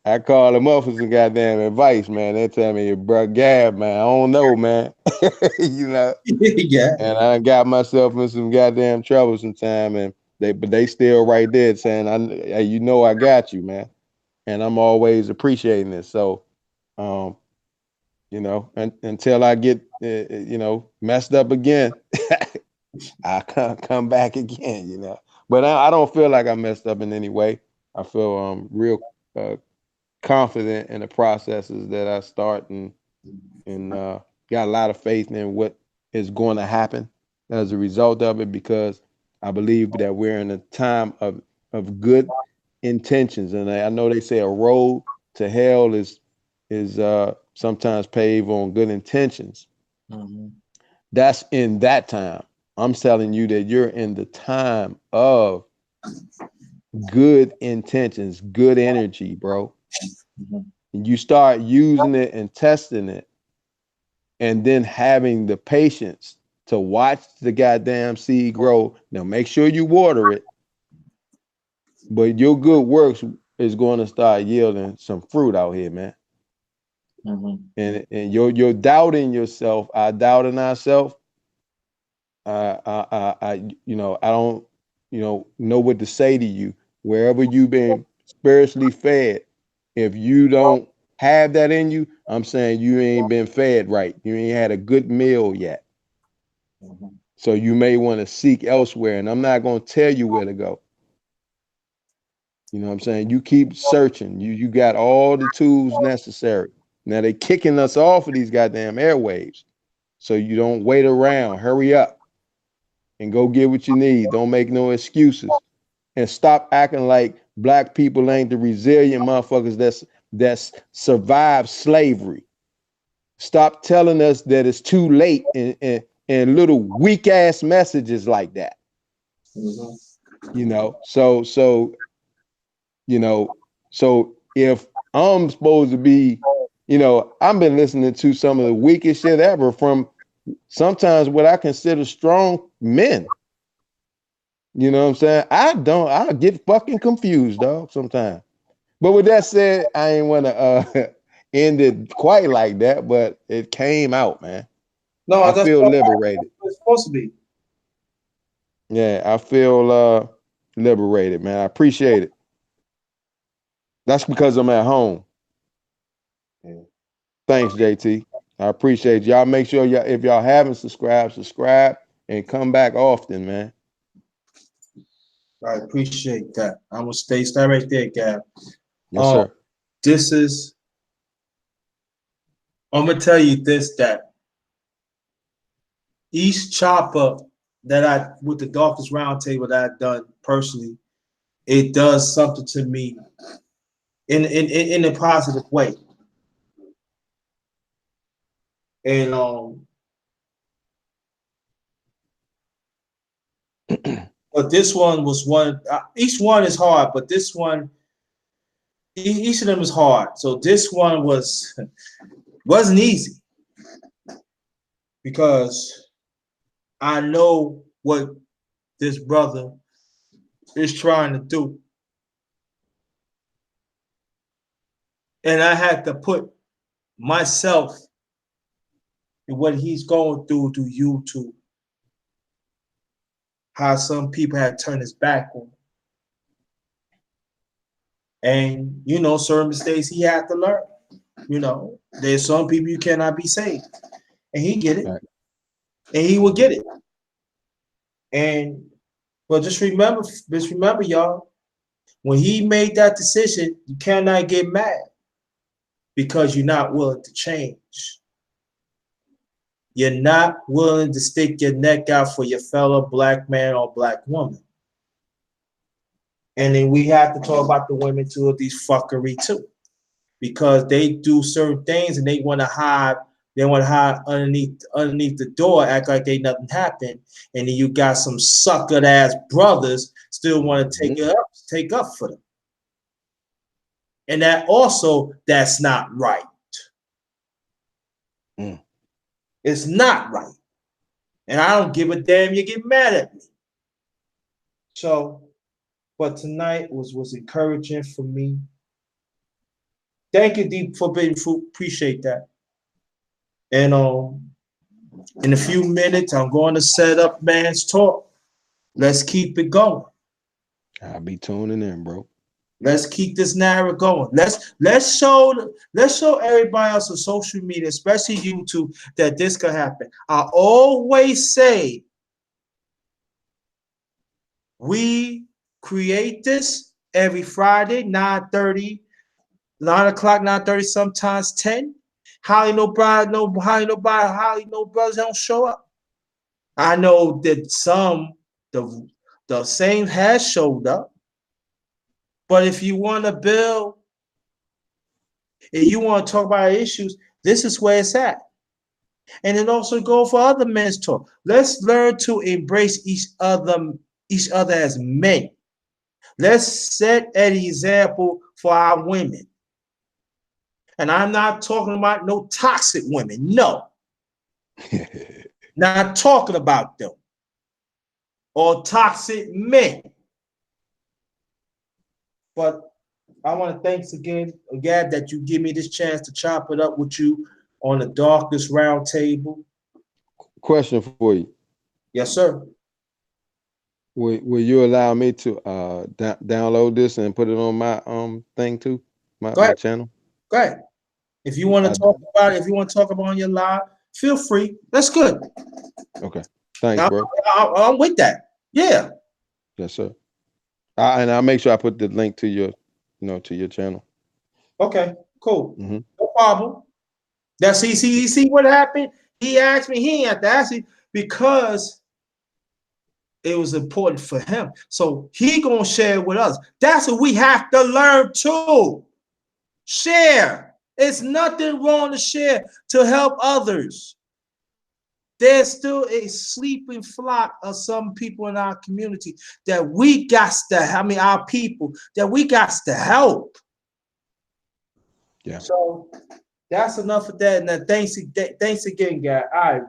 I call them up for some goddamn advice, man. They tell me, bro, Gab, man, I don't know, man. You know. Yeah. And I got myself in some goddamn trouble sometime, and they still right there saying, I you know I got you, man. And I'm always appreciating it. So, um, you know, until I get you know, messed up again, I come back again, you know. But I don't feel like I messed up in any way. I feel real uh, confident in the processes that I start and got a lot of faith in what is going to happen as a result of it, because I believe that we're in a time of good intentions. And I know they say a road to hell is sometimes paved on good intentions. Mhm. That's in that time. I'm telling you that you're in the time of good intentions, good energy, bro. Mhm. And you start using it and testing it, and then having the patience to watch the goddamn seed grow. Now make sure you water it, but your good works is going to start yielding some fruit out here, man. Mhm. And you're doubting yourself, I doubting ourselves. You know, I don't, you know what to say to you. Wherever you've been spiritually fed, if you don't have that in you, I'm saying you ain't been fed right. You ain't had a good meal yet. Mhm. So you may want to seek elsewhere. And I'm not going to tell you where to go. You know what I'm saying? You keep searching. You got all the tools necessary. Now they kicking us off of these goddamn airwaves. So you don't wait around. Hurry up and go get what you need. Don't make no excuses. And stop acting like black people ain't the resilient motherfuckers that's survived slavery. Stop telling us that it's too late and little weak ass messages like that. Mhm. You know, you know, so if I'm supposed to be, you know, I've been listening to some of the weakest shit ever from sometimes what I consider strong men. You know what I'm saying? I get fucking confused, dog, sometimes. But with that said, I ain't want to end it quite like that, but it came out, man. No, I that's feel what liberated. it's supposed to be. Yeah, I feel liberated, man. I appreciate it. That's because I'm at home. Yeah. Thanks, JT. I appreciate y'all. Make sure y'all, if y'all haven't subscribed, subscribe and come back often, man. I appreciate that. I'm gonna stay right there, Gab. Yes, Um, sir. this is. I'm gonna tell you this that each chopper that I with the Darkest Roundtable that I've done personally, it does something to me in a positive way. And but this one was one. Each one is hard, but this one, each of them is hard. So this one wasn't easy because I know what this brother is trying to do, and I had to put myself in what he's going through YouTube. How some people had turned his back on him. And you know, certain mistakes he had to learn. You know, there's some people you cannot be saved. And he get it. Right. And he will get it. And but just remember, y'all, when he made that decision, you cannot get mad because you're not willing to change. You're not willing to stick your neck out for your fellow black man or black woman. And then we have to talk about the women too of these fuckery too, because they do certain things and they want to hide. They want to hide underneath the door, act like ain't nothing happened, and then you got some suckered ass brothers still want to take up for them, and that's not right. It's not right, and I don't give a damn. You get mad at me. So, but tonight was encouraging for me. Thank you, Deep Forbidden Fruit. Appreciate that. And in a few minutes, I'm going to set up Man's Talk. Let's keep it going. I'll be tuning in, bro. Let's keep this narrative going. Let's show everybody else on social media, especially YouTube, that this could happen. I always say we create this every Friday, 9:30, 9 o'clock, 9:30, sometimes 10. Holly, no brothers don't show up. I know that the same has showed up. But if you want to build, if you want to talk about issues, this is where it's at. And then also go for other men's talk. Let's learn to embrace each other as men. Let's set an example for our women. And I'm not talking about no toxic women. No. Not talking about them. Or toxic men. But I want to thanks again, Gab, that you give me this chance to chop it up with you on the Darkest Round Table. Question for you. Yes, sir. Will you allow me to download this and put it on my thing too? My channel? Go ahead. If you want to talk about it, if you want to talk about on your live, feel free. That's good. Okay. Thanks, bro. I'm with that. Yeah. Yes, sir. And I'll make sure I put the link to your, to your channel. Okay, cool. No problem. That's see what happened? He asked me, he ain't have to ask me because it was important for him. So he gonna share with us. That's what we have to learn too. Share. It's nothing wrong to share to help others. There's still a sleeping flock of some people in our community that we got to, our people that we got to help. Yeah. So that's enough of that. And thanks again, guy. All right.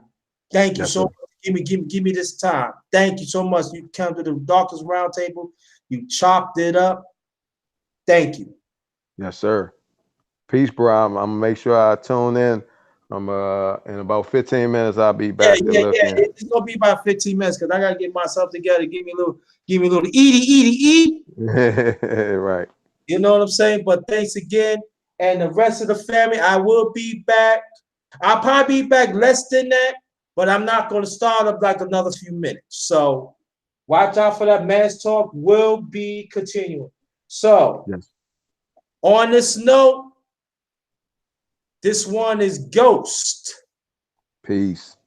Thank you so much. Give me this time. Thank you so much. You come to the Darkest Round Table. You chopped it up. Thank you. Yes, sir. Peace, bro. I'm gonna make sure I tune in. I'm in about 15 minutes. I'll be back to look in. It's gonna be about 15 minutes because I gotta get myself together. Give me a little eat. Right. You know what I'm saying? But thanks again. And the rest of the family, I will be back. I'll probably be back less than that, but I'm not gonna start up like another few minutes. So watch out for that. Man's Talk will be continuing. So yes. On this note, this one is Ghost. Peace.